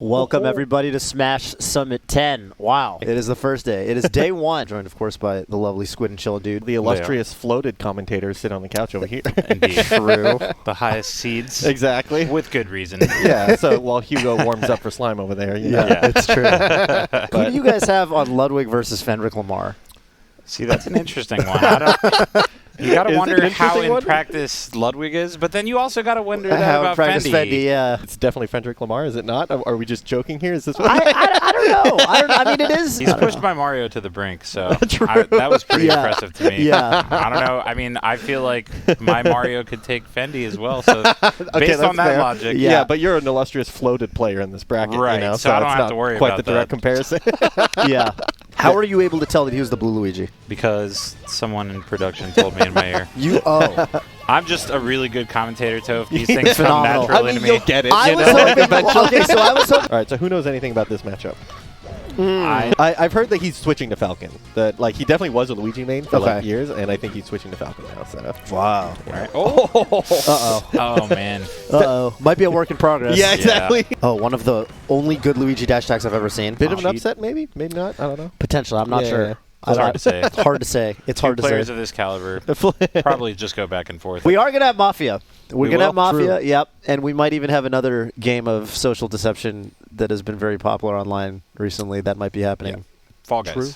Welcome, everybody, to Smash Summit 10. Wow. It is the first day. It is day one. Joined, of course, by the lovely Squid and Chill Dude. The illustrious floated commentators sit on the couch over here. Indeed. True. The highest seeds. Exactly. With good reason. Yeah, so while Hugo warms up for slime over there. You know. Yeah, it's true. Who do you guys have on Ludwig versus Fenric Lamar? See, that's an interesting one. You got to wonder how in practice Ludwig is, but then you also got to wonder How about in practice Fendi, yeah. It's definitely Fenric Lamar, is it not? Are we just joking here? Is this what I don't know. I mean, it is. He's pushed by Mario to the brink, so that was pretty impressive to me. Yeah. I don't know. I mean, I feel like my Mario could take Fendi as well, so based on that fair. logic. Yeah, but you're an illustrious floated player in this bracket, right, you know, so I don't have to worry quite about the direct that. comparison. Yeah. How are you able to tell that he was the Blue Luigi? Because someone in production told me in my ear. I'm just a really good commentator, Toph. These things come Phenomenal. naturally to me. You'll get it. I you was know? hoping, okay, so I was hoping. All right, so who knows anything about this matchup? I've heard that he's switching to Falcon. That he definitely was a Luigi main for years, and I think he's switching to Falcon now. So Wow. yeah. Right. Oh. Uh-oh. Oh, man. Uh-oh. Might be a work in progress. Yeah, exactly. Oh, one of the only good Luigi dash attacks I've ever seen. Bit of an upset, maybe? Maybe not. I don't know. Potentially. I'm not sure. Yeah. It's hard to say. It's hard to say. It's hard to say. Players of this caliber probably just go back and forth. We are going to have Mafia. We're going to have Mafia, True. yep. And we might even have another game of social deception that has been very popular online recently that might be happening. Yeah. Fall Guys. True.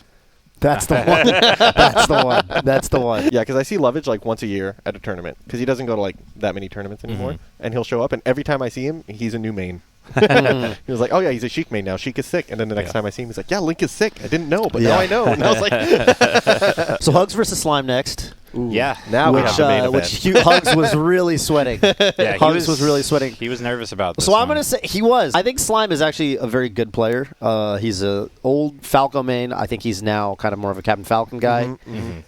That's the one. That's the one. That's the one. Yeah, because I see Lovage once a year at a tournament because he doesn't go to that many tournaments anymore, and he'll show up, and every time I see him, he's a new main. He was like, "Oh yeah, he's a Sheik main now. Sheik is sick." And then the next time I see him, he's like, "Yeah, Link is sick. I didn't know, but now I know." And I was like, So Hugs versus Slime next. Ooh. Yeah. Now we have the main event. Hugs was really sweating. Yeah, Hugs was really sweating. He was nervous about this. So I'm going to say he was. I think Slime is actually a very good player. He's a old Falco main. I think he's now kind of more of a Captain Falcon guy,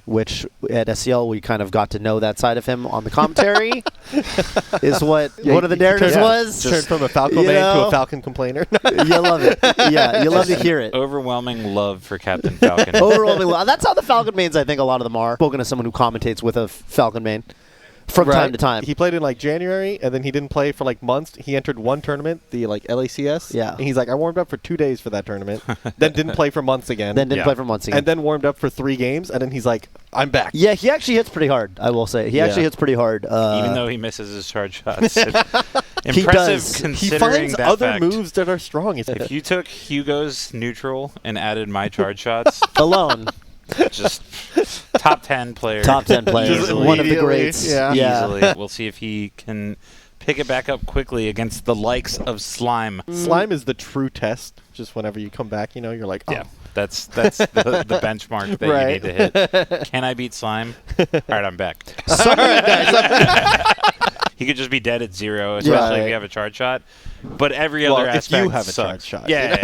which at SCL we kind of got to know that side of him on the commentary. Is what one of the narratives was. Turned from a Falco main to a Falcon complainer. You love it. Yeah, you love to hear it. Overwhelming love for Captain Falcon. Overwhelming love. That's how the Falcon mains, I think, a lot of them are. Spoken to someone who commentates with a Falcon main from time to time. He played in January, and then he didn't play for months. He entered one tournament, the LACS. Yeah. And he's like, I warmed up for 2 days for that tournament, then didn't play for months again. Then didn't play for months again. And then warmed up for 3 games, and then he's like, I'm back. Yeah, he actually hits pretty hard, I will say. He actually hits pretty hard. Even though he misses his charge shots. He does. Considering He finds that other fact. moves that are strong. If you took Hugo's neutral and added my charge shots, alone. just top 10 player. Top 10 players. Easily. One of the greats. Yeah. Easily. We'll see if he can pick it back up quickly against the likes of Slime. Slime is the true test. Just whenever you come back, you're like, oh. Yeah. That's the benchmark that you need to hit. Can I beat Slime? All right, I'm back. He could just be dead at 0, especially if you have a charge shot. But every other aspect if you have a sucks. charge shot. Yeah.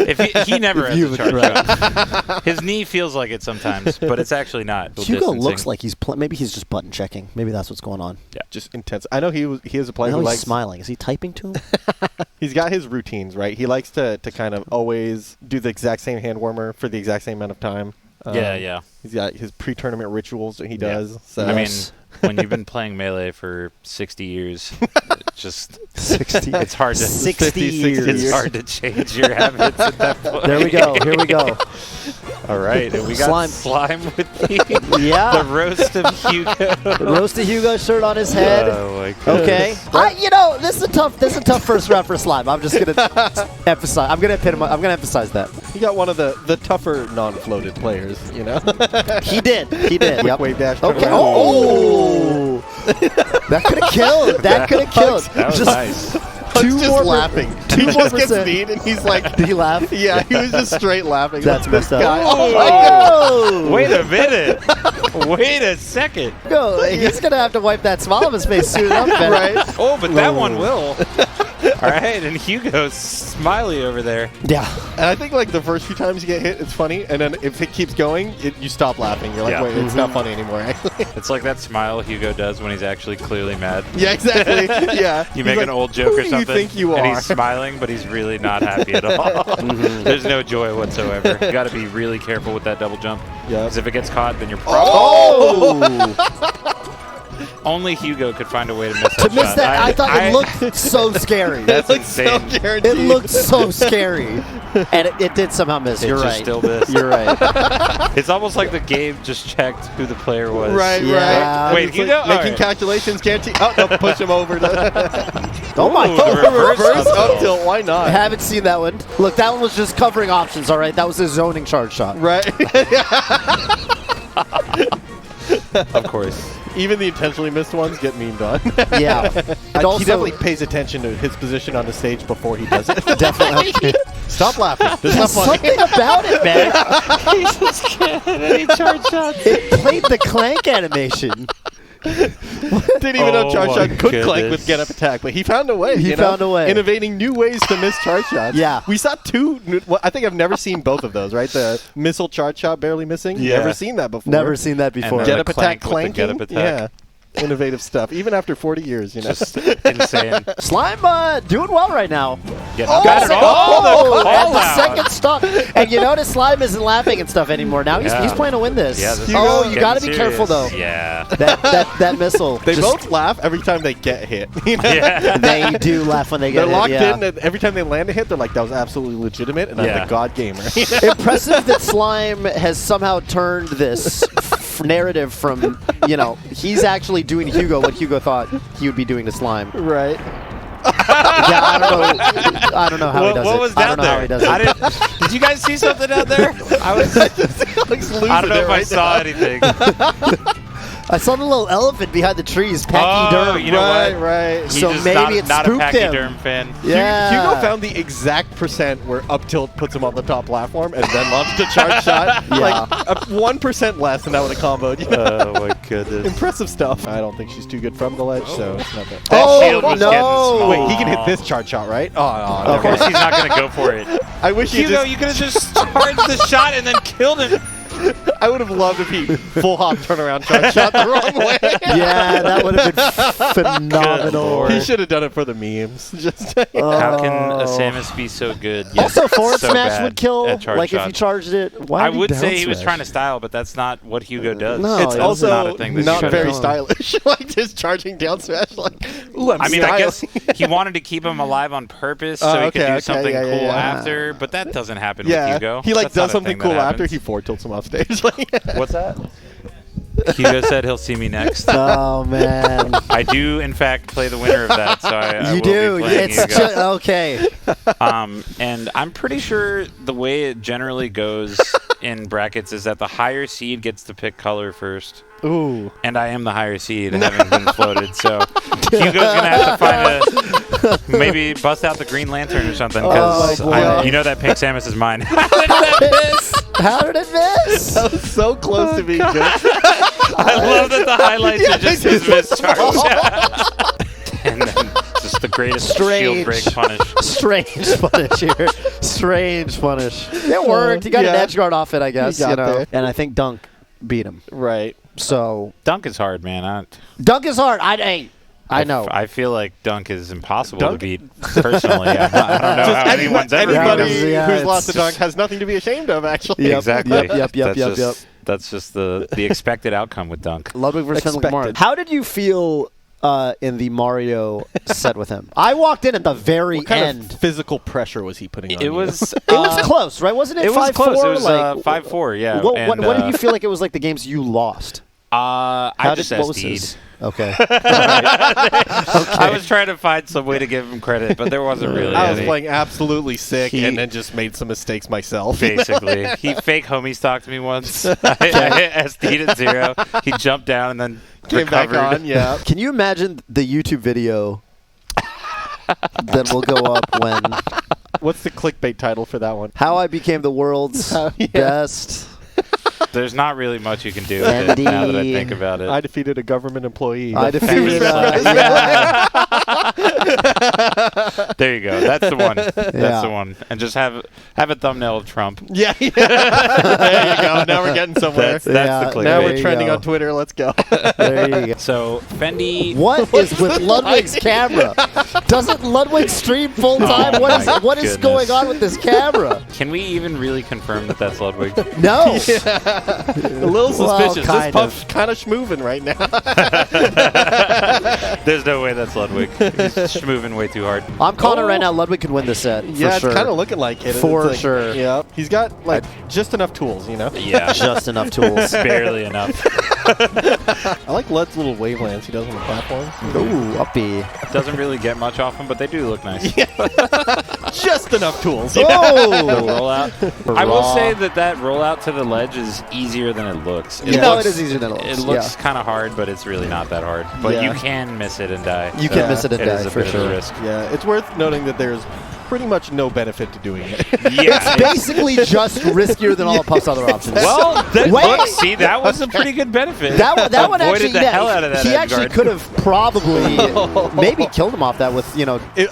If he never has a charge shot. His knee feels like it sometimes, but it's actually not. Hugo looks like he's maybe he's just button checking. Maybe that's what's going on. Yeah. Just intense. I know he is a player who he's likes smiling. Is he typing to him? He's got his routines, right? He likes to kind of always do the exact same hand warmer for the exact same amount of time. Yeah. He's got his pre-tournament rituals that he does. So. I mean, when you've been playing Melee for 60 years, it's 60. It's hard to 60 years. It's hard to change your habits at that point. There we go. Here we go. All right, and we got Slime with the roast of Hugo. Roast of Hugo shirt on his head. Oh my goodness. Okay. This is a tough first round for Slime. I'm just gonna emphasize. I'm gonna emphasize that. He got one of the tougher non-floated players. He did. Yep. Wave dash. Okay. Oh. That could have killed. That could have killed. That was nice. Huck's just laughing. He just gets beat, and he's like... Did he laugh? Yeah, he was just straight laughing. That's messed up. Oh! Wait a minute. Wait a second. No, he's going to have to wipe that smile on his face soon enough, Ben. Right? Oh, but that one will. All right, and Hugo's smiley over there. Yeah. And I think the first few times you get hit, it's funny, and then if it keeps going, you stop laughing. You're like, wait, it's not funny anymore. It's like that smile Hugo does when he's actually clearly mad. Yeah, exactly. Yeah. You make an old joke or something, you think you and are? he's smiling, but he's really not happy at all. There's no joy whatsoever. You got to be really careful with that double jump. Yeah. Because if it gets caught, then you're probably... Oh! only Hugo could find a way to miss that To miss shot. that, I thought it looked so scary. That's It looks so insane. guaranteed. It looked so scary, and it did somehow miss. It You're just right. still missed. You're right. It's almost like the game just checked who the player was. Right, Yeah. right. Wait, It's Hugo? like making Alright. calculations, guarantee. Oh, no, push him over. Oh my Ooh, God. the reverse Reverse up up tilt, why I not? haven't seen that one. Look, that one was just covering options. All right, that was a zoning charge shot. Right. Of course. Even the intentionally missed ones get memed on. Yeah. And also, he definitely pays attention to his position on the stage before he does it. definitely. Stop laughing. This is not There's funny. something about it, man. He just can't hit any charge shots. It played the clank animation. Didn't even know Oh charge my shot could clank goodness. with get up attack, but he found a way. He you know? found a way. Innovating new ways to miss charge shots. Yeah. We saw I think I've never seen both of those, right? The missile charge shot barely missing. Yeah. Never seen that before. Never seen that before. then Get the up attack clank with the clanking. get up attack. Yeah. Innovative stuff. Even after 40 years, you know. Just insane. Slime doing well right now. Getting Oh, got it all. oh, The and call the out. second stop. And you notice Slime isn't laughing and stuff anymore. Now he's Yeah. playing to win this. Yeah, this is oh, getting you got to be careful, though. serious. Yeah. That missile. They just- both laugh every time they get hit. You know? Yeah. They do laugh when they get They're hit, locked yeah. in. And every time they land a hit, they're like, that was absolutely legitimate, and I'm Yeah. the god gamer. Impressive that Slime has somehow turned this narrative from, he's actually doing to Hugo what Hugo thought he would be doing to Slime. Right. Yeah, I don't know how he does what it. was I down don't know how he there? does it. Did you guys see something down there? I don't know if I saw anything. I saw the little elephant behind the trees, pachyderm. You know right, what? right. He's So just maybe it not a spooked him. pachyderm fan. Yeah. Hugo found the exact percent where up tilt puts him on the top platform and then launched a charge shot. Yeah. Like 1% less, and that would have comboed. You know? Oh my goodness. Impressive stuff. I don't think she's too good from the ledge, so it's not that. That Oh, shield was no. getting small. Wait, he can hit this charge shot, right? Oh, no. Of course he's not going to go for it. I wish he Hugo, just, you could have just charged the shot and then killed him. I would have loved if he full hop turnaround charge shot the wrong way. Yeah, that would have been phenomenal. Lord. He should have done it for the memes. Just How can a Samus be so good? Yet Also, forward so smash bad would kill, at charge like if you shots? charged it. Why I did he would down say he was smash? trying to style, but that's not what Hugo does. No, it's that's also not a thing that not Hugo very does. stylish. Like just charging down smash. Like, ooh, I'm I mean, I guess styling. he wanted to keep him alive on purpose so he could okay, do okay, something yeah, cool yeah. after, but that doesn't happen Yeah, with Hugo. he like That's not does a something thing that cool after happens. he forward tilts him off stage. Like, What's that? Hugo said he'll see me next. Oh man, I do, in fact, play the winner of that, so I you will do. be playing It's Hugo. okay. And I'm pretty sure the way it generally goes in brackets is that the higher seed gets to pick color first. ooh, And I am the higher seed, having been floated. So Hugo's going to have to find maybe bust out the Green Lantern or something, because Oh, boy. you know that pink Samus is mine. How did it miss? that was so close to being good. I love that the highlights are just his mischarge. And then just the greatest shield break punish. Strange punish here. Strange punish. It worked. He got an Yeah. edge guard off it, I guess. He got there. And I think Dunk beat him. Right. So Dunk is hard, man. Dunk is hard. I know. I feel like Dunk is impossible Dunk? to beat personally. I don't know Just how anyone's ever anybody beaten him. Yeah, who's it's lost a dunk just- has nothing to be ashamed of, actually. Yep. Exactly. Yep. That's just the expected outcome with Dunk. Ludwig versus Expected. Lamar. How did you feel in the Mario set with him? I walked in at the very What kind end. of physical pressure was he putting on It you? was It was close, right? Wasn't it? It was 5-4? close. It was like 5-4. Yeah. What, and, what did you feel like it was like the games you lost? I just what was SD'd. his? Okay. I was trying to find some way to give him credit, but there wasn't really I was any. playing absolutely sick He- and then just made some mistakes myself. Basically, he fake homie stalked me once. I hit SD'd at 0. He jumped down and then Came recovered. back on, yeah. Can you imagine the YouTube video that will go up when What's the clickbait title for that one? How I Became the World's Yeah. Best? There's not really much you can do with it now that I think about it. I defeated a government employee. I defeated. Famous last. Yeah. There you go. That's the one. That's Yeah. the one. And just have a thumbnell of Trump. Yeah. There you go. Now we're getting somewhere. That's Yeah, the clickbait. Now There we're you trending go. on Twitter. Let's go. There you go. So Fendi. What is with Ludwig's camera? Doesn't Ludwig stream full time? Oh What my is goodness. going on with this camera? Can we even really confirm that that's Ludwig? No. A little Well, suspicious. kind This puff's kind of schmoovin' right now. There's no way that's Ludwig. He's moving way too hard. I'm calling it right now. Ludwig could win this set. Yeah, for sure. it's kind of looking like it. For It's like- sure. Yeah. He's got like just enough tools, you know. Yeah, Just enough tools. barely enough. I like Lud's little wavelands he does on the platform. Ooh, uppy. Doesn't really get much off him, but they do look nice. Just enough tools. The Oh! rollout. I will say that rollout to the ledge is easier than it looks. You know it is easier than it looks. It looks kind of hard, but it's really not that hard. But Yeah. you can miss it and die. You So can miss it and it die, is a for bit of a sure. risk. Yeah, it's worth noting that there's pretty much no benefit to doing it. Yeah. Basically just riskier than all of Puff's other options. Well, Wait. look, see, that was a pretty good benefit. that one Avoided actually, the hell out of that he edge actually guard. could have probably maybe killed him off that with,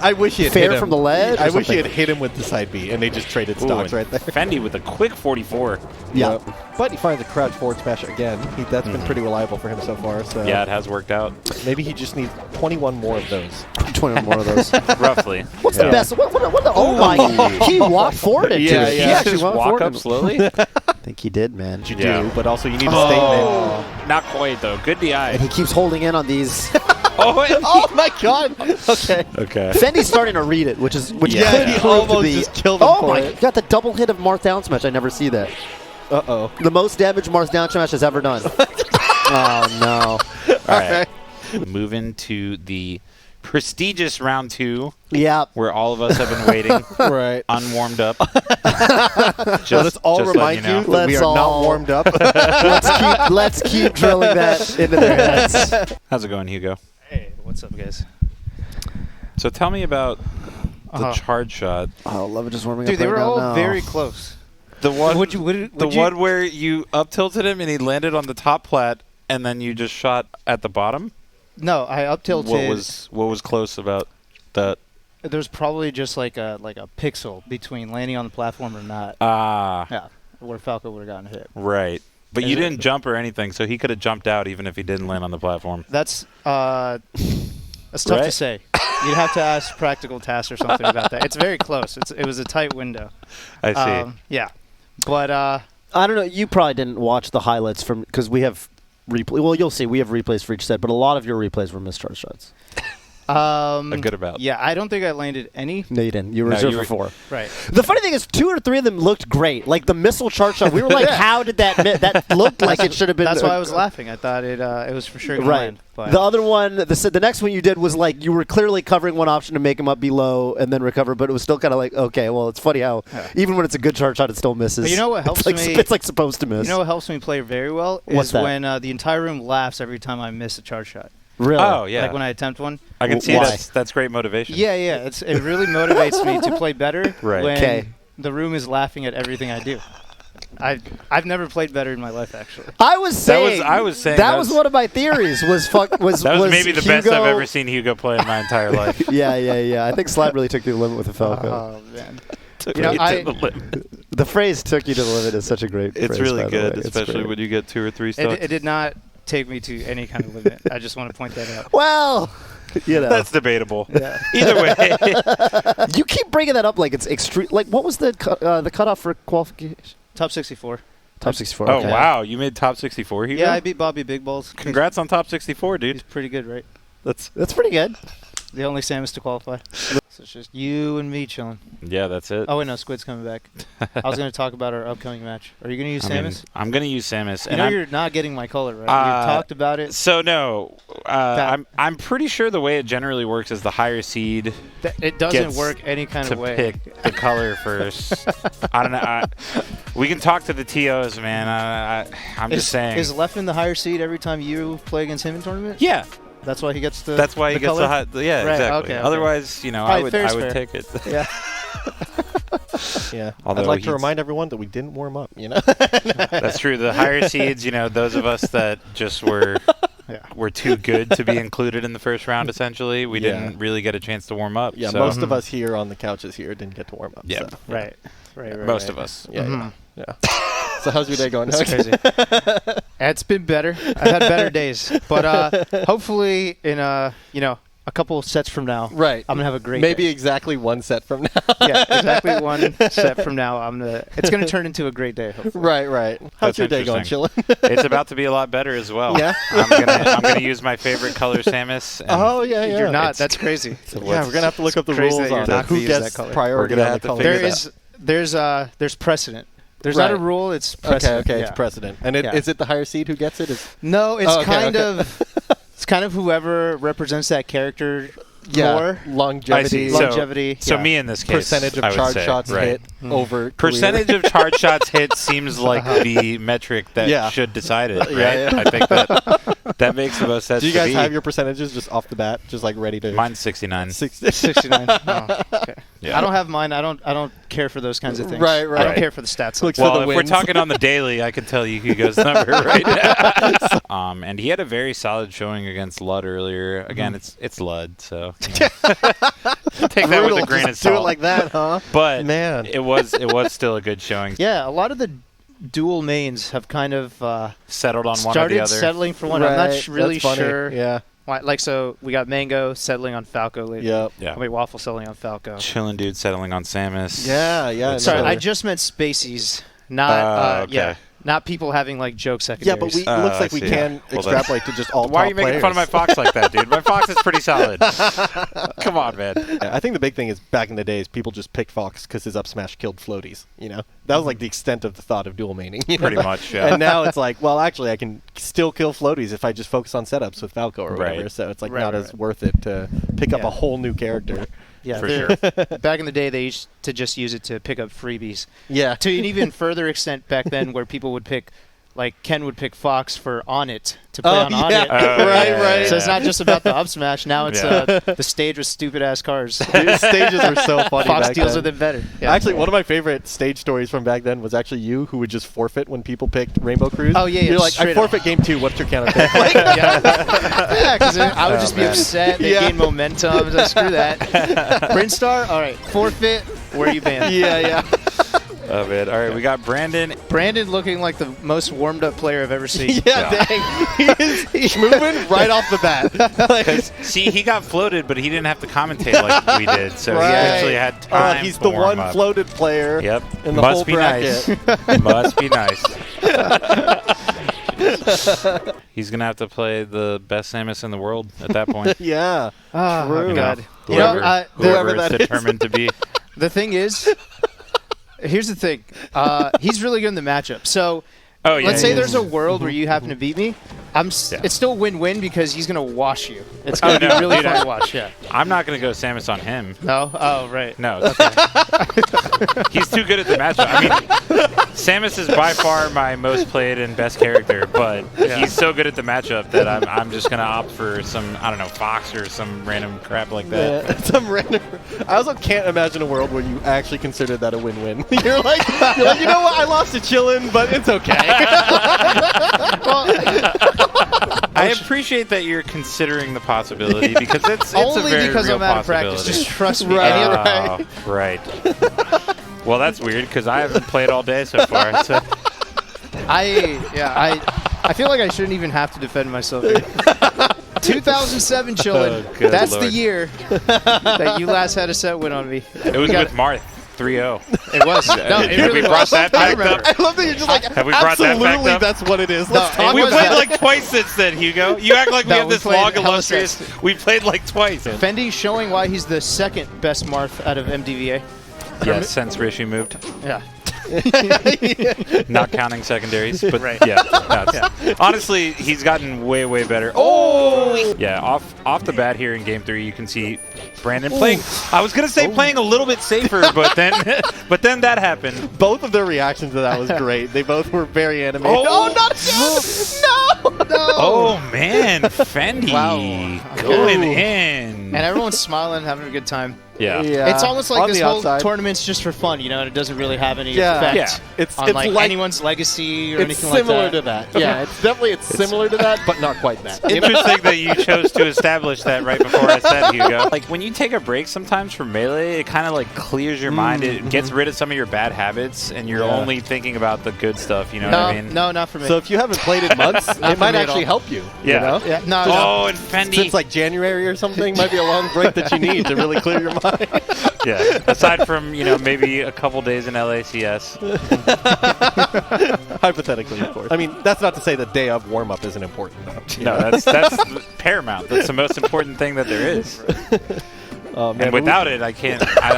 I wish he had Fair hit him. from the ledge or I wish he something. had hit him with the side B, and they just traded Ooh, stocks and right there. Fendi with a quick 44. yeah. Yep. But he finds a crouch forward smash again. That's been pretty reliable for him so far. So Yeah, it has worked out. maybe he just needs 21 more of those. 21 more of those. Roughly. What's the best? What the, oh my! He walked forward into Yeah, it. yeah. He You actually just walked walk forward up into it. slowly? I think he did, man. You Yeah. do, but also you need a statement. Not quite, though. Good DI. And he keeps holding in on these. Oh my god! Okay. Okay. Fendi's starting to read it, which Yeah, could he prove to almost be. just killed him Oh for my! it. Got the double hit of Marth down smash. I never see that. Uh-oh. The most damage Marth down smash has ever done. Oh no! All right. Moving to the prestigious round 2, Yeah. where all of us have been waiting, Right. unwarmed up. Let us all just remind letting you you know. that we Let's are not all- warmed up. Let's keep drilling that into their heads. How's it going, Hugo? Hey, what's up, guys? So tell me about the Uh-huh. charge shot. Oh, love it just warming Dude, up they right were now. all No. very close. The one, Would you- where you up tilted him and he landed on the top plat, and then you just shot at the bottom. No, I up tilted. What was close about that? There's probably just like a pixel between landing on the platform or not. Ah, Yeah, where Falco would have gotten hit. right. But Is you it- didn't jump or anything, so he could have jumped out even if he didn't land on the platform. That's tough to Right? say. You'd have to ask Practical Task or something about that. It's very close. It was a tight window. I see. Yeah, but I don't know. You probably didn't watch the highlights from because we have replay. Well, you'll see. We have replays for each set, but a lot of your replays were mischarge shots. A good amount. Yeah, I don't think I landed any. No, you didn't. You were No, reserved you for 4. Right. The funny thing is, 2 or 3 of them looked great. Like the missile charge shot, we were like, "How did that? That looked like it should have been." That's why I was laughing. I thought it was for sure gonna Right. land. But The other one, the next one you did was like you were clearly covering one option to make him up below and then recover, but it was still kind of like, okay, well, it's funny how even when it's a good charge shot, it still misses. But you know what helps it's like, me? It's like supposed to miss. You know what helps me play very well What's is that? when the entire room laughs every time I miss a charge shot. Really? Oh yeah, Like when I attempt one. I can see Why? that's great motivation. Yeah, it really motivates me to play better Right. when 'Kay. the room is laughing at everything I do. I've never played better in my life actually. I was saying I was saying that that's- was one of my theories. Was That was maybe the best I've Hugo- ever seen Hugo play in my entire life. Yeah. I think Slab really took the limit with the Falco. Oh man. Took You know, me to I- the limit. The phrase "took you to the limit" is such a great. It's phrase, really by the way. good, It's especially great. when you get 2 or 3 stocks. It did not take me to any kind of limit. I just want to point that out. Well, you know, That's debatable. Yeah. Either way, you keep bringing that up like it's extreme. Like, what was the cutoff for qualification? Top 64. Top 64. oh okay. wow, you made top 64, Hugo. Yeah, I beat Bobby Big Balls. Congrats on top 64, He's dude. pretty good, right? That's That's pretty good. The only Samus to qualify. So it's just you and me chilling. yeah, that's it. Oh wait, no, Squid's coming back. I was going to talk about our upcoming match. Are you going to use I mean, Samus? I'm gonna use Samus, You and know I'm, you're not getting my color, right? Uh, You talked about it. so no. I'm pretty sure the way it generally works is the higher seed It doesn't gets work any kind to of way. pick the color first. I don't know. We can talk to the TOs, man. I'm just saying. Is Left in the higher seed every time you play against him in tournament? yeah, That's why he gets the. that's why he the gets color? the high. Yeah, Right, exactly. okay. Otherwise, you know, All right, I would fair's fair. take it. Yeah. Yeah. Although I'd like to he's- remind everyone that we didn't warm up, you know? That's true. The higher seeds, you know, those of us that just were, were too good to be included in the first round. Essentially, we didn't really get a chance to warm up. Yeah, so. most of us here on the couches here didn't get to warm up. Yeah, so. Right. Most of us. Yeah. So how's your day going? That's crazy. It's been better. I've had better days, but hopefully in a couple sets from now, right, I'm gonna have a great. Maybe day. exactly one set from now. Yeah, exactly one set from now. It's gonna turn into a great day. Hopefully. Right. How's your day going, Chillin'? It's about to be a lot better as well. Yeah. I'm gonna use my favorite color, Samus. Oh yeah. You're not. That's crazy. So we're gonna have to look up the rules on who gets priority on the color. There's precedent. There's not a rule. It's precedent. Okay, it's precedent. And is it the higher seed who gets it? No, it's it's kind of whoever represents that character more. Longevity. So me in this case, percentage of charge shots hit over percentage of charge shots hit seems like the metric that should decide it. Right? I think that makes the most sense. Do you guys have your percentages just off the bat, just like ready to? Mine's 69. 69. Oh, okay. Yeah. I don't have mine. I don't care for those kinds of things. Right. I don't care for the stats. Well, if we're talking on the daily, I can tell you Hugo's number right now. And he had a very solid showing against Lud earlier. Again, it's Lud, so take that with a grain of salt. Do it like that, huh? But man, it was still a good showing. Yeah, a lot of the dual mains have kind of settled on one or the started other. settling for one. I'm not really sure. Yeah. Like, so we got Mango settling on Falco lately. Yeah. Wait, Waffle settling on Falco. Chillin' Dude settling on Samus. Yeah. Sorry, I just meant Spaceys, not not people having like joke secondaries. Yeah, but it looks like we can extrapolate to just all top Why are you making players. fun of my Fox like that, dude? My Fox is pretty solid. Come on, man. Yeah, I think the big thing is back in the days, people just picked Fox because his up smash killed floaties. That was like the extent of the thought of dual maining. Pretty much, yeah. And now it's like, well, actually, I can still kill floaties if I just focus on setups with Falco or whatever. So it's like not as worth it to pick up a whole new character. Yeah, for sure. Back in the day, they used to just use it to pick up freebies. Yeah. To an even further extent back then, where people would pick, like Ken would pick Fox for On It to play on On It. Right. So it's not just about the up smash. Now it's the stage with stupid ass cars. Dude, stages were so funny. Fox back deals then. with it better. Yeah. Actually, one of my favorite stage stories from back then was actually you, who would just forfeit when people picked Rainbow Cruise. Oh yeah, you're like, I forfeit game 2. What's your counter pick? Yeah, because I would just be upset. They gain momentum. So screw that. Brinstar, all right, forfeit. Where are you banned? Yeah. Oh, man. All right, we got Brandon. Brandon looking like the most warmed up player I've ever seen. Dang. He's moving right off the bat. See, he got floated, but he didn't have to commentate like we did, so he actually had time. He's to the warm one up. floated player. Yep. In the Must whole be bracket. nice. Must be nice. He's gonna have to play the best Samus in the world at that point. Yeah. Oh, God. Whoever is determined to be. The thing is, here's the thing. He's really good in the matchup. So let's say there's a world where you happen to beat me. It's still win-win because he's going to wash you. It's going to be really fun to watch. Yeah. I'm not going to go Samus on him. No? Oh, right. No. He's too good at the matchup. I mean, Samus is by far my most played and best character, but he's so good at the matchup that I'm just going to opt for some, I don't know, Fox or some random crap like that. Yeah, some random. I also can't imagine a world where you actually consider that a win-win. You're like, you know what? I lost to Chillin', but it's okay. I appreciate that you're considering the possibility because it's only a very because real I'm out of possibility. practice. Just trust me. Right. Well, that's weird because I haven't played all day so far. So. I feel like I shouldn't even have to defend myself here. 2007, Chillin'. That's Lord. the year that you last had a set win on me. It was with Marth. 3-0. It was. No, it really we brought that back up. I love that you're just like, have we brought that back up? That's what it is. Let's talk We about played that. like twice since then, Hugo. You act like we have this long illustrious. We played like twice. Fendi's showing why he's the second best Marth out of MDVA. Yes, since Rishi moved. Yeah. Not counting secondaries, but honestly, he's gotten way, way better. Oh! Yeah, off the bat here in Game 3, you can see Brandon playing. I was gonna say playing a little bit safer, but then that happened. Both of their reactions to that was great. They both were very animated. Oh, not no! Oh man, Fendi Wow. going in. And everyone's smiling, having a good time. Yeah. It's almost like On this the whole outside. tournament's just for fun, and it doesn't really have any Yeah. effect Yeah. It's on like anyone's legacy or it's anything like similar that. to that. Yeah, it's definitely similar to that, but not quite that. Interesting that you chose to establish that right before I said, Hugo. Like, when you take a break sometimes from Melee, it kind of, like, clears your mind. It gets rid of some of your bad habits, and you're only thinking about the good stuff, you know what I mean? No, not for me. So if you haven't played in months, it for might me at actually all. help you. Yeah. You know? yeah, no, Oh, and Fendi. Since like January or something, might be a long break that you need to really clear your mind. Yeah. Aside from, maybe a couple days in LACS. Hypothetically, of course. I mean, that's not to say that day of warm up isn't important. Though. No, that's paramount. That's the most important thing that there is. Man, And without it, I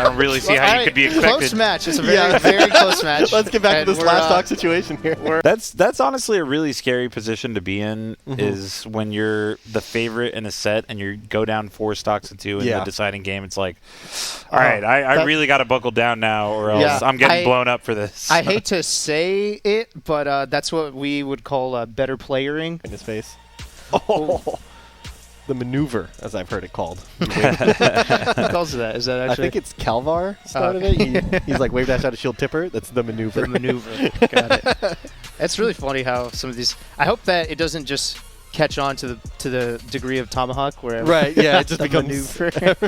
don't really see how you could be expected. Close match. It's a very, very close match. Let's get back to And this we're, last talk situation here. That's honestly a really scary position to be in, is when you're the favorite in a set and you go down 4 stocks to 2 in the deciding game. It's like, all right, I really got to buckle down now, or else I'm getting blown up for this. I hate to say it, but that's what we would call better playering. In his face. Oh. The maneuver, as I've heard it called. Who calls it that? Is that actually? I think it's Calvar started it. He's like wave dash out of shield tipper. That's the maneuver. The maneuver. Got it. It's really funny how some of these. I hope that it doesn't just catch on to the degree of Tomahawk, where right. Yeah, it just the becomes maneuver.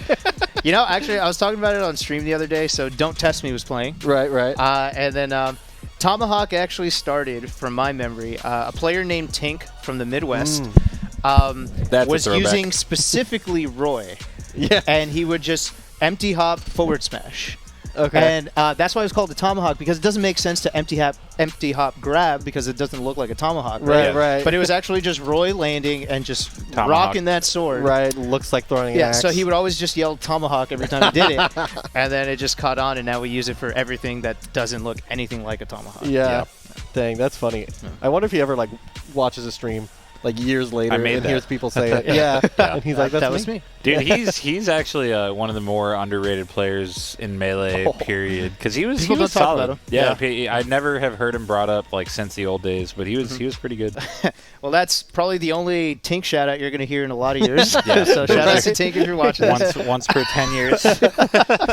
Actually, I was talking about it on stream the other day. So Don't Test Me was playing. right. And then Tomahawk actually started, from my memory, a player named Tink from the Midwest. That's was a throwback. using specifically Roy. Yeah. And he would just empty hop forward smash. Okay. And that's why it was called the Tomahawk, because it doesn't make sense to empty hop grab, because it doesn't look like a Tomahawk. Right. But it was actually just Roy landing and just Tomahawk. rocking that sword. Right. Looks like throwing an Yeah, axe. so he would always just yell Tomahawk every time he did it. And then it just caught on, and now we use it for everything that doesn't look anything like a Tomahawk. Yeah. Dang, that's funny. I wonder if he ever watches a stream years later and hears people say it. Yeah. And he's like, that was me. Dude, he's actually one of the more underrated players in Melee, period. Because he was People don't talk solid. about him. Yeah, I never have heard him brought up since the old days, but he was pretty good. Well, that's probably the only Tink shout-out you're going to hear in a lot of years. So shout-out to Tink if you're watching this. once per 10 years.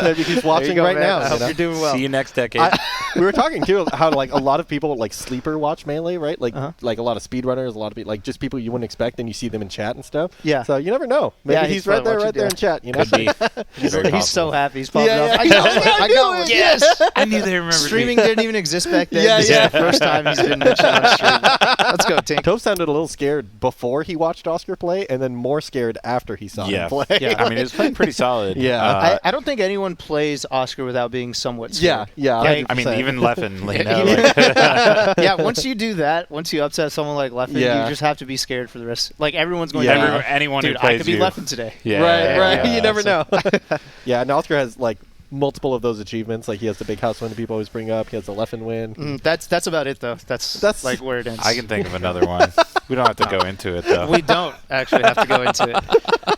Maybe he's watching go, right man. now. I hope you're doing well. See you next decade. We were talking too how a lot of people sleeper watch Melee, right? Like a lot of speedrunners, a lot of people just people you wouldn't expect, and you see them in chat and stuff. Yeah. So you never know. Maybe he's right there in chat. You know. Could be. He's so happy. He's popping Yeah, up. yeah. I know it. Yes. I knew they remembered Streaming me. didn't even exist back then. Yeah, This yeah. is the first time he's been mentioned on stream. Let's go, Tink. Toph sounded a little scared before he watched Oscar play, and then more scared after he saw him play. Yeah. I mean, he was playing pretty solid. Yeah. I don't think anyone plays Oscar without being somewhat scared. Yeah. I mean, even Leffen. Yeah, once you do that, once you upset someone like Leffen, you just have to be scared for the rest. Like, everyone's going to anyone dude, who plays I could be you. Leffen today. Yeah, Right. yeah, You never so- know. Yeah, and Oscar has multiple of those achievements. Like he has the big house win that people always bring up. He has the Leffen win. That's about it, though. That's like where it ends. I can think of another one. We don't have to go into it, though. We don't actually have to go into it.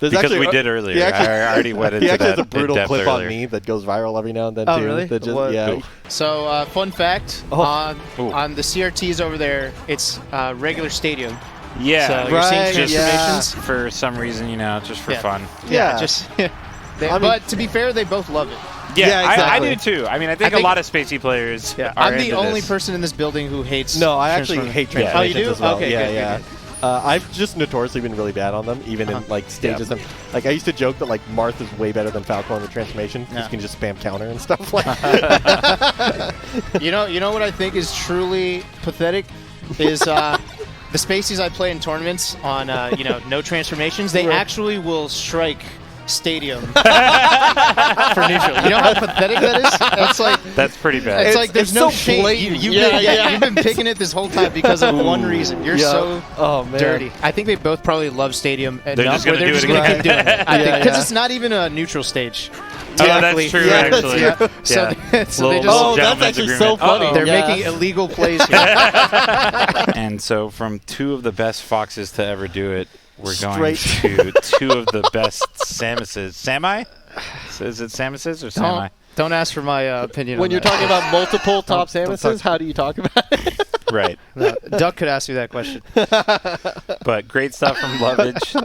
Because we did earlier. I already went into he actually that has a brutal in-depth clip earlier. on me that goes viral every now and then Oh, too. really? That just, What? yeah. So, fun fact, Ooh. on the CRTs over there, it's regular stadium. Yeah, So you're seeing transformations. for some reason, just for Yeah. fun. Yeah. Just. mean- But to be fair, they both love it. Yeah, Yeah, I exactly. do too. I mean, I think I think- a lot of spacey players are I'm the into only this. person in this building who hates. No, I actually transform- hate Yeah. transformations Oh, you do? as well. Okay, yeah, good, yeah. good, I've just notoriously been really bad on them, even in stages. And I used to joke that Marth is way better than Falcon on the transformation. Yeah. You can just spam counter and stuff like. You know what I think is truly pathetic is the spacies I play in tournaments on no transformations. They actually will strike stadium for neutral. You know how pathetic that is? That's pretty bad. It's like there's it's no so shame. blatant. You've been picking it this whole time because of one reason. You're so man. dirty. I think they both probably love stadium enough just gonna where they're do just it going to again. keep doing it. I think Yeah, because yeah. it's not even a neutral stage. Oh, that's true, Yeah, that's actually. true. So, Yeah. so they Little- just Oh, that's gentleman's actually agreement. so funny. Uh-oh. they're Yeah. making illegal plays here. And so, from two of the best foxes to ever do it, we're going Straight. to two of the best Samuses. Sami? Is it Samuses or Sami? Don't ask for my opinion. When on you're that. talking about multiple top Don't Samuses, how do you talk about it? Right. No, Duck could ask me that question. But great stuff from Lovage.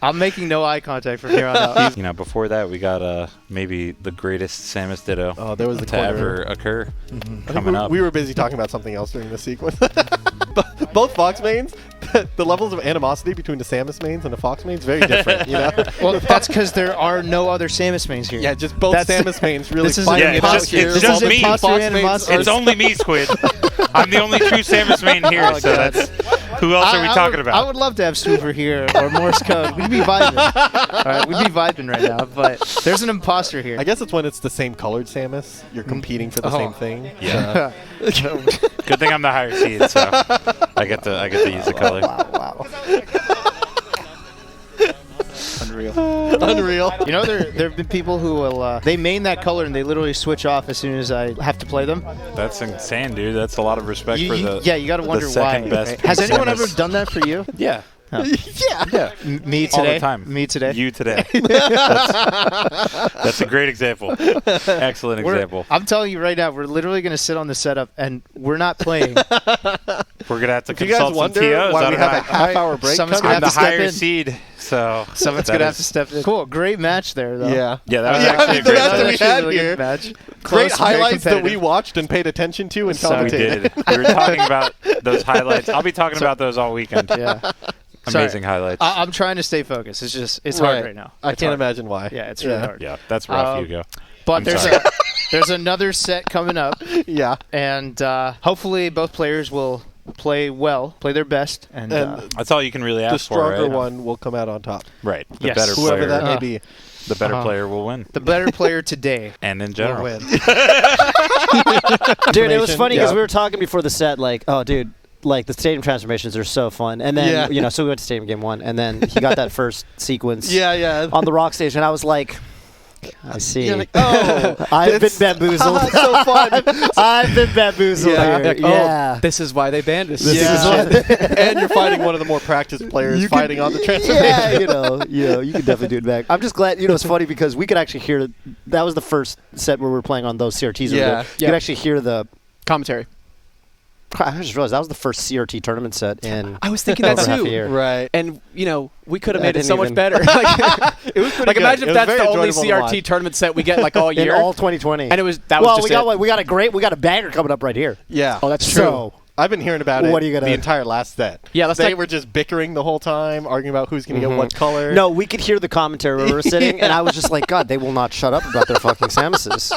I'm making no eye contact from here on out. You know, before that, we got maybe the greatest Samus Ditto there was the to ever occur coming up. We were busy talking about something else during the sequence. Both Fox mains, the levels of animosity between the Samus mains and the Fox mains very different. You know? Well, that's because there are no other Samus mains here. Yeah, just both Samus mains really this is fighting it out it's here. just me. Imposter Fox animosity. mains It's only me, Squid. I'm the only true Samus main here, so that's... Who else are we talking about? I would love to have Super here or Morse Code. We'd be vibing. All right, we'd be vibing right now, but there's an imposter here. I guess it's when it's the same colored Samus. You're competing for the same thing. Yeah. Good thing I'm the higher seed, so I get to use the color. Wow. Unreal. You know, there have been people who will they main that color and they literally switch off as soon as I have to play them. That's insane, dude. That's a lot of respect for the you got to wonder why. best Has anyone Samus. ever done that for you? Yeah. Oh. Yeah. Me today. All the time. Me today. You today. That's a great example. Excellent example. I'm telling you right now, we're literally going to sit on the setup and we're not playing. We're going to have to If you guys consult some wonder TOs. why I we don't have a know. half-hour break Someone's coming, I'm gonna have the to step higher in. seed, so Someone's that going to have to is- step in. Cool. Great match there, though. Yeah. Yeah, that was Yeah, actually a the great match that we match. had Really here. good match. Great Close, very highlights that we competitive. watched and paid attention to and Sorry. We commentated. did. We were talking about those highlights. I'll be talking about those all weekend. Yeah. Amazing highlights. I'm trying to stay focused. It's hard right now. I It's can't hard. imagine why. Yeah, it's really hard. Yeah, that's rough, Hugo. But I'm sorry. there's another set coming up, Yeah. and hopefully both players will play well, play their best, and That's all you can really The ask for, stronger right? one will come out on top. Right. The Yes. better Whoever player. that may be. The better player will win. the better player today And in will general. win. Dude, it was funny because Yeah. we were talking before the set, like, oh, dude, like the stadium transformations are so fun. And then, Yeah. you know, so we went to Stadium Game 1, and then he got that first sequence Yeah. on the rock stage, and I was like, I see. You're like, oh, I've been bamboozled. It's so fun. I've been bamboozled Yeah. here. Like, oh, Yeah. this is why they banned us. And you're fighting one of the more practiced players fighting on the transformation. Yeah, you can definitely do it back. I'm just glad, it's funny because we could actually hear, that was the first set where we were playing on those CRTs. Yeah. You could actually hear the, Commentary. I just realized that was the first CRT tournament set in I was thinking that over half a too. year. Right. And, we could have I made it didn't so much even- better. It was pretty Like, good. imagine It if was that's very the only enjoyable to watch. CRT tournament set we get, like, all In year. all 2020. And that was well, just we got it. we got a banger coming up right here. Yeah. Oh, that's true. So, I've been hearing about it What are you gonna- the entire last set. Yeah, let's They take- were just bickering the whole time, arguing about who's going to get what color. no, we could hear the commentary where we were sitting, and I was just like, God, they will not shut up about their fucking Samuses.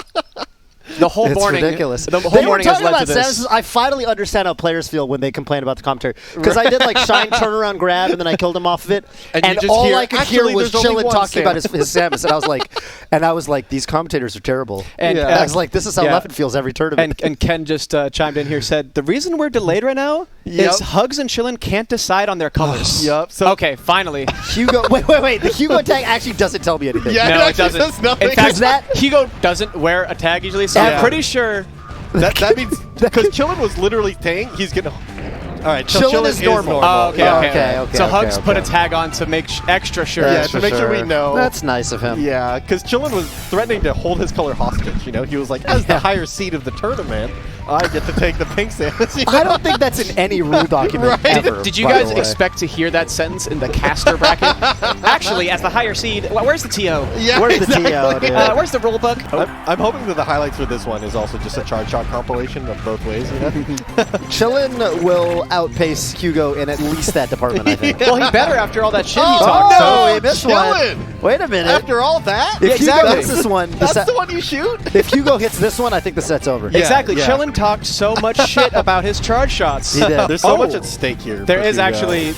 the whole It's morning. ridiculous. The whole They were morning has talking led about to this. Samuses. I finally understand how players feel when they complain about the commentary. Because I did like shine turnaround grab, and then I killed him off of it. And you just all hear, I could hear "Actually, was there's only Chillin one talking about his Samus." Samus. And I was like, these commentators are terrible. And, Yeah. And I was like, this is how yeah. Leffen feels every tournament. And Ken just chimed in here, said, the reason we're delayed right now Yep. is Hugs and Chillin can't decide on their colors. Yup. So Okay, finally. Hugo, wait. The Hugo tag actually doesn't tell me anything. Yeah. No, it it actually doesn't. says nothing. In fact, that- Hugo doesn't wear a tag usually, so Yeah. I'm pretty sure. that means because Chillin was literally saying he's going to. All right, Chillin is normal. Oh, okay, Oh, okay. okay, So okay, Hugs put a okay. tag on to make extra sure. Yeah, That's to for make sure we sure. know. That's nice of him. Yeah, because Chillin was threatening to hold his color hostage. He was like, as the higher seed of the tournament, I get to take the pink sandwich. I don't think that's in any rule document Right. ever. Did you by guys the way. expect to hear that sentence in the caster bracket? Actually, as the higher seed, where's the TO? Yeah, Where's exactly. the TO, dude? Where's the rule book? I'm hoping that the highlights for this one is also just a charge shot compilation of both ways. Chillin will outpace Hugo in at least that department, I think. Well, he better after all that shit he Oh, talked. no. he missed Chillin! one. Wait a minute. After all that, if Hugo exactly. hits this one, that's the one you shoot. if Hugo hits this one, I think the set's over. Yeah. Exactly. yeah. Chillin talked so much shit about his charge shots. He did. There's so Oh. much at stake here. There for is Hugo. actually.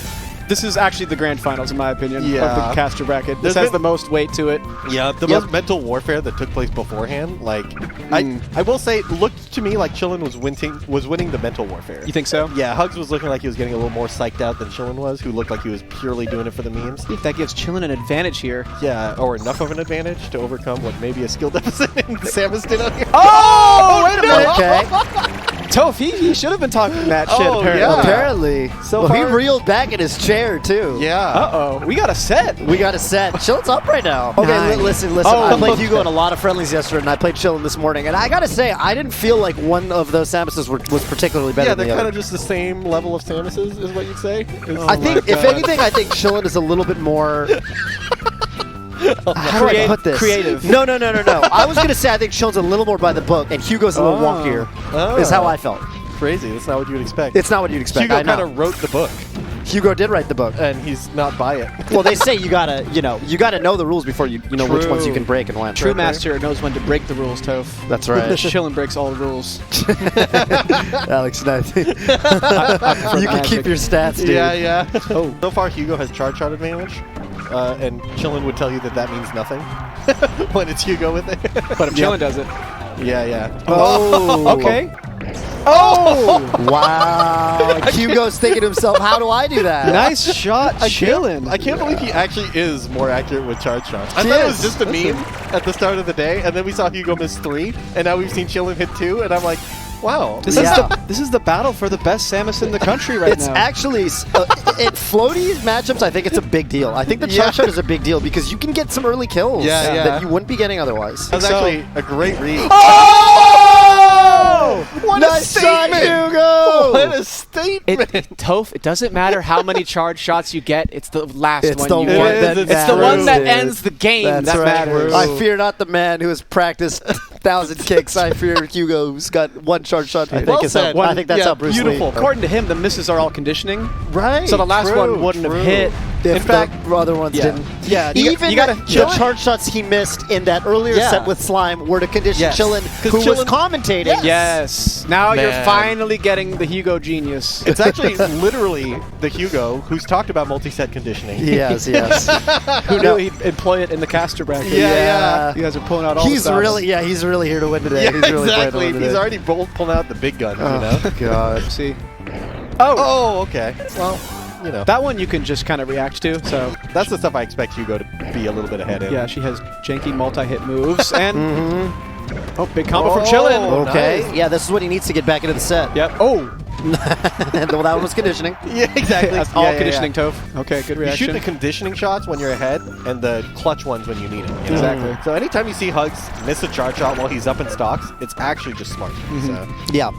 This is actually the grand finals, in my opinion, of Yeah. the caster bracket. This There's has the most weight to it. Yeah, the most mental warfare that took place beforehand. Like, I will say, it looked to me like Chillin was winning the mental warfare. You think so? Yeah, Hugs was looking like he was getting a little more psyched out than Chillin was, who looked like he was purely doing it for the memes. If that gives Chillin an advantage here. Yeah, or enough of an advantage to overcome what maybe a skill deficit in Samus did on here. Oh, wait a minute. Okay. Toph, he should have been talking that shit, Oh, apparently. yeah. Apparently. So well, he far- reeled back in his chair, too. Yeah. Uh-oh. We got a set. We got a set. Chillin's up right now. Okay, Nice. listen. Oh, I played okay. Hugo in a lot of friendlies yesterday, and I played Chillin this morning. And I gotta say, I didn't feel like one of those Samuses was particularly better Yeah, than they're the kind other. of just the same level of Samuses, is what you'd say? I think, if anything, I think Chillin is a little bit more. How do I put this? Creative. No. I was gonna say I think Chillin's a little more by the book, and Hugo's a little wonkier. Oh. Is how I felt. Crazy. That's not what you would expect. It's not what you'd expect. Hugo I know. kind of wrote the book, Hugo did write the book. and he's not by it. Well, they say you gotta know the rules before you know which ones you True. can break and when. True master knows when to break the rules, Toph. That's right. Chillin breaks all the rules. Alex, you can keep your stats, dude. Yeah. Oh. So far, Hugo has charge shot advantage, and Chillin would tell you that means nothing when it's Hugo with it. But if Chillin does it. Yeah. Oh, Okay. Oh! Wow. Hugo's thinking to himself, how do I do that? Nice shot, Chillin. I can't believe he actually is more accurate with charge shots. I He thought it was is. just a meme at the start of the day, and then we saw Hugo miss 3, and now we've seen Chillin hit 2, and I'm like, wow. This is the battle for the best Samus in the country right It's now. actually, in floaty matchups, I think it's a big deal. I think the charge shot is a big deal because you can get some early kills Yeah. that you wouldn't be getting otherwise. That was actually a great read. Oh! What Nice a shot, statement! Hugo! What a statement! Toph, it doesn't matter how many charge shots you get. It's the last It's one the you one get. that It's the one that dude. ends the game That's that right. matters. I fear not the man who has practiced 1,000 kicks. I fear Hugo, who's got one charge shot. I think that's how Bruce Beautiful. Lee. According to him, the misses are all conditioning. Right. So the last True, one wouldn't true. have hit. In In fact, fact, the other ones yeah. didn't. Yeah, Even you gotta the chill. charge shots he missed in that earlier Yeah. set with Slime were to condition Yes. Chillin, 'Cause who was Chillin- commentating. Yes. Now you're Man. finally getting the Hugo genius. It's actually literally the Hugo who's talked about multi-set conditioning. Yes. Who knew he'd employ it in the caster bracket? Yeah. You guys are pulling out all the He's stops. really here to win today. Yeah, he's really playing to exactly. win today. He's already pulling out the big guns, you know? Oh, God. See. Oh, okay. Well, you know. That one you can just kind of react to. So That's the stuff I expect Hugo to be a little bit ahead in. yeah, she has janky multi-hit moves and oh, big combo Oh, from Chillin. Okay. Nice. Yeah, this is what he needs to get back into the set. Yep. Oh, Well, that one was conditioning. Yeah, exactly. that's all Yeah, yeah, conditioning, yeah. Toph. Okay, good You reaction. shoot the conditioning shots when you're ahead and the clutch ones when you need it. You know? Exactly. So anytime you see Hugs miss a charge shot while he's up in stocks, it's actually just smart. So, Yeah.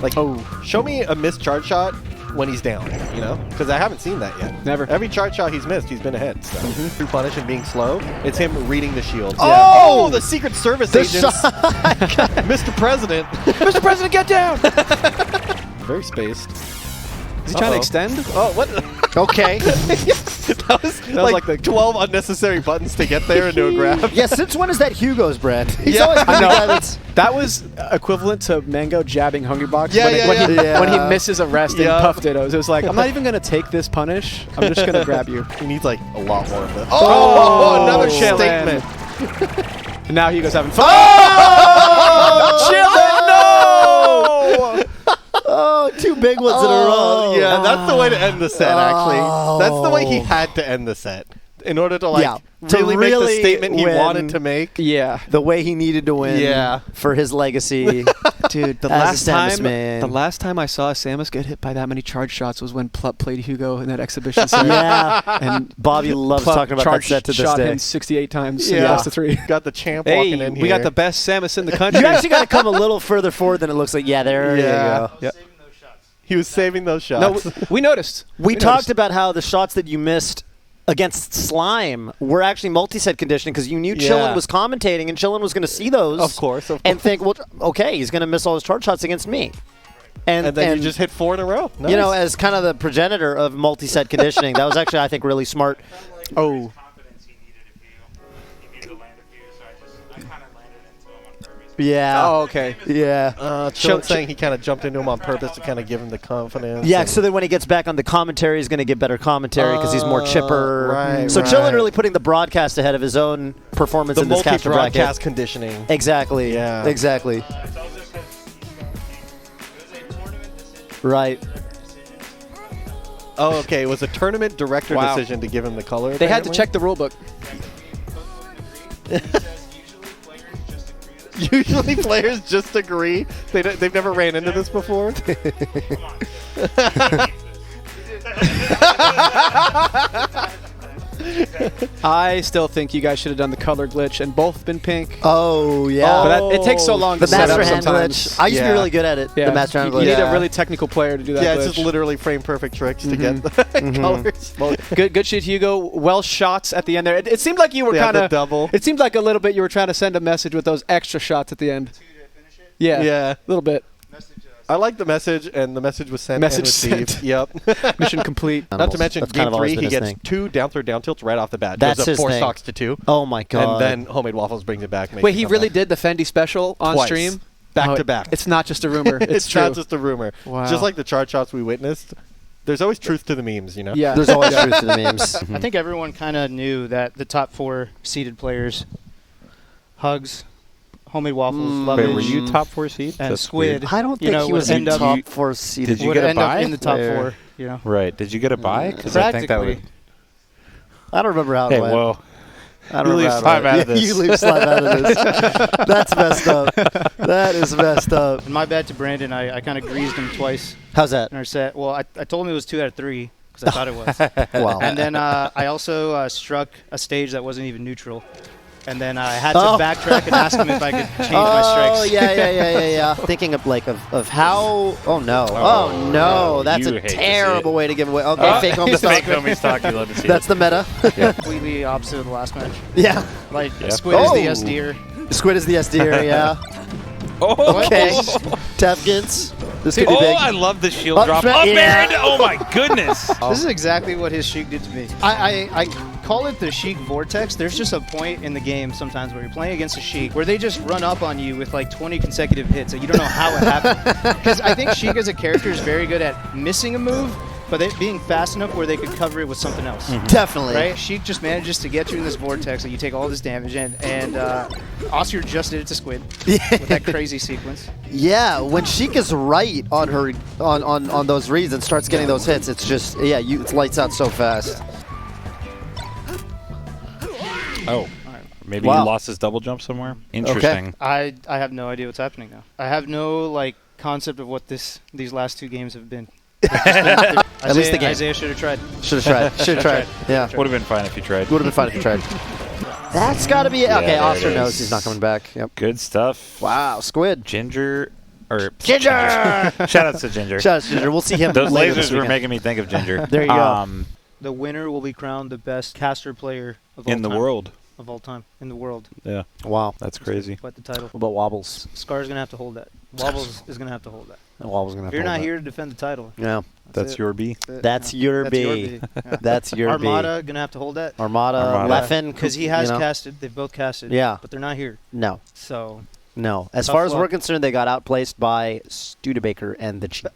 like, show me a missed charge shot when he's down, you know? Because I haven't seen that yet. Never. Every charge shot he's missed, he's been ahead. So through punish and being slow, it's him reading the shield. Oh! The Secret Service The agents. Mr. President. Mr. President, get down! Very spaced. Is he trying to extend? Oh, what? Okay. that was like the 12 unnecessary buttons to get there into a grab. Yeah, since when is that Hugo's brand? He's Yeah. always been the guy that's... That was equivalent to Mango jabbing Hungry Box Yeah, when, yeah, when, yeah. He, Yeah. when he misses a rest Yeah. in Puff Dittos. It was like, I'm not even going to take this punish. I'm just going to grab you. He needs like a lot more of this. Oh, another Chillin. statement. And now Hugo's having fun. Oh! Oh, two big ones in a row. Yeah, that's the way to end the set, actually. That's the way he had to end the set. In order to, like, Yeah, to really make the really statement he win. wanted to make. Yeah. The way he needed to win Yeah. for his legacy. Dude, the As a Samus last time man. the last time I saw a Samus get hit by that many charge shots was when Plup played Hugo in that exhibition set. Yeah. And Bobby loves Plup talking about that charge set to this shot day. him 68 times in Yeah. the last of 3. Got the champ walking Hey, in here. we got the best Samus in the country. You actually got to come a little further forward than it looks like. Yeah, there you Yeah. go. Yep. He was saving those No, shots. we noticed. We noticed. talked about how the shots that you missed against Slime were actually multi-set conditioning because you knew Yeah. Chillin was commentating and Chillin was going to see those. Of course. And think, well, okay, he's going to miss all his charge shots against me. And then you just hit 4 in a row. Nice. You know, as kind of the progenitor of multi-set conditioning, that was actually, I think, really smart. Oh. confidence he needed he needed to land a few, so I kind of landed into him on purpose. Yeah. Oh, okay. Yeah. Chillin saying he kind of jumped into him on purpose to kind of give him the confidence. Yeah, and- so then when he gets back on the commentary, he's going to get better commentary because he's more chipper. right, so right. Chillin really putting the broadcast ahead of his own performance the in this caster bracket. multi-broadcast conditioning. Exactly. Yeah. Exactly. It's also just because it was a tournament decision. Right. Oh, okay. It was a tournament director Wow. decision to give him the color. They had to apparently? check the rule book. Usually players just agree. They've never ran into this before. I still think you guys should have done the color glitch and both been pink. Oh, yeah. But it takes so long The to set master up hand sometimes. glitch. I used to be really good at it. Yeah. The master hand You glitch. need a really technical player to do that Yeah, glitch. it's just literally frame perfect tricks to get the colors. Well, good shit, Hugo. Well shots at the end there. It seemed like you were Yeah, kind the of double. It seemed like a little bit you were trying to send a message with those extra shots at the end. Yeah, Yeah. a little bit. I like the message, and the message was sent Message and received. sent. Yep. Mission complete. Not to mention, That's kind game of always 3, been he his gets thing. 2 down throw down tilts right off the bat. That's Goes up his 4 thing. stocks to 2. Oh, my God. And then Homemade Waffles brings it back. makes Wait, it he come really back. did the Fendi special on Twice. stream? Back Oh, to back. It's not just a rumor. It's true. not just a rumor. Wow. Just like the chart shots we witnessed, there's always truth to the memes, you know? Yeah. There's always truth to the memes. I think everyone kind of knew that the top 4 seeded players, Hugs, Homemade Waffles, Mm. Lovage, Wait, were you top 4 seed? and That's Squid. weird. I don't You think know, he was would in end up- top 4 seeded. Did you would get a end up bye? in the top player. 4. You know, Right. Did you get a bye? Because I think that would. practically. I don't remember how it Hey, went. well, I don't you remember leave how it slime went. out of this. You leave slime out of this. That's messed up. That is messed up. And my bad to Brandon. I kind of greased him twice How's that? in our set. Well, I told him it was 2 out of 3 because I thought it was. Wow. And then I also struck a stage that wasn't even neutral. And then I had to Oh. backtrack and ask him if I could change my strikes. Oh, yeah. Thinking of of how. Oh no. Oh no. That's you a hate to see terrible it. way to give away. Okay, fake home stock. Fake homie stock. You love to see That's the meta. Completely opposite of the last match. Yeah. Like, Yeah. Squid is the Oh. SDer. Squid is the SDer. Yeah. Oh, Okay. Tefkins. This could be Oh, big. I love the shield Up drop. smash- Up yeah. Baron! Oh my goodness! This is exactly what his Sheik did to me. I call it the Sheik vortex. There's just a point in the game sometimes where you're playing against a Sheik where they just run up on you with like 20 consecutive hits and you don't know how it happened. Because I think Sheik as a character is very good at missing a move, but they being fast enough where they could cover it with something else. Definitely. Right? Sheik just manages to get you in this vortex and you take all this damage and Oscar just did it to Squid with that crazy sequence. Yeah, when Sheik is right on her on those reads and starts getting those hits, it's just it lights out so fast. Oh, maybe Wow. he lost his double jump somewhere. Interesting. I have no idea what's happening now. I have no like concept of what these last 2 games have been. At least the game. Isaiah should have tried. Should have tried. Should have tried. Yeah. Would have been fine if you tried. Would have been fine if you tried. That's got to be it. Yeah, Okay, there Oscar it knows is. he's not coming back. Yep. Good stuff. Wow, Squid. Ginger. Or Ginger! Shout out to Ginger. Shout out to Ginger. We'll see him Those later this lasers were weekend. making me think of Ginger. There you go. The winner will be crowned the best caster player of all In the time. world. Of all time. In the world. Yeah, Wow. that's crazy. Quite the title. What about Wobbles? Scar's going to have to hold that. Wobbles is going to have to hold that. Wobbles gonna have If you're to hold not that. here to defend the title, Yeah. That's it. your B. That's your That's B. your B. Yeah. That's your Armada going to have to hold that. B. Armada. Armada. Leffen. Because he has you know? casted. They've both casted. Yeah. But they're not here. No. So, No. As Tough far as luck. we're concerned, they got outplaced by Studebaker and the Cheat.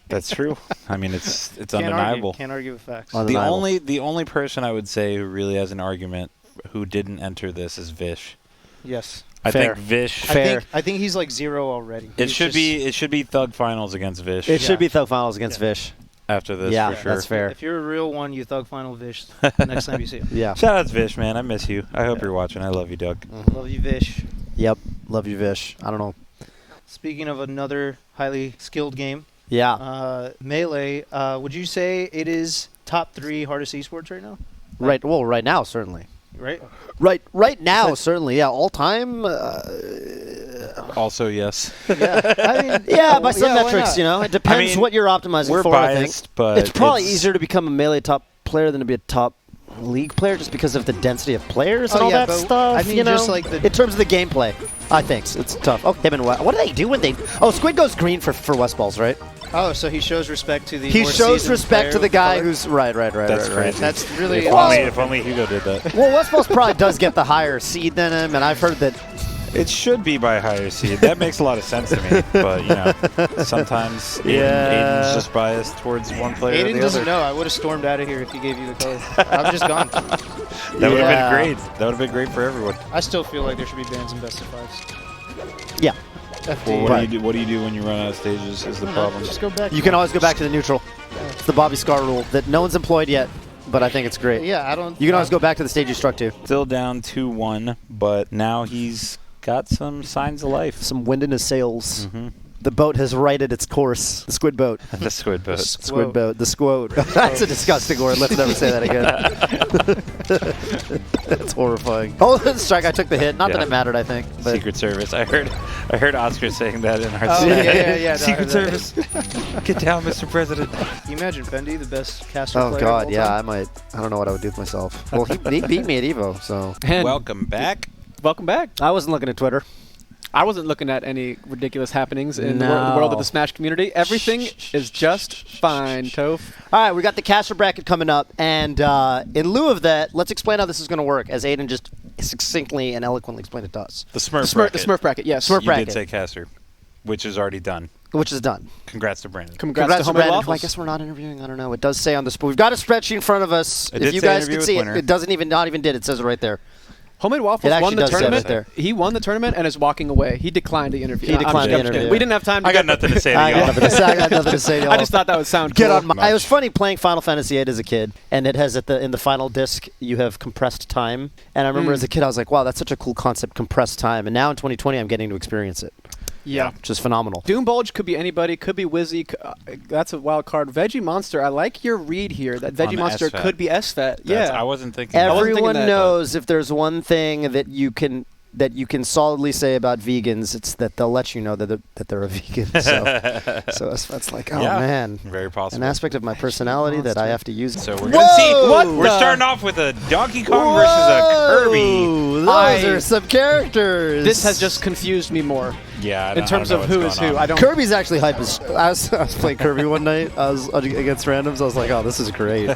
That's true. I mean, it's can't undeniable. argue. Can't argue with facts. Undeniable. The only person I would say who really has an argument who didn't enter this is Vish. Yes. I Fair. think Vish. Fair. I think he's like 0 already. It He's should just- be Thug Finals against Vish It should Yeah. be Thug Finals against Yeah. Vish. after this Yeah, for sure. that's fair. If you're a real one, you Thug Final Vish next time you see him. Yeah. Shout out to Vish, man. I miss you. I hope you're watching. I love you, Doug. Love you, Vish. Yep. Love you, Vish. I don't know. Speaking of another highly skilled game, Yeah. Melee, would you say it is top 3 hardest esports right now? Right. Well, right now, certainly. Right? Right now, certainly. Yeah. All time. Also, yes. Yeah. I mean, Yeah, by some why metrics, not? you know. It depends mean, what you're optimizing we're for, I think. biased, but it's probably it's- easier to become a Melee top player than to be a top league player just because of the density of players and Oh, all yeah, that but stuff. I mean, you know? just like the- in terms of the gameplay, I think it's tough. Oh, him and what do they do when they? Oh, Squid goes green for West Balls, right? Oh, so he shows respect to the He more shows seasoned respect player to the with guy color? who's right. That's crazy. That's really If only Hugo did that. Well, West Balls probably does get the higher seed than him, and I've heard that. It should be by higher seed. That makes a lot of sense to me. But, you know, sometimes Yeah. Aiden's just biased towards one player or Aiden the doesn't other. know. I would have stormed out of here if he gave you the color. I'm just gone. That would have Yeah. been great. That would have been great for everyone. I still feel like there should be bans in best of fives. Yeah, FD. Well, what do you do when you run out of stages is the problem. Just go back. you can always go back to the neutral. It's the Bobby Scar rule that no one's employed yet, but I think it's great. Yeah, I don't. You can always go back to the stage you struck to. Still down 2-1, but now he's got some signs of life. Some wind in his sails. The boat has righted its course. The squid boat. The squid boat. Squid boat. The squote. That's a disgusting word. Let's never say that again. That's horrifying. Oh, strike! I took the hit. Not that it mattered, I think. But Secret Service. I heard Oscar saying that in our yeah. Secret Service. Get down, Mr. President. Can you imagine Fendi, the best caster oh player god, of all yeah, time? I might. I don't know what I would do with myself. Well, he beat me at Evo, so And Welcome back. welcome back. I wasn't looking at Twitter. I wasn't looking at any ridiculous happenings in the No. world of the Smash community. Everything is just fine, Toph. All right, we got the caster bracket coming up, and in lieu of that, let's explain how this is going to work, as Aiden just succinctly and eloquently explained it to us, The Smurf The bracket. Smurf bracket, yes. Smurf You bracket. did say caster, which is already done. which is done. Congrats to Brandon. Congrats Congrats to to Homemade Brandon. Waffles. I guess we're not interviewing. I don't know. It does say on the we've got a spreadsheet in front of us. It If did you say guys interview can with see it, winner. it doesn't even did. It says it right there. Homemade Waffles It actually won the does say it tournament. right there. He won the tournament and is walking away. He declined the interview. He declined the interview. We didn't have time to I got get nothing to say to I got y'all. nothing to say. I got nothing to say. To I y'all. just thought that would sound Get cool. on my. It was funny playing Final Fantasy VIII as a kid, and it has in the final disc you have compressed time. And I remember as a kid I was like, wow, that's such a cool concept, compressed time. And now in 2020 I'm getting to experience it, Yeah. which is phenomenal. Doom Bulge could be anybody, could be Wizzy. That's a wild card. Veggie Monster, I like your read here. That Veggie On Monster SFAT. could be SFAT. That's- Yeah. I wasn't thinking. wasn't thinking Everyone that, knows if there's one thing that you can solidly say about vegans, it's that they'll let you know that they're a vegan. So that's like, oh Yeah. man, Very possible. an aspect of my personality that I have to use. So we're gonna see. Whoa! We're starting off with a Donkey Kong versus a Kirby. Whoa, Those I- are some characters. This has just confused me more. Yeah. In terms of who is who, I don't. Kirby's actually hype as I was playing Kirby one night. I was against randoms. I was like, oh, this is great.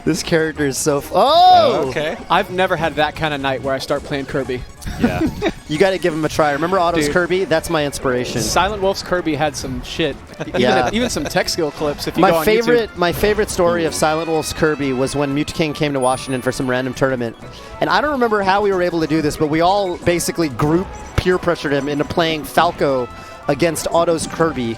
This character is so. Oh, Okay. I've never had that kind of night where I start playing Kirby. Yeah. You got to give him a try. Remember Otto's Dude. Kirby? That's my inspiration. Silent Wolf's Kirby had some shit. Yeah. Even some tech skill clips. If you go on YouTube. My favorite story of Silent Wolf's Kirby was when Mewtwo came to Washington for some random tournament, and I don't remember how we were able to do this, but we all basically peer pressured him into playing Falco against Otto's Kirby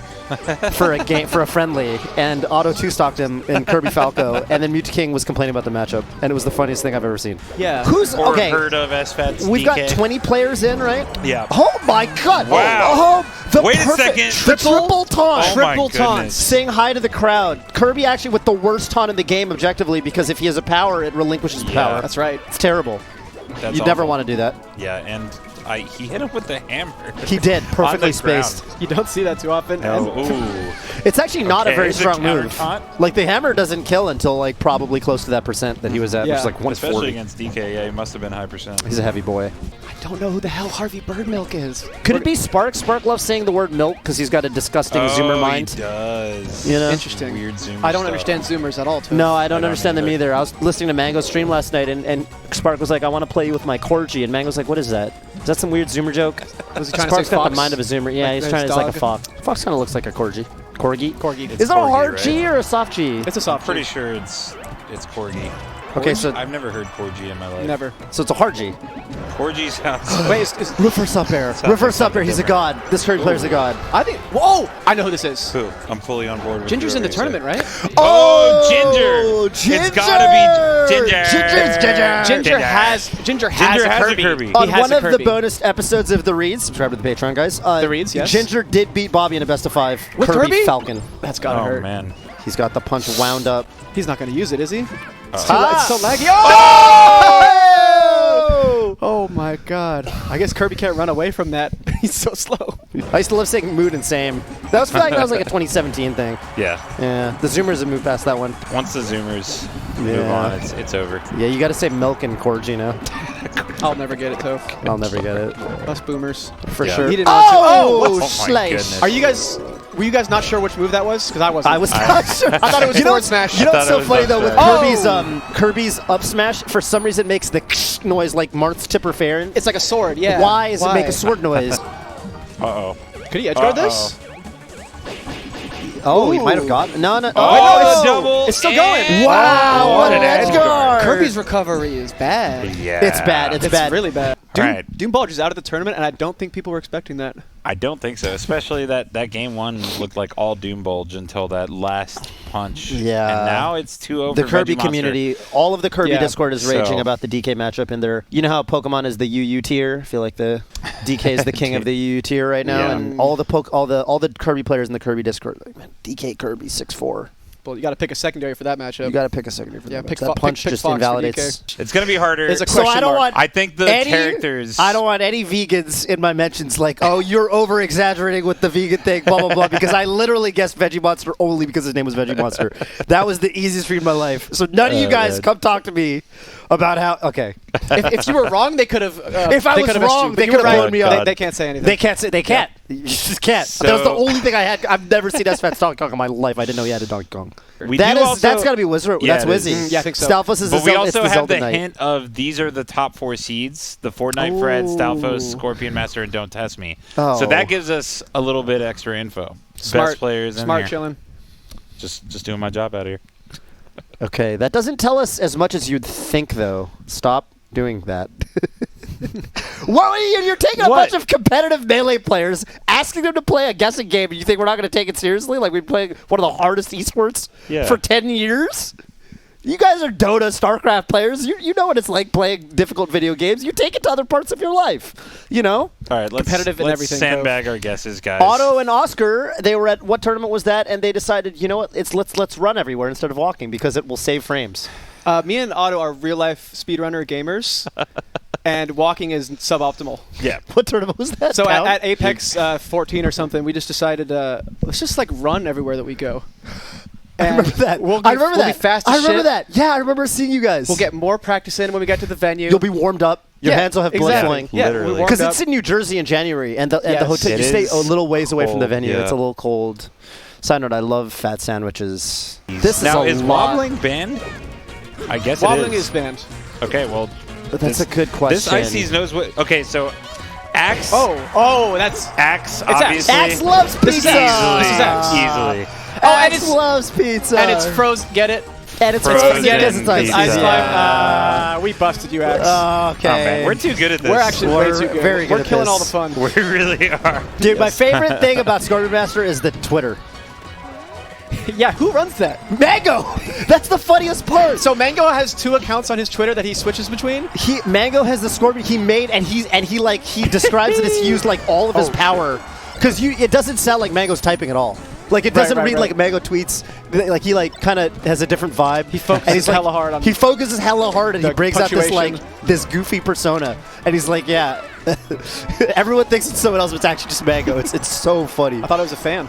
for a friendly, and Otto two-stocked him in Kirby Falco, and then Mewtwo King was complaining about the matchup, and it was the funniest thing I've ever seen. Yeah. Who's Or okay? heard of SFAT's We've DK. got 20 players in, right? Yeah. Oh my God! Wow. Oh, the Wait a perfect second. triple taunt. Oh my Triple taunt. goodness. Saying hi to the crowd. Kirby actually with the worst taunt in the game objectively, because if he has a power, it relinquishes the Yeah. power. That's right. It's terrible. That's You'd never awful. want to do that. Yeah, and he hit him with the hammer. He did. Perfectly On the ground. spaced. You don't see that too often. No. And- Ooh. It's actually not a Okay, very is it strong counter move. taunt? Like, the hammer doesn't kill until, like, probably close to that percent that he was at, which Yeah. is like Especially 140. against DK, yeah, he must have been high percent. He's a heavy boy. I don't know who the hell Harvey Birdmilk is. Could it be Spark? Spark loves saying the word milk because he's got a disgusting Zoomer mind. He does. You know? Interesting. Weird Zoomer I don't stuff. understand Zoomers at all. Too. No, I don't don't understand them either. either. I was listening to Mango's stream last night, and Spark was like, I want to play you with my Corgi. And Mango's like, what is that? Is that some weird Zoomer joke? Was he trying Spark's to say got fox? the mind of a Zoomer. Yeah, Like he's his trying to, it's like a dog? fox. Fox kind of looks like a Corgi. Corgi? Corgi. It's Is it a Corgi, hard right? G or a soft G? It's a soft. I'm pretty G. sure it's Corgi. Okay, so I've never heard Corgi in my life. Never. it's a hard G. Corgi sounds. Wait, is Reverse up air. Reverse up air. He's a god. This Kirby player's a god. I think. Whoa! I know who this is. Who? I'm fully on board with Ginger's you, in the whatever you tournament, say. right? Oh, Ginger! It's gotta be Ginger. Ginger has a Kirby. He On has one a of the Kirby. bonus episodes of The Reads, subscribe to the Patreon, guys. The Reads, yes. Ginger did beat Bobby in a best of 5. With Kirby? Falcon. That's gotta Oh hurt. man. He's got the punch wound up. He's not gonna use it, is he? It's Ah! so laggy. Oh! Oh my god. I guess Kirby can't run away from that. He's so slow. I used to love saying mood and same. That was like a 2017 thing. Yeah. Yeah, the Zoomers have moved past that one. Once the Zoomers move Yeah. on, it's over. Yeah, you got to say milk and Corgi now. I'll never get it, Toph. I'll never get it Us boomers. for Yeah. sure. He didn't want to. Oh, Oh my slice. goodness. Are you guys? Were you guys not sure which move that was? Because I wasn't. I was not sure. I thought it was You know forward what's- smash. You know I what's thought so it was funny up though with smash. Kirby's up smash? For some reason, it makes the noise like Marth's Tipper Farron. It's like a sword. Yeah. Why does it make a sword noise? Uh-oh. Could he edge guard this? Oh, he Ooh. might have got no. Oh, Oh, the double. It's still going. and- Wow, what an edge guard. Kirby's recovery is bad. Yeah. It's bad. It's bad. Really bad. Doom Bulge is out of the tournament, and I don't think people were expecting that. I don't think so, especially that game 1 looked like all Doom Bulge until that last punch. Yeah. And now it's 2-0 The for Kirby Vegemmonster. community, all of the Kirby Discord is raging So- about the DK matchup in there. You know how Pokemon is the UU tier? I feel like the DK is the king of the UU tier right now, Yeah. and all the Kirby players in the Kirby Discord, like, man, DK Kirby 6'4". Well, you got to pick a secondary for that matchup. You got to pick a secondary for Yeah, that. pick That punch pick just Fox for invalidates. DK. It's going to be harder. It's a So I question don't mark. want I think the characters... I don't want any vegans in my mentions like, oh, you're over-exaggerating with the vegan thing, blah, blah, blah, because I literally guessed Vegemonster only because his name was Vegemonster. That was the easiest read of my life. So none of you guys man. come talk to me about how... Okay. If you were wrong, they could have. If I was wrong, they could have blown me up. They can't say anything. They can't say... They can't. You just can't. That was the only thing I had. I've never seen S-Fats Donkey Kong in my life. I didn't know he had a Donkey Kong. That's got to be Wizard. Yeah, That's it is. Wizzy. Yeah, I think so. Stalfos is But we it's also the have Zelda the Knight. hint of these are the top 4 seeds: the Fortnite Fred, Stalfos, Scorpion Master, and Don't Test Me. Oh. So that gives us a little bit extra info. Smart Best players in Smart here. chilling. Just doing my job out here. Okay, that doesn't tell us as much as you'd think, though. Stop doing that. You're taking a bunch of competitive Melee players, asking them to play a guessing game, and you think we're not going to take it seriously? Like we've been playing one of the hardest esports for 10 years? You guys are Dota, StarCraft players. You know what it's like playing difficult video games. You take it to other parts of your life, you know? All right, let's Competitive in everything, sandbag our guesses, guys. Otto and Oscar, they were at what tournament was that? And they decided, you know what? Let's run everywhere instead of walking because it will save frames. Me and Otto are real life speedrunner gamers, and walking is suboptimal. Yeah. What tournament was that? So Pound? at Apex 14 or something, we just decided let's just like run everywhere that we go. I remember that. We'll Be fast as I remember shit. that. Yeah, I remember seeing you guys. We'll get more practice in when we get to the venue. You'll be warmed up. Your hands will have blood exactly. flowing. Yeah, Literally. we warmed Because up. it's in New Jersey in January, and the Yes. hotel It you stay is a little ways away from the cold, venue. yeah. It's a little cold. Side note: I love fat sandwiches. This Now, is is a lot. wobbling banned? I guess Wobbling it is banned. Okay, well, But that's a good question. this Ices knows what... Okay, so Axe... That's Axe, Axe. obviously... Axe loves pizza. This is Axe. This is Axe. Easily. and Axe it's loves pizza. and it's frozen. Get it? And it's frozen Yes, it's pizza. ice. Ice Yeah. Climb. We busted you, Axe. Okay. Oh, man, we're too good at this. We're actually way too good. very good We're at killing this. all the fun. We really are. Dude, my favorite thing about Scorpion Master is the Twitter. Yeah, who runs that? Mango! That's the funniest part. So Mango has 2 accounts on his Twitter that he switches between. Mango has the Scorpion he made, and he describes it as he used like all of his power, because it doesn't sound like Mango's typing at all. Like it doesn't read like Mango tweets. Like he like kind of has a different vibe. He focuses hella hard on. He focuses hella hard, and he the brings out this like punctuation. this goofy persona, and he's like, yeah. Everyone thinks it's someone else, but it's actually just Mango. It's so funny. I thought I was a fan.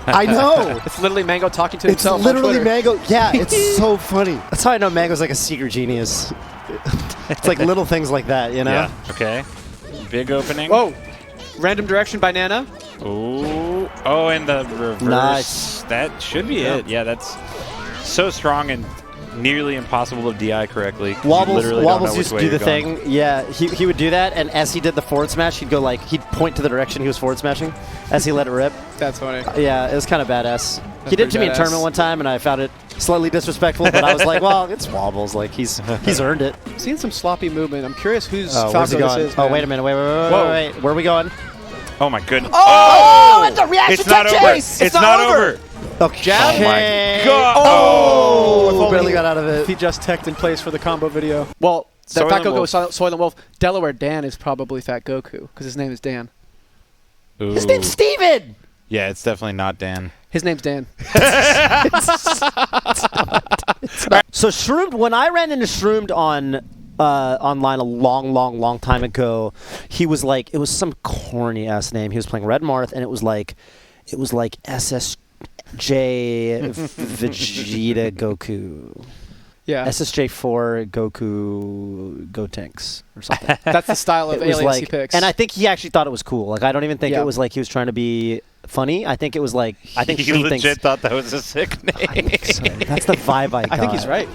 I know. It's literally Mango talking to It's himself. on literally Twitter. Mango. Yeah, it's so funny. That's how I know Mango's like a secret genius. It's like little things like that, you know? Yeah. Okay. Big opening. Whoa! Random direction by Nana. Ooh. Oh, and the reverse. Nice. That should be it. Yeah, that's so strong and nearly impossible to DI correctly. Wobbles used to do the thing. Yeah, he would do that, and as he did the forward smash, he'd go like, he'd point to the direction he was forward smashing as he let it rip. That's funny. Yeah, it was kind of badass. He did it to me in badass. tournament one time, and I found it slightly disrespectful, but I was like, well, it's Wobbles. Like, he's earned it. I'm seeing some sloppy movement. I'm curious whose Oh, where's he Falco going? this is. Oh, man. wait a minute. Wait. Where are we going? Oh my goodness. Oh, it's a reaction It's not tech over. chase! It's not over. Okay. Jab? Oh my God. Oh, If only barely got out of If he it. just teched in place for the combo video. Well, that Soylent Fat Goku Wolf. was Soylent Wolf. Delaware Dan is probably Fat Goku because his name is Dan. His name's Steven! Yeah, it's definitely not Dan. His name's Dan. So Shroomed, when I ran into Shroomed on online a long time ago, he was like, it was some corny ass name. He was playing Red Marth, and it was like SSJ Vegeta Goku. Yeah. SSJ4 Goku Gotenks or something. That's the style of It was aliens he like, picks. and I think he actually thought it was cool. Like I don't even think Yeah. it was like he was trying to be funny. I think it was like I think He Shroomed legit thinks thought that was a sick name. I think so. That's the vibe I got. I think he's right.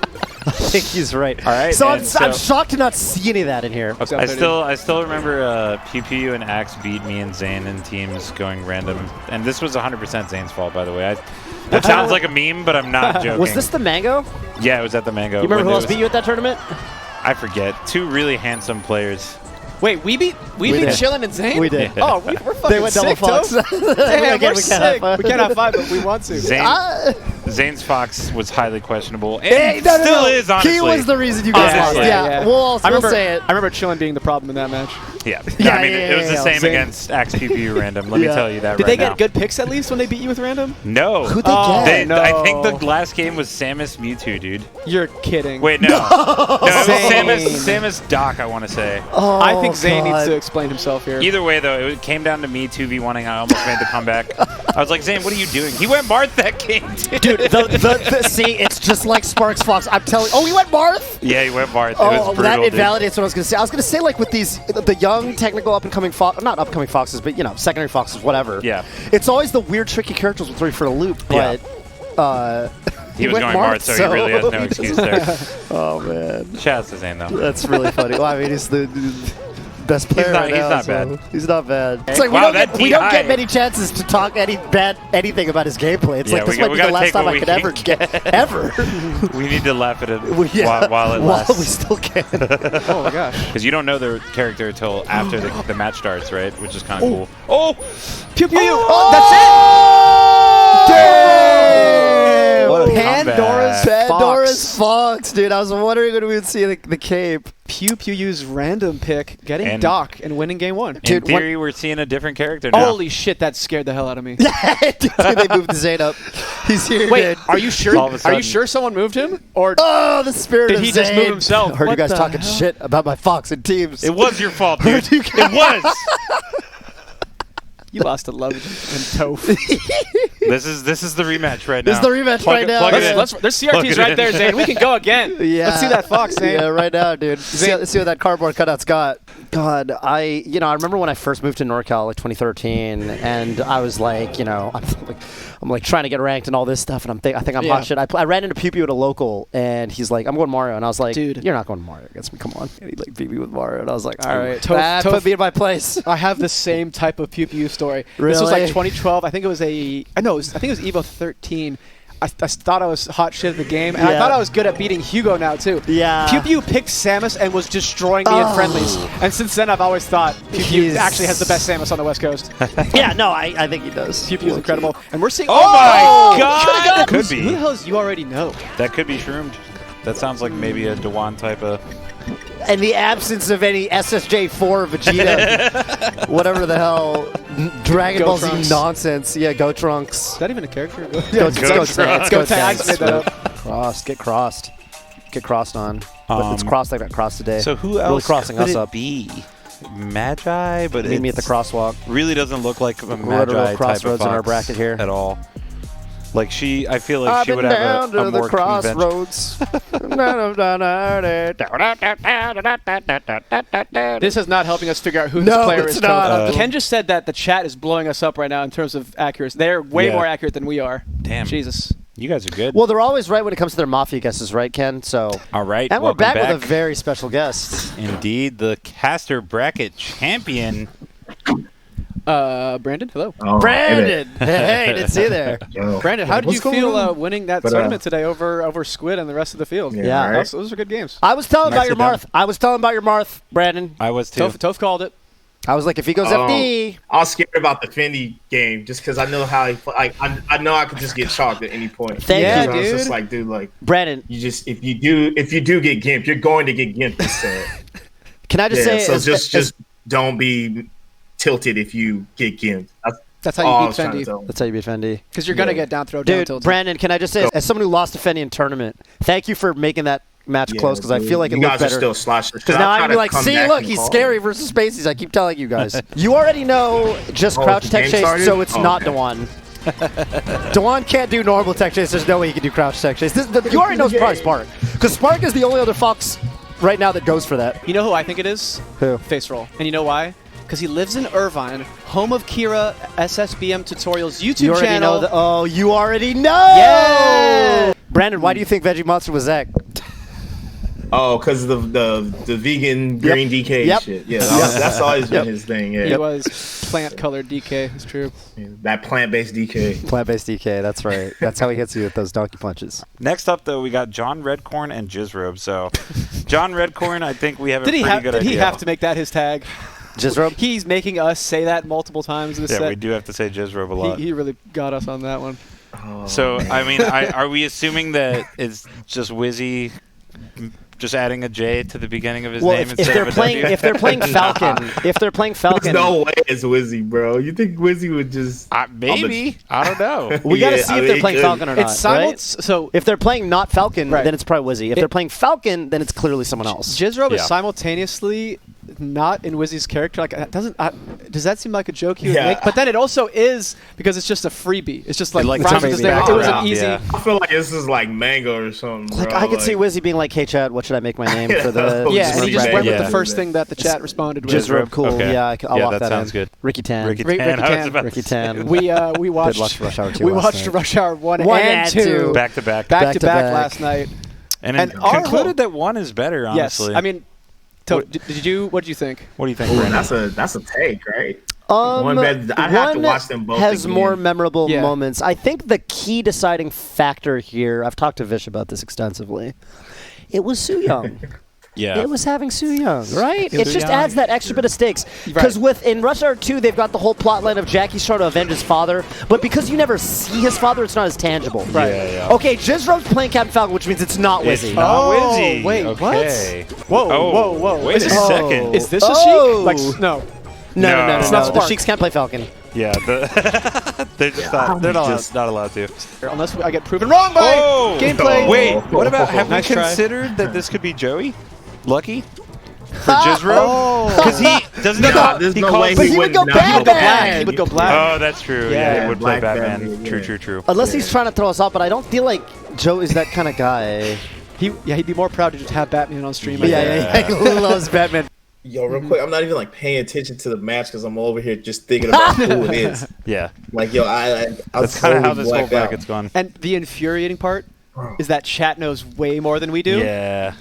I think he's right. All right, So man, I'm shocked to not see any of that in here. Okay, I still remember Pew Pew and Axe beat me and Zane in teams going random, and this was 100% Zane's fault, by the way. That sounds like a meme, but I'm not joking. Was this the Mango? Yeah, it was at the Mango. You remember when who it else was- beat you at that tournament? I forget. 2 really handsome players. Wait, we beat did. Chillin and Zane? We did. Oh, we're fucking They went double sick, fox. Damn, Again, we're we sick. can't have fun. We can't have 5, but we want to. Zane's Fox was highly questionable, and Hey, no, still is, honestly. He was the reason you guys lost. Honestly. Yeah, we'll say it. I remember Chillin being the problem in that match. Yeah. Yeah, I mean, yeah, it was the yeah. same Zane. against Axe PPU Random. Let me tell you that Did right they now. get good picks at least when they beat you with random? No. Who'd they get? They, no. I think the last game was Samus Mewtwo, dude. You're kidding. Wait, no. No, it was Zane. Samus Doc, I want to say. Oh, I think Zane God. needs to explain himself here. Either way, though, it came down to me 2v1ing. I almost made the comeback. I was like, Zane, what are you doing? He went Marth that game, dude. See, it's just like Sparks Fox. I'm telling you. Oh, he went Marth? Yeah, he went Marth. It Oh, was brutal, that dude. invalidates what I was going to say. I was going to say, like, with these, the young, technical, up-and-coming Fox, not up-and-coming Foxes, but, you know, secondary Foxes, whatever. Yeah. It's always the weird, tricky characters with 3 for a loop, but He was went going Marth, so he really has no excuse there. Oh, man. Shout out to Zane, though. That's really funny. Well, I mean, he's the best player not- right he's now, not so bad. He's not bad. It's like Wow, we don't that get DI. many chances to talk anything about his gameplay. It's Yeah, like this we might be the gotta last take time what I we could ever can get ever. We need to laugh at it Yeah, while it while lasts. we still can. Oh my gosh. Because you don't know the character until after the match starts, right? Which is kind of cool. Oh! Pew pew. Oh, that's it. What a Pandora's comeback. Pandora's Fox, dude. I was wondering when we would see the cape. Pew Pew U's random pick, getting And- Doc and winning game 1. In Dude, theory, we're seeing a different character now. Holy shit, that scared the hell out of me. Dude, they moved Zane up. He's here. Wait, dude. are you sure? All of a Are sudden. you sure someone moved him? Or Oh, the spirit Did of he just Zane. move himself? I heard you What guys the talking hell? shit about my Fox and teams. It was your fault, dude. Heard you It was! you lost to Love and Toph. This is the rematch right now. This is the rematch Plug right it- now. plug it in. There's Plug CRTs it right in. there, Zane. We can go again. Yeah. Let's see that Fox, Zane. Yeah, right now, dude. See what that cardboard cutout's got. God, I remember when I first moved to NorCal, like 2013, and I was like, I'm like trying to get ranked and all this stuff, and I think I'm Yeah. hot shit. I ran into Pew Pew at a local, and he's like, I'm going Mario, and I was like, Dude. you're not going Mario against me, come on. And he like beat me with Mario, and I was like, all right, Toph- that Toph- put me in my place. I have the same type of Pew Pew story. This was Really? like 2012. I think it was I think it was Evo 13. I thought I was hot shit in the game, and I Yeah. thought I was good at beating Hugo now too. Yeah. Pew Pew picked Samus and was destroying me in friendlies. And since then, I've always thought Pew Pew He's- actually has the best Samus on the West Coast. Yeah, no, I think he does. Pew Pew is incredible, and we're seeing. Oh my God! Could Who be. the hell is you already know? That could be shroomed. That sounds like maybe a Dewan type of... In the absence of any SSJ4 Vegeta, whatever the hell, Dragon Go Ball Trunks. Z nonsense. Yeah, Go Trunks. Is that even a character? Go Go Trunks. Trunks. Go Tanks. I just made that up. Get crossed on. But it's crossed like that cross today. So who Really else crossing could us it up. be? Magi, but Meet me at the it's- crosswalk. really doesn't look like a We're at a Magi little type of crossroads in our Fox bracket here. at all. Like I feel like I've she been would have down a to the more conventional. crossroads. This is not helping us figure out who No, this player it's is. not. Coach. Ken just said that the chat is blowing us up right now in terms of accuracy. They're way Yeah. more accurate than we are. Damn. Jesus. You guys are good. Well, they're always right when it comes to their Mafia guesses, right, Ken? So, All right, and we're welcome back with a very special guest. Indeed, the caster bracket champion. Brandon, hello. Oh, Brandon! Hey, didn't see you there. Yo. Brandon, how did you What's going feel on? winning that But, tournament today over Squid and the rest of the field? Yeah. right? Those were good games. I was telling Nice about your sit Marth. down. Brandon. I was too. Toph called it. I was like, if he goes FD. I was scared about the Fendi game just because I know how I know I could just get chalked at any point. Thank Yeah, So I was dude. just like, dude, like Brandon, you just if you do get gimped, you're going to get gimped instead. can I just Yeah, say, so as- just don't be tilted if you get gimped. That's all how I you was beat trying to Fendi. tell him. that's how you beat Fendi. Because you're going to Yeah. get down throw, down Dude, tilt. Brandon, can I just say, as someone who lost to Fendi in tournament, thank you for making that match Yeah, close, because I dude. feel like it you looked guys are better. still slashing. Because now I'd be like, see, look, he's scary versus Spaceys. I keep telling you guys. You already know just Oh, crouch the tech game chase, started? so it's Oh, not okay. Dewan. Dewan can't do normal tech chase. There's no way he can do crouch tech chase. You already know it's probably Spark. Because Spark is the only other Fox right now that goes for that. You know who I think it is? Who? Face Roll. And you know why? Because he lives in Irvine, home of Kira SSBM Tutorials YouTube You already channel. know you already know! Yeah! Brandon, why do you think Veggie Monster was Zach? Oh, because of the vegan green DK shit. Yeah, that's always been his thing. Yeah, It was plant-colored DK. It's true. that plant-based DK. Plant-based DK, that's right. That's how he hits you with those donkey punches. Next up, though, we got John Redcorn and Jizzrobe. So, John Redcorn, I think we have a pretty good idea. Did he have to make that his tag? Jizzrobe? He's making us say that multiple times in this set. Yeah, we do have to say Jizzrobe a lot. He really got us on that one. So, I mean, are we assuming that it's just Wizzy just adding a J to the beginning of his name if instead they're of a playing, W? if they're playing Falcon, There's no way it's Wizzy, bro. You think Wizzy would just? Maybe. I don't know. we got to see if they're playing Falcon or not. It's right? So if they're playing not Falcon, Right. then it's probably Wizzy. If they're playing Falcon, then it's clearly someone else. Jizzrobe is Yeah. simultaneously not in Wizzy's character. Like, does that seem like a joke he would Yeah. make? But then it also is because it's just a freebie. It's just like, Like Rhymes something is there. back It was around, an easy. yeah. I feel like this is like Mango or something. Like bro. I could see Wizzy being like, "Hey Chad, what should I make my name for the?" Yeah, and he just went with Yeah. the first thing that the chat responded with. Jizzrobe, cool. Okay. Yeah, I'll lock that that sounds in. good. Ricky Tan. Ricky Ricky Tan. I was Tan. about to Ricky say Tan. We watched watch Rush Hour 2 We last watched night. Rush Hour 1 One and and 2 two. Back to back. back to back back. last night. And our concluded that one is better, Yes, honestly. I mean, what did you think? What do you think, Ooh, Brandon? that's a take, right? One I'd have to watch them both has again. more memorable Yeah. moments. I think the key deciding factor here, I've talked to Vish about this extensively, it was Su Young. Yeah. It was having Su Young, right? It just Young. adds that extra bit of stakes. Because in Rush Hour 2, they've got the whole plot line of Jackie's trying to avenge his father, but because you never see his father, it's not as tangible. Right. Yeah. Okay, Jizzrobe's playing Captain Falcon, which means it's not It's Wizzy. not Oh, Wizzy. wait, what? Okay. Whoa, Oh, whoa. Wait a Oh. second. Is this a Oh. Sheik? Like, no. No. It's not The Spark. Sheiks can't play Falcon. Yeah. They're just not allowed to. Unless I get proven wrong by Oh! gameplay. Wait, what about, have Nice we try. considered that this could be Joey? Lucky? For Jizzrobe? Because he doesn't there's he no calls- way But he would go not bad. Black. He would go black. Oh, that's true. Yeah, Yeah, he would play Black Batman. Batman, yeah. True. Unless he's trying to throw us off, but I don't feel like Joe is that kind of guy. He'd be more proud to just have Batman on stream. Yeah. He loves Batman. Yo, real quick, I'm not even like paying attention to the match because I'm over here just thinking about who it is. Yeah. Like, yo, I That's kind of how this whole bracket's gone. And the infuriating part is that chat knows way more than we do. Yeah.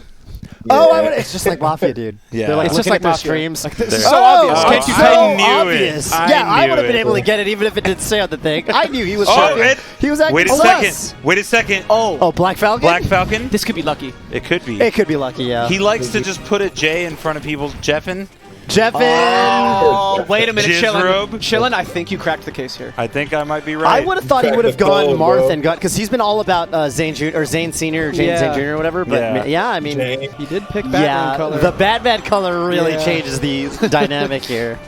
Oh, it's just like Mafia, dude. Yeah. They're like It's just looking like at their Mafia. streams. Like, this They're- is so obvious. Oh, Can't you I tell? knew obvious. it. I Yeah, I knew would have been it. able to get it even if it didn't say on the thing. I knew he was Oh, champion. He was acting wait a plus. second. Wait a second. Oh, Black Falcon? Black Falcon? This could be lucky. It could be. It could be lucky, yeah. He likes to just put a J in front of people's Jeffin. Jeffin! Oh, wait a minute, Jizzrobe? Chillin', I think you cracked the case here. I think I might be right. I would have thought he would have Crack the gone code, Marth bro. and got, because he's been all about Zane Jr. or Zane Sr. or James Yeah. Zane Jr. or whatever. But Yeah. I mean, He did pick Batman yeah, color. the Batman color really Yeah. changes the dynamic here.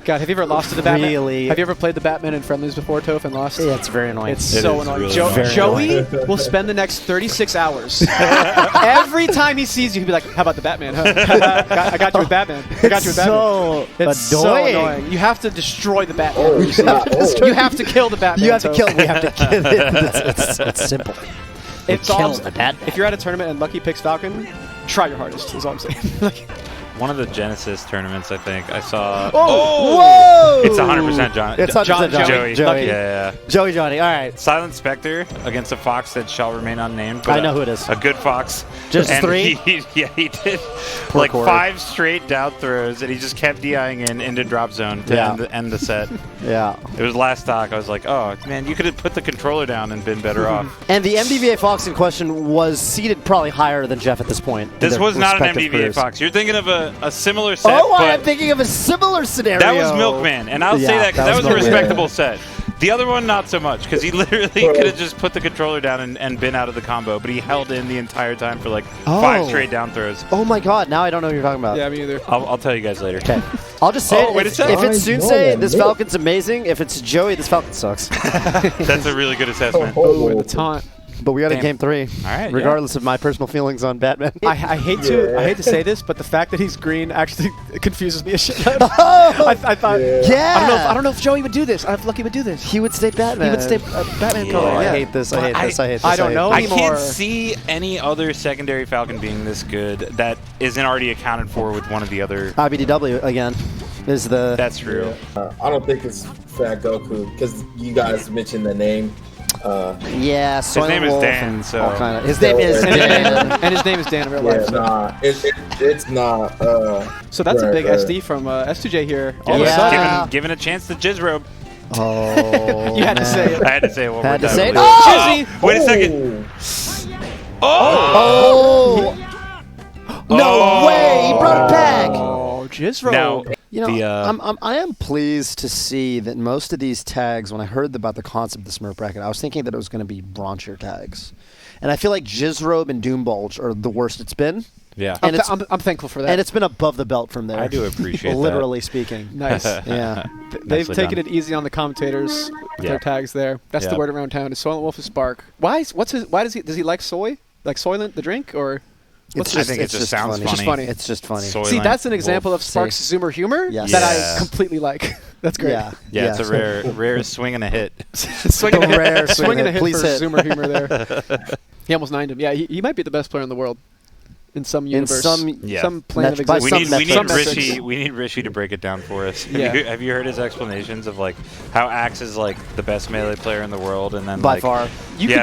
God, have you ever lost to the Batman? Really? Have you ever played the Batman in friendlies before, Toph, and lost? Yeah, it's very annoying. It's It so is annoying. really annoying. Joey will spend the next 36 hours. Every time he sees you, he'll be like, how about the Batman? Huh? I got you with Batman. I got you with Batman. so It's so annoying. You have to destroy the Batman. Oh, You see it. shit. You have to kill the Batman. You have to Toph. kill. We have to kill it. It's simple. It's Kill all, the Batman. if you're at a tournament and Lucky picks Falcon, try your hardest, is all I'm saying. Like, One of the Genesis tournaments, I think, I saw. Whoa! It's 100% John. It's 100% John- Joey. Joey. Yeah. Joey Johnny. All right. Silent Spectre against a fox that shall remain unnamed. I know who it is. A good fox. Just And three? He did like Corey. 5 straight down throws, and he just kept DIing in into drop zone to Yeah. end the set. Yeah. It was last stock. I was like, oh, man, you could have put the controller down and been better off. And the MDVA Fox in question was seated probably higher than Jeff at this point. in This their was not an respective MDVA careers. Fox. You're thinking of a similar set, Oh, but I'm thinking of a similar scenario. that was Milkman, and I'll say Yeah, that because that that was was a Milkman. respectable set. The other one, not so much, because he literally could have just put the controller down and been out of the combo, but he held in the entire time for like 5 Oh. straight down throws. Oh my God! Now I don't know what you're talking about. yeah, me either. I'll tell you guys later. Okay. I'll just say Oh, it. wait a If, second. if it's Sunsei, this Falcon's amazing. If it's Joey, this Falcon sucks. That's a really good assessment. Oh, and the taunt. But we got a Damn. game 3. All right, Regardless of my personal feelings on Batman. I hate to say this, but the fact that he's green actually confuses me a shit. I thought Yeah. I don't know if Joey would do this. I if Lucky would do this. He would stay Batman. He would stay Batman color. Oh, I Yeah. hate this. I hate this. I hate this. I don't know I anymore. can't see any other secondary Falcon being this good that isn't already accounted for with one of the other. IBDW again is the. That's true. I don't think it's Fat Goku because you guys mentioned the name. Yeah, His name is Dan, so his name is Dan. And his name is Dan in real Yeah, life. nah, it's not. So that's a right, big right. SD from S2J here. All of a Yeah. sudden, Given a chance to Jizzrobe. Oh, you had to say it. I had to say it one Had more to time. say it? Oh! Oh! Wait a second. Oh! No way! He brought it back. Oh, Jizzrobe. Now, You know, I am pleased to see that most of these tags, when I heard about the concept of the Smurf bracket, I was thinking that it was going to be bronchier tags. And I feel like Jizzrobe and Doombulge are the worst it's been. yeah. And I'm thankful for that. And it's been above the belt from there. I do appreciate literally speaking. nice. Yeah. They've Nicely taken done. it easy on the commentators with Yeah. their tags there. That's the Yeah. word around town. Is Soylent Wolf is Spark? Why does he like soy? Like Soylent the drink or? I think it just sounds It's just funny. funny. It's just funny. Soylent See, that's an example Wolf. of Spark's Zoomer humor Yes. that Yeah. I completely like. That's great. Yeah. Yeah, it's a rare swing and a hit. swinging, A rare swinging a hit please for hit. Zoomer humor there. He almost 9'd him. Yeah, he might be the best player in the world in some universe. Yeah. some plane of By existence. some We need metrics. Rishi. We need Rishi to break it down for us. Yeah. Have you heard his explanations of like how Axe is like the best melee player in the world, and then By like, far.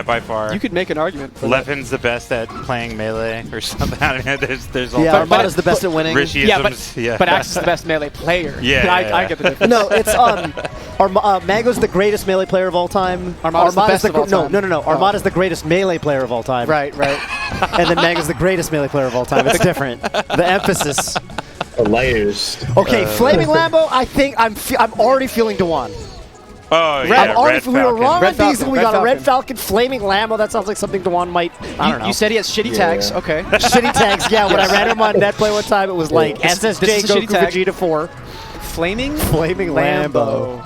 by far. You could make an argument for that. Levin's the best at playing melee or something. I mean, there's all Yeah, types Armada's the best at winning. Rishi Yeah, yeah. but Axe is the best melee player. Yeah, I get the difference. No, it's Mango's the greatest melee player of all time. Armada's the best of all time. No. Oh. Armada's the greatest melee player of all time. Right. And then Mango's the greatest melee player of all time. It's different. The emphasis. The layers. Okay, Flaming Lambo. I think I'm already feeling Dewan. Oh yeah, I'm already. Red We were Falcon. wrong Red on these, Falcon, and we Red got a Red Falcon. Falcon, Flaming Lambo. That sounds like something Dewan might. I don't know. You said he has shitty tags. Okay. shitty tags. Yeah, when I ran him on Netplay one time, it was like This is SSJ a shitty Goku tag. Vegeta 4. Flaming Lambo.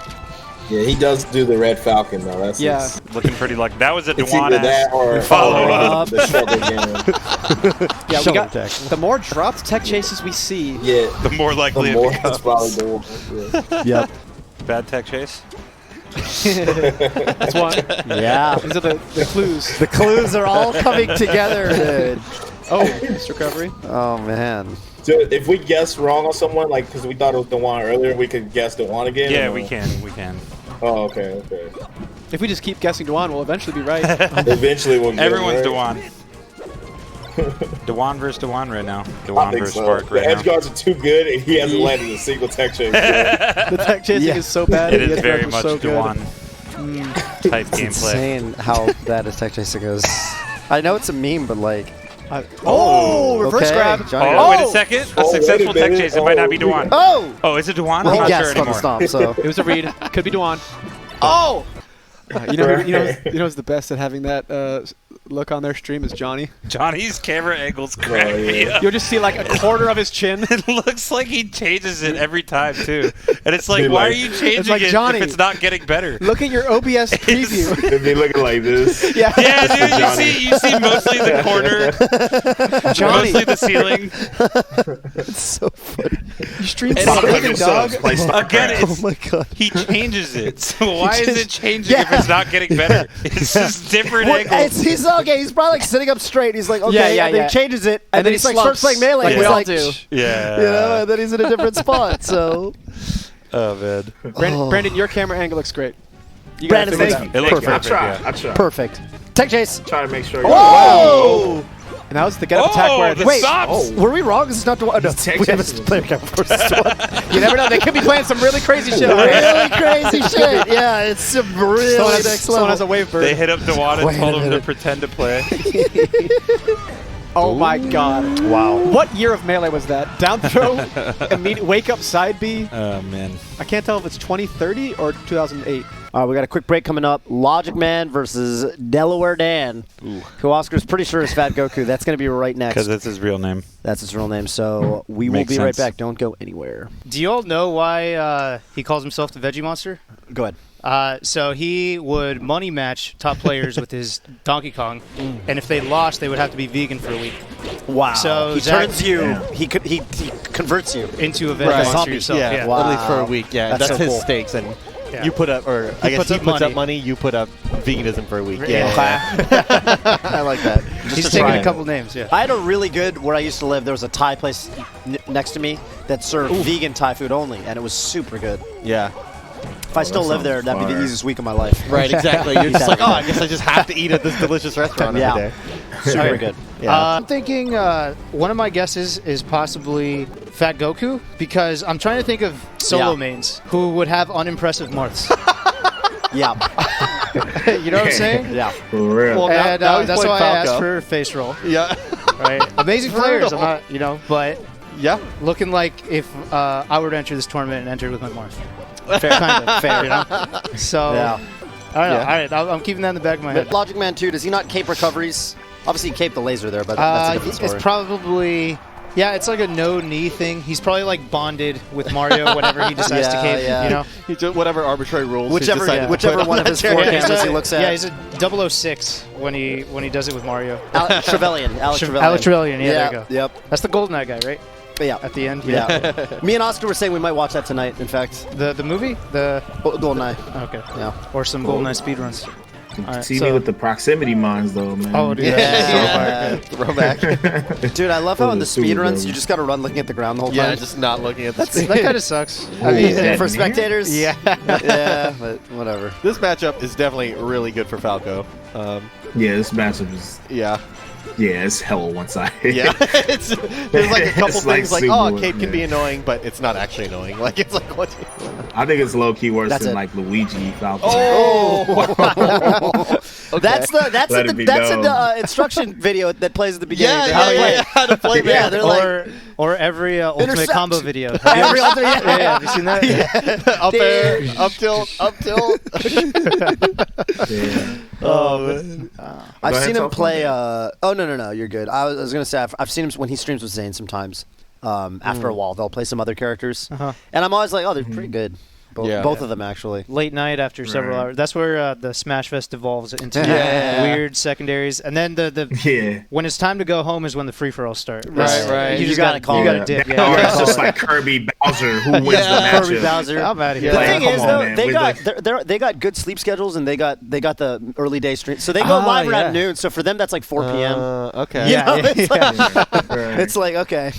Yeah, he does do the Red Falcon though. That's Yeah. Looking pretty lucky. That was a It's Dewan either that or follow up. the shoulder game. Yeah, we Shoulder got tag. the more dropped tech chases we see. Yeah, The more likely the more it it's becomes. probably the one. Yeah. Yep. Bad tech chase. That's one. Yeah. These are the clues. The clues are all coming together, dude. Oh, missed recovery. Oh man. So if we guess wrong on someone, like because we thought it was Dewan earlier, we could guess Dewan again. Yeah, or we no? can. We can. Oh, okay. If we just keep guessing Dewan, we'll eventually be right. Eventually, we'll get Everyone's it right. Dewan. Dewan versus Dewan right now. I Dewan think versus so. Spark The right edge now. guards are too good, and he hasn't landed a single tech chase. yet. The tech chasing Yeah. is so bad. It and the is edge very guards are much so Dewan good. type gameplay. Insane how bad his tech chasing goes. I know it's a meme, but like. Oh, reverse okay. grab. Johnny- Oh, wait a second. A Oh, successful wait a tech minute. chase. It might not be Oh. Dewan. Oh! Oh, is it Dewan? Well, I'm he not sure guessed on the anymore. stomp, so. It was a read. Could be Dewan. Oh! You know who's the best at having that look on their stream is Johnny. Johnny's camera angles crack me yeah. up. You'll just see like a quarter of his chin. It looks like he changes it every time too, and it's like, Be why like- are you changing like, it Johnny. if it's not getting better? Look at your OBS preview. It'd be looking like this. Yeah. Yeah, dude, Johnny. you see mostly the corner, Johnny. mostly the ceiling. It's so funny. You stream It's Stop like like Dragon, yourself. dog. Play StarCraft. Again, Oh my god. he changes it. So why is it changing if Yeah. it's not getting better? It's just different angles. He's okay. He's probably like sitting up straight. He's like, okay, Yeah, and then yeah. he changes it, and, And then then he's he like starts slumps, playing melee. like and we he's all like, do. Yeah. You know, and then he's in a different spot. So, Oh man. Brandon, your camera angle looks great. You gotta Brandon, figure it thank out. It looks I perfect. try. Yeah. I try. perfect. Tech chase. Try to make sure. Oh! And that was the get up attack where the Wait, stops. were we wrong? This is not the one. No, Tech we have chase. a player camera versus one. you never know. They could be playing some really crazy shit. Really crazy shit. Yeah, it's some really Someone has, next someone has a level. wave bird. They hit up Dewan and Wait a told him to minute. pretend to play. Oh my god. Wow. What year of Melee was that? Down throw, immediate wake up side B. Oh man. I can't tell if it's 2030 or 2008. All right, we got a quick break coming up. Logic Man versus Delaware Dan, who Oscar's pretty sure is Fat Goku. That's going to be right next. Because it's his real name. That's his real name. So we will Makes be right sense. back. Don't go anywhere. Do you all know why he calls himself the Veggie Monster? Go ahead. So he would money match top players with his Donkey Kong, and if they lost, they would have to be vegan for a week. Wow. So he Zach- turns you. He converts you. Into a Veggie Right. Monster Zombie. yourself. Yeah, Wow. at least for a week. Yeah, That's that's, so his cool. stakes, and Yeah. you put up, or I guess puts he up puts money. up money. You put up veganism for a week. Yeah. I like that. Just He's to taking try a it. couple names, yeah. I had a really good, where I used to live, there was a Thai place next to me that served vegan Thai food only, and it was super good. Yeah. If I still live there, that'd be the easiest week of my life. Right, exactly. You're just like, oh, I guess I just have to eat at this delicious restaurant every day. Super good. Yeah. I'm thinking one of my guesses is possibly Fat Goku, because I'm trying to think of solo mains who would have unimpressive Marths. Yeah. You know what I'm saying? Yeah. For real. Well, And now he's that's playing why I Falco. asked for face roll. Yeah. Right? Amazing players. I'm not, but Yeah. looking like if I were to enter this tournament and enter with my Marth. Fair. Kind of fair, you know? So, Yeah. I don't know. Yeah. All right, I'm keeping that in the back of my head. Logic Man 2, does he not cape recoveries? Obviously, he caped the laser there, but that's a different story. It's probably... Yeah, it's like a no-knee thing. He's probably like bonded with Mario whenever he decides to cape, you know? He just, whatever arbitrary rules. Whichever, he decided to whichever put one on of his that four chair. cameras he looks at. Yeah, he's a 006 when he does it with Mario. Alex Trevelyan. Alex Trevelyan, yeah, there you go. Yep. That's the GoldenEye guy, right? Yeah. At the end? Yeah. Me and Oscar were saying we might watch that tonight, in fact. The movie? The GoldenEye. Okay. Yeah. Or some GoldenEye speedruns. Right, See me with the proximity mines, though, man. Oh, dude. Yeah. Throwback. Dude, I love how in the Super speedruns, good. you just got to run looking at the ground the whole Yeah, time. just not looking at the That kind of sucks. I Ooh. mean, Is that For in here? spectators? yeah. Yeah, but whatever. This matchup is definitely really good for Falco. Yeah, this matchup is. Yeah. Yeah, it's hella one-sided. Yeah. There's like a couple It's like things like, super, oh, Cape can yeah. be annoying, but it's not actually annoying. Like, it's like, what? I think it's low-key worse That's than it. like Luigi Falcon. Oh! That's Let it be an known. instruction video that plays at the beginning. Yeah, of yeah, how to yeah, play. yeah. How to play Yeah, man. they're like or every Ultimate Intercept. Combo video. every other. Yeah, have you seen that? Up air, up tilt, up tilt. Yeah. Oh, man. I've Go ahead, seen him Sophie. play. Oh no, you're good. I was gonna say I've seen him when he streams with Zane sometimes. After a while, they'll play some other characters, and I'm always like, oh, they're pretty good. Both of them actually. Late night after several hours. That's where the Smash Fest devolves into Yeah. weird secondaries, and then the when it's time to go home is when the free for alls start. Right. You just gotta gotta call you it. gotta dip. Or Yeah, it's just like Kirby Bowser who wins the Kirby matchup. Bowser. I'm out of here. The Like, thing come is, on, though, man. they We got they got good sleep schedules, and they got the early day stream, so they go live around noon. So for them, that's like 4 p.m. Okay. You know, it's like, Right. it's like okay.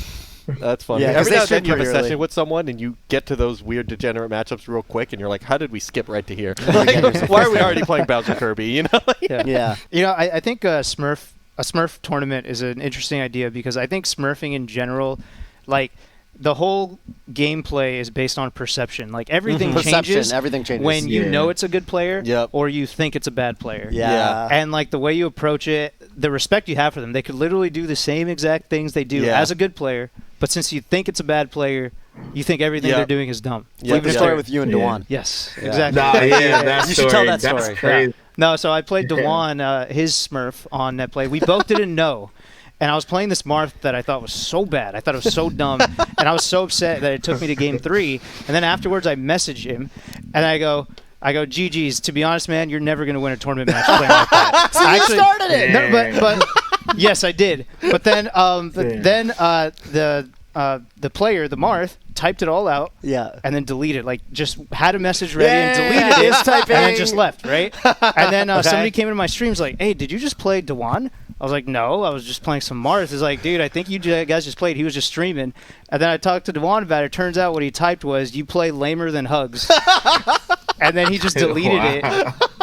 That's funny. Yeah, 'cause Every they now and then stream you have a pretty early. session with someone and you get to those weird degenerate matchups real quick and you're like, how did we skip right to here? Like, why are we already playing Bowser Kirby? You know? Yeah. You know, I think a Smurf tournament is an interesting idea because I think Smurfing in general, like the whole gameplay is based on perception. Like everything changes. Everything changes when you Yeah. know it's a good player Yep. or you think it's a bad player. Yeah. And like the way you approach it, the respect you have for them, they could literally do the same exact things they do Yeah. as a good player, but since you think it's a bad player, you think everything Yep. they're doing is dumb. Yep. Like the Yeah. story with you and Yeah. Dewan. Yes, Yeah. exactly. Nah, yeah, that You story. should tell that That's story. crazy. No, so I played Yeah. Dewan, his Smurf on NetPlay. We both didn't know. And I was playing this Marth that I thought was so bad. I thought it was so dumb. And I was so upset that it took me to game 3. And then afterwards I messaged him and I go, GG's, to be honest, man, you're never going to win a tournament match playing like that. So you started it. No, but yes, I did. But then the player, the Marth, typed it all out. Yeah. And then deleted, like just had a message ready and deleted it, It's typing. and then just left, right? And then somebody came into my streams like, "Hey, did you just play Dewan?" I was like, "No, I was just playing some Marth." He's like, "Dude, I think you guys just played." He was just streaming, and then I talked to Dewan about it. Turns out what he typed was, "You play lamer than Hugs." And then he just deleted it,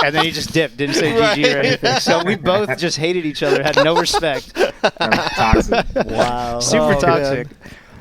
and then he just dipped, didn't say GG or anything. So we both just hated each other, had no respect. That's toxic. Wow. Super toxic.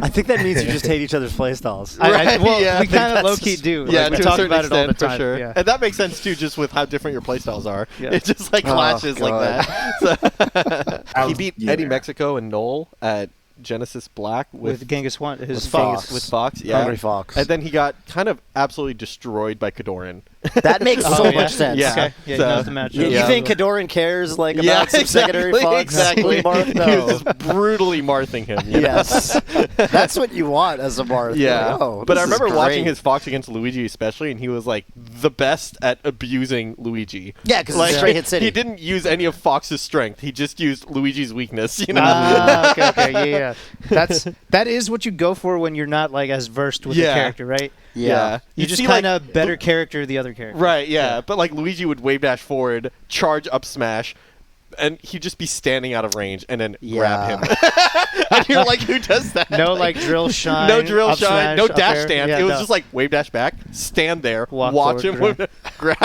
I think that means you just hate each other's playstyles. Well, yeah. we kind of That's- low key do. Yeah, Like, we to a talk certain about it all the extent, for time. sure. Yeah. And that makes sense, too, just with how different your playstyles are. Yeah. It just, like, clashes like God. that. So he beat Yeah. Eddie Mexico and Noel at Genesis Black with Genghis one, his Fox. With Fox, yeah. Hungry Fox. And then he got kind of absolutely destroyed by Kadoran. That makes so Oh, yeah. much sense. Yeah. Okay. Yeah, So- he knows the matchup. You Yeah. think Kadoran cares like about Yeah, some secondary exactly, Fox? exactly. Marth? He No. was just brutally marthing him. You know? Yes. That's what you want as a Marth. Yeah, Like, oh, but I this is remember watching great. his Fox against Luigi especially, and he was like the best at abusing Luigi. Yeah, because Like it's straight hit city. he didn't use any of Fox's strength; he just used Luigi's weakness. You know? Okay, yeah. That is what you go for when you're not like as versed with the Yeah. character, right? Yeah. You You'd just see, kind like, of better character the other character. Right, yeah. But like Luigi would wave dash forward, charge up smash, and he'd just be standing out of range and then Yeah. grab him. And you're like, who does that? No like drill shine. No drill up shine, smash, no up dash air. stance. Yeah, It was no. just like wave dash back, stand there, Walk watch forward, him grab,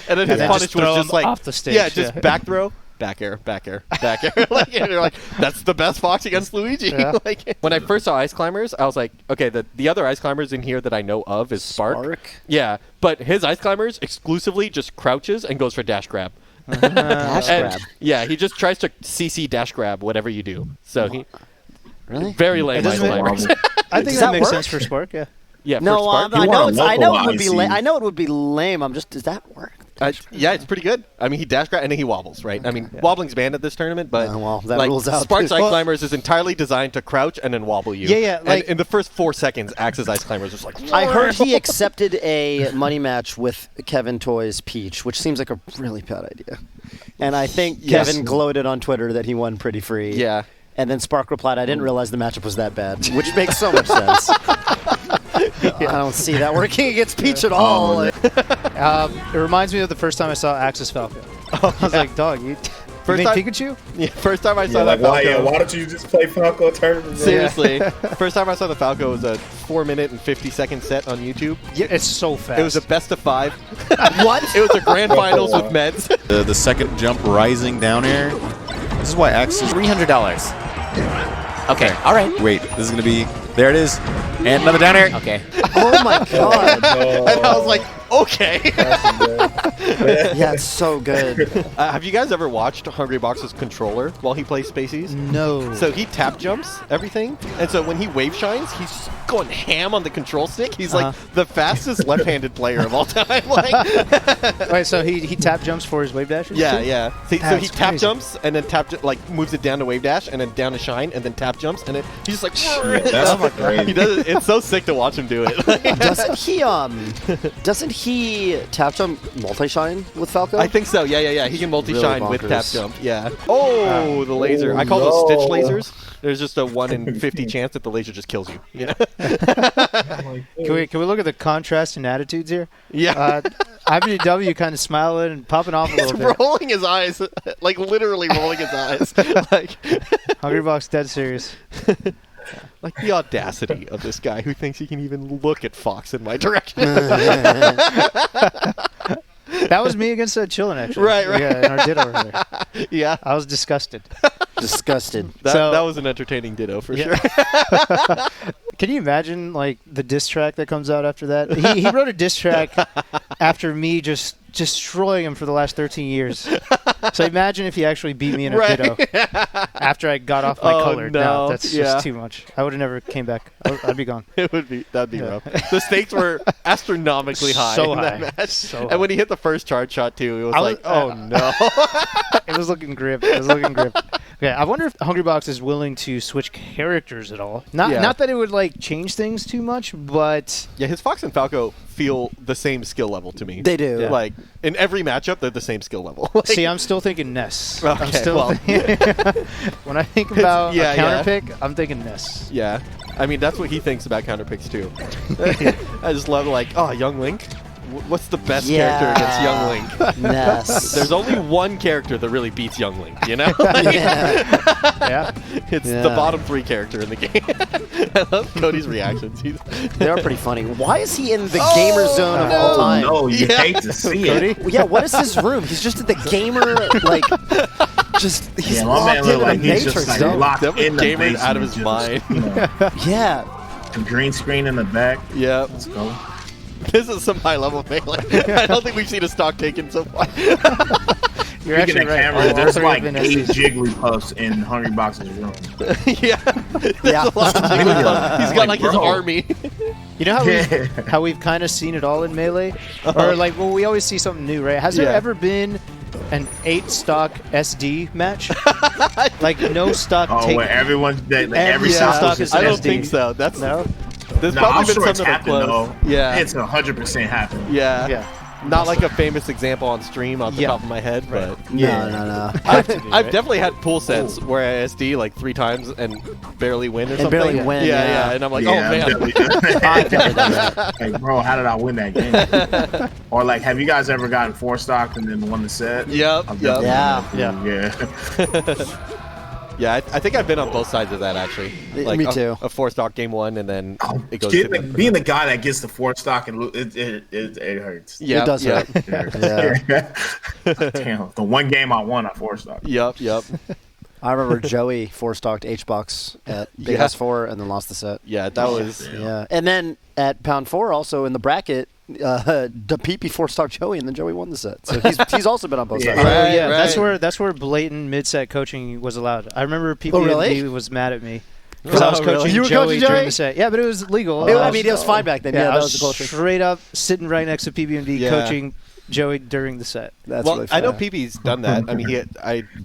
and then his then punish just was throw just him like off the stage, Yeah, just yeah. back throw. Back air, back air, back air. Like, and you're like, that's the best Fox against Luigi. Yeah. Like, when I first saw Ice Climbers, I was like, okay, the other Ice Climbers in here that I know of is Spark. Yeah, but his Ice Climbers exclusively just crouches and goes for dash grab. Dash And, grab. yeah, he just tries to CC dash grab whatever you do. So he Really? very lame It Ice doesn't Climbers. I think Does that that makes work? sense for Spark. Yeah. Yeah, No, for Spark. I You know wanna I know it would be localize I know it would be lame. I'm just does that work? Yeah, it's pretty good. I mean, he dash grab and then he wobbles, right? I mean, wobbling's banned at this tournament, but Well, that like, rules out. Spark's Ice Well- Climbers is entirely designed to crouch and then wobble you. Yeah, yeah, And like- in the first 4 seconds, Axe's Ice Climbers was like. I heard he accepted a money match with Kevin Toy's Peach, which seems like a really bad idea. And I think Yes. Kevin gloated on Twitter that he won pretty free. Yeah. And then Spark replied, I didn't realize the matchup was that bad, which makes so much sense. I don't see that working against Peach at all. It reminds me of the first time I saw Axis Falco. I was like, dog, you First made time- Pikachu? Yeah, first time I saw Yeah, that like, Falco. why don't you just play Falco tournament? Seriously. First time I saw the Falco was a 4-minute and 50-second set on YouTube. Yeah, it's so fast. It was a best of 5. What? It was a grand finals with Meds. The second jump rising down air. This is why Axe is $300. Okay, all right. Wait, this is going to be... There it is. And another down air. Okay. Oh my god. And I was like, okay. Yeah, it's so good. Have you guys ever watched Hungry Box's controller while he plays Spaceys? No. So he tap jumps everything, and so when he wave shines, he's going ham on the control stick. He's like the fastest left-handed player of all time. Like, Wait, so he tap jumps for his wave dashes? yeah, too? yeah. So he That's tap crazy. jumps and then moves it down to wave dash and then down to shine and then tap jumps and then he's just like That's crazy. he does it. It's so sick to watch him do it. Doesn't he tap jump multi-shine with Falco? I think so. Yeah. He can multi-shine Really with bonkers. tap jump. Yeah. Oh, the laser. I call those no. stitch lasers. There's just a 1 in 50 chance that the laser just kills you. Yeah. Can we look at the contrast in attitudes here? Yeah. IBW kind of smiling and popping off a He's little bit. rolling his eyes, like literally rolling his eyes. Like Hungrybox dead serious. Like the audacity of this guy who thinks he can even look at Fox in my direction. That was me against Chillin' actually. Right. Yeah, in our ditto over there. Yeah. I was disgusted. Disgusted. That was an entertaining ditto for sure. Can you imagine like the diss track that comes out after that? He wrote a diss track after me just destroying him for the last 13 years. So imagine if he actually beat me in a Right. ditto after I got off my color. no. That's Yeah. just too much. I would have never came back. I'd be gone. That'd be rough. The stakes were astronomically high So in high. that match. So and high. when he hit the first charge shot too, it was I like, was- oh no. It was looking grip. Okay, I wonder if Hungrybox is willing to switch characters at all. Not that it would like change things too much, but Yeah, his Fox and Falco feel the same skill level to me. They do. Yeah. Like in every matchup, they're the same skill level. Like, see, I'm still thinking Ness. Okay, I'm still well. when I think about yeah, a counter yeah. pick, I'm thinking Ness. yeah, I mean that's what he thinks about counter picks too. I just love like, oh, Young Link. What's the best character against Young Link? Ness. There's only one character that really beats Young Link, you know? Yeah. It's Yeah. the bottom 3 character in the game. I love Cody's reactions. They are pretty funny. Why is he in the gamer zone of all time? No, you Yeah. hate to see it. Yeah, what is his room? He's just in the gamer, like, he's Yeah, my man locked in look like a he's matrix. just like though. locked That was in the gamered basement. out of his just, mind. You know, Yeah. a green screen in the back. Yeah. Let's go. This is some high level melee. I don't think we've seen a stock taken so far. You're Speaking actually of right. cameras, All there's three like have been 8 SDs. Jigglypuffs in Hungry Box's room. Yeah. Yeah. A lot of Jigglypuff. He's got like his bro. army. You know how Yeah. how we've kind of seen it all in Melee, or like well, we always see something new, right? Has there Yeah. ever been an 8 stock SD match? Like no stock Oh, take. where every Every stock is I don't SD. think so. That's No. There's No, probably I'm been sure it's something happened close. though. Yeah. It's 100% happened. Yeah. Yeah. Not like a famous example on stream off the top of my head, but No. I've definitely had pool sets where I SD like 3 times and barely win or something. Barely win, yeah. And I'm like, oh man. Hey, bro, how did I win that game? Or like, have you guys ever gotten 4-stocked and then won the set? Yep. Yeah. Yeah, I think I've been on both sides of that actually. Like Me too. A 4-stock game 1 and then it goes being the guy that gets the 4-stock and it hurts. Yeah, it does hurt. Damn, the one game I won, I 4-stock. Yep. I remember Joey 4-stocked H-Box at Big S4 and then lost the set. Yeah, that was... Yeah. And then at Pound 4 also in the bracket, PP 4-stocked Joey and then Joey won the set. So he's also been on both sides. Right. That's where blatant mid-set coaching was allowed. I remember PP was mad at me. Because I was coaching Joey during the set. Yeah, but it was legal. It was fine back then. Yeah, I that was the culture. straight up sitting right next to PBMD coaching Joey during the set. That's well, really I know PB's done that. I mean,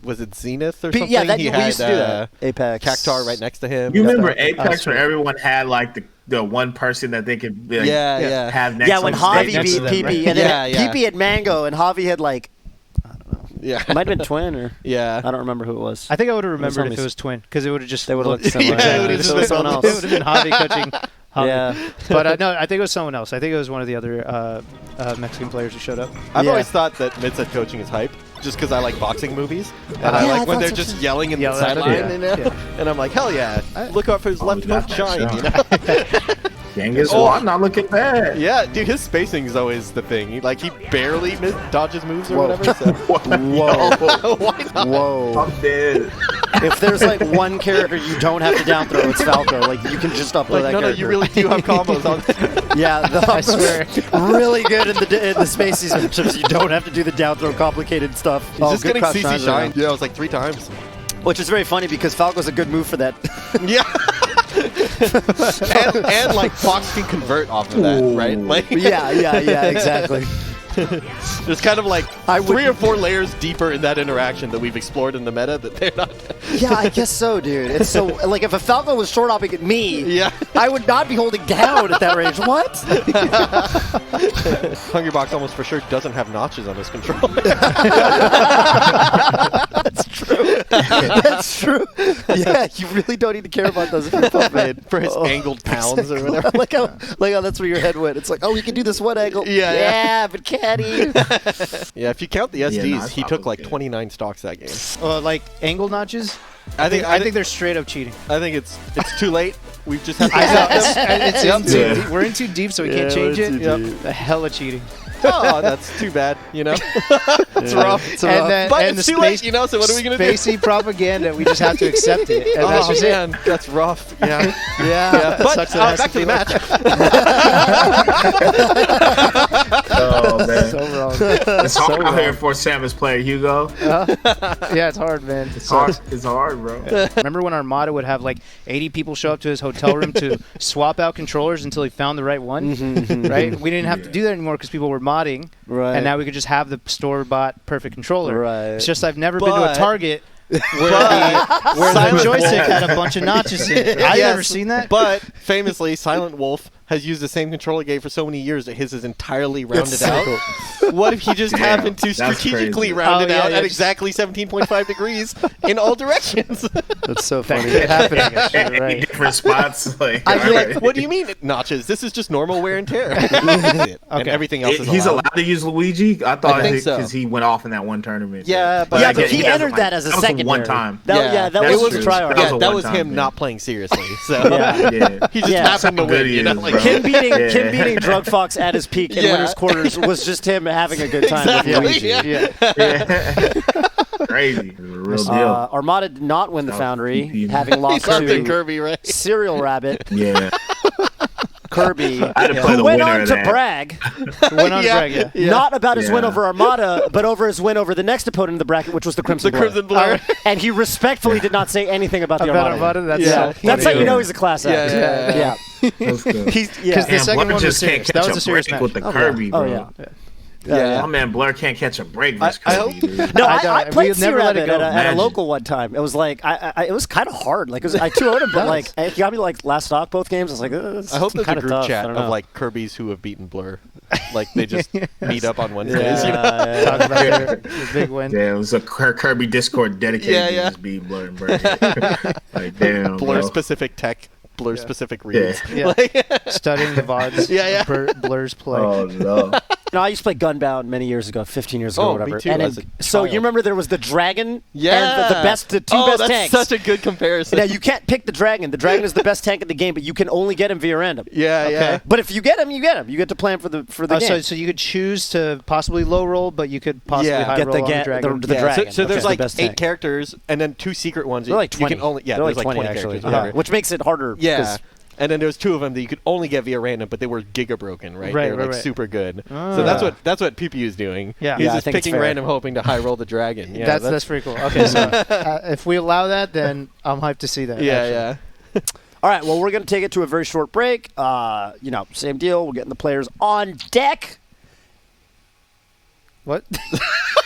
was it Zenith or something? Yeah, he we had used to do that. Apex. Cactar right next to him. You remember Apex where everyone had like the one person that they could have next Yeah, when on Javi stage beat next to them, PP. right? And then PP had Mango and Javi had like, I don't know. Yeah. It might have been Twin or Yeah. I don't remember who it was. I think I would have remembered if it was Twin because it would have just They would have looked similar. Yeah, it would've just been someone else. It would have been Javi coaching Javi. Yeah. But no, I think it was someone else. I think it was one of the other Mexican players who showed up. I've always thought that mid-set coaching is hype, just because I like boxing movies. And I like when they're just yelling in the sideline, you know? And I'm like, hell yeah, look out for his left hook shine, you know? Genghis, I'm not looking bad. Yeah, dude, his spacing is always the thing. He barely dodges moves or whatever. So. Whoa. Why not? Whoa. I'm dead. If there's like one character you don't have to down throw, it's Falco. Like you can just upload that no, character. you really do have combos on. Yeah, I swear. Really good in the Spacies matchups. You don't have to do the down throw complicated stuff. He's just getting CC shine. Yeah, it was like 3 times. Which is very funny because Falco's a good move for that. Yeah. and like Fox can convert off of that, right? Like yeah, exactly. There's kind of like 3 or 4 layers deeper in that interaction that we've explored in the meta that they're not. Yeah, I guess so, dude. It's so like if a Falco was short hopping at me, I would not be holding down at that range. What? Hungrybox almost for sure doesn't have notches on his controller. That's true. That's true. Yeah, you really don't need to care about those if you're pump made. For his angled pounds or whatever. like how that's where your head went. It's like, oh, he can do this one angle. Yeah. But can he? Yeah, if you count the SDs, he took like 29 stocks that game. Like angle notches? I think they're straight up cheating. I think it's too late. We've just have to We're in too deep, so we can't change it. A hella cheating. Oh, that's too bad, you know? It's rough. But it's too late, you know, so what are we going to do? Spacey propaganda, we just have to accept it. And that's just man, that's rough. Yeah. But back to the match. Oh, man. So wrong. It's hard out here for Samus player, Hugo. Yeah, it's hard, man. It's hard, bro. Remember when Armada would have like 80 people show up to his hotel room to swap out controllers until he found the right one? Right? We didn't have to do that anymore because people were modding, and now we could just have the store-bought perfect controller. Right. It's just I've never been to a Target where the joystick had a bunch of notches in it. I've never seen that. But famously, Silent Wolf has used the same controller game for so many years that his is entirely rounded out. What if he just happened to strategically round it out at exactly 17.5 degrees in all directions? That's so funny. Happening. Right. Different spots. Like, what do you mean notches? This is just normal wear and tear. And everything else is He's allowed to use Luigi? I thought because he went off in that one tournament. Yeah, but he entered that as a secondary. One time. That was a try. That was him not playing seriously. So he just happened to win. You know, like Him beating Drug Fox at his peak in winners' quarters was just him having a good time with Luigi. Crazy. Real deal. Armada did not win the Foundry, having lost to Kirby, right? Serial Rabbit. Yeah. Kirby, who went on to brag. Not about his win over Armada, but over his win over the next opponent in the bracket, which was the Crimson Blur. And he respectfully did not say anything about the Armada. That's how you know he's a class act. Yeah. Because the second one was serious. That was a serious match. with the Kirby, bro. Oh, yeah. My man Blur can't catch a break. Versus Kirby, dude. No, I played never let it C-Rabbit go. at a local one time. It was like it was kind of hard. Like I 2-0'd him, but like he got me like last stock both games. I was like, I hope there's a group tough. chat of like Kirby's who have beaten Blur. Like they just meet up on Wednesdays. Yeah, Talk about their big win. Yeah, it was a Kirby Discord dedicated to just beat Blur and Birdie. Like damn, Blur bro. specific tech, Blur specific reads. Yeah. Studying the VODs. Blur's play. Oh no. No, I used to play Gunbound many years ago, 15 years ago, or whatever. Me too. And so you remember there was the dragon, and the two best that's tanks. Such a good comparison. Now you can't pick the dragon. The dragon is the best tank in the game, but you can only get him via random. Yeah. But if you get him, you get him. You get to plan for the game. So you could choose to possibly low roll, but you could possibly high get roll on the the dragon. dragon. So there's Okay. like The best 8 tank. characters, and then 2 secret ones. They're like 20. You can only, They're there's like 20 characters, actually, whatever. which makes it harder. Yeah. And then there's 2 of them that you could only get via random, but they were giga broken, right? Right, they were like right. super good. So that's what PPU is doing. Yeah. He's Yeah, I just think it's picking fair. random, hoping to high roll the dragon. Yeah, that's pretty cool. Okay, so if we allow that, then I'm hyped to see that. yeah. All right, well, we're going to take it to a very short break. Same deal. We're getting the players on deck. What?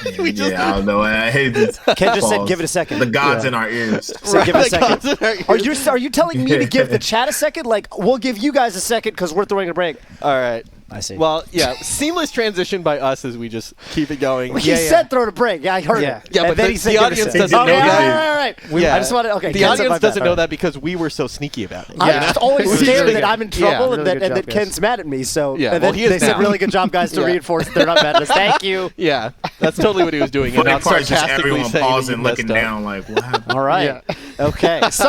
I don't know. I hate this. Ken just said, "Give it a second." The gods in our ears. So give it a second. Are you telling me to give the chat a second? Like, we'll give you guys a second because we're throwing a break. All right. I see. Well, seamless transition by us as we just keep it going. He said throw a break. Yeah, I heard it. Yeah, and but then the he said, give it a audience second. doesn't know that. All right. I just want to. Okay. The Ken said audience my doesn't bad. know that because we were so sneaky about it. I'm just always scared that I'm in trouble really and good that job, Ken's mad at me. So Yeah, and well, then he is they said, now. "Really good job, guys," to reinforce they're not mad at us. Thank you. Yeah, that's totally what he was doing. Funny And not part is just sarcastically everyone saying that you pausing, looking messed up. down, like, what happened? All right. Okay. So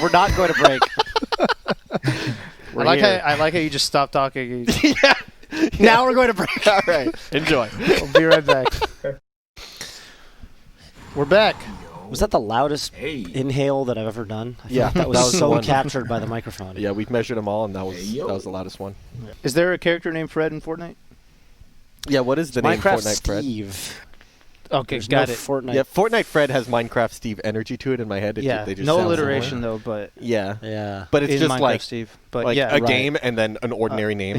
we're not going to break. I like how you just stopped talking. Now we're going to break. All right, enjoy. We'll be right back. We're back. Was that the loudest inhale that I've ever done? I feel Yeah, like that was, that was the so one. captured by the microphone. Yeah, we've measured them all, and that was the loudest one. Is there a character named Fred in Fortnite? Yeah, what is the name Minecraft Fortnite Fred? Steve. Okay, There's got no it. Fortnite. Yeah, Fortnite Fred has Minecraft Steve energy to it in my head. Yeah, They just no sound alliteration similar. though, but Yeah, Yeah. but it's in just Minecraft like Steve. But like yeah, a game and then an ordinary name.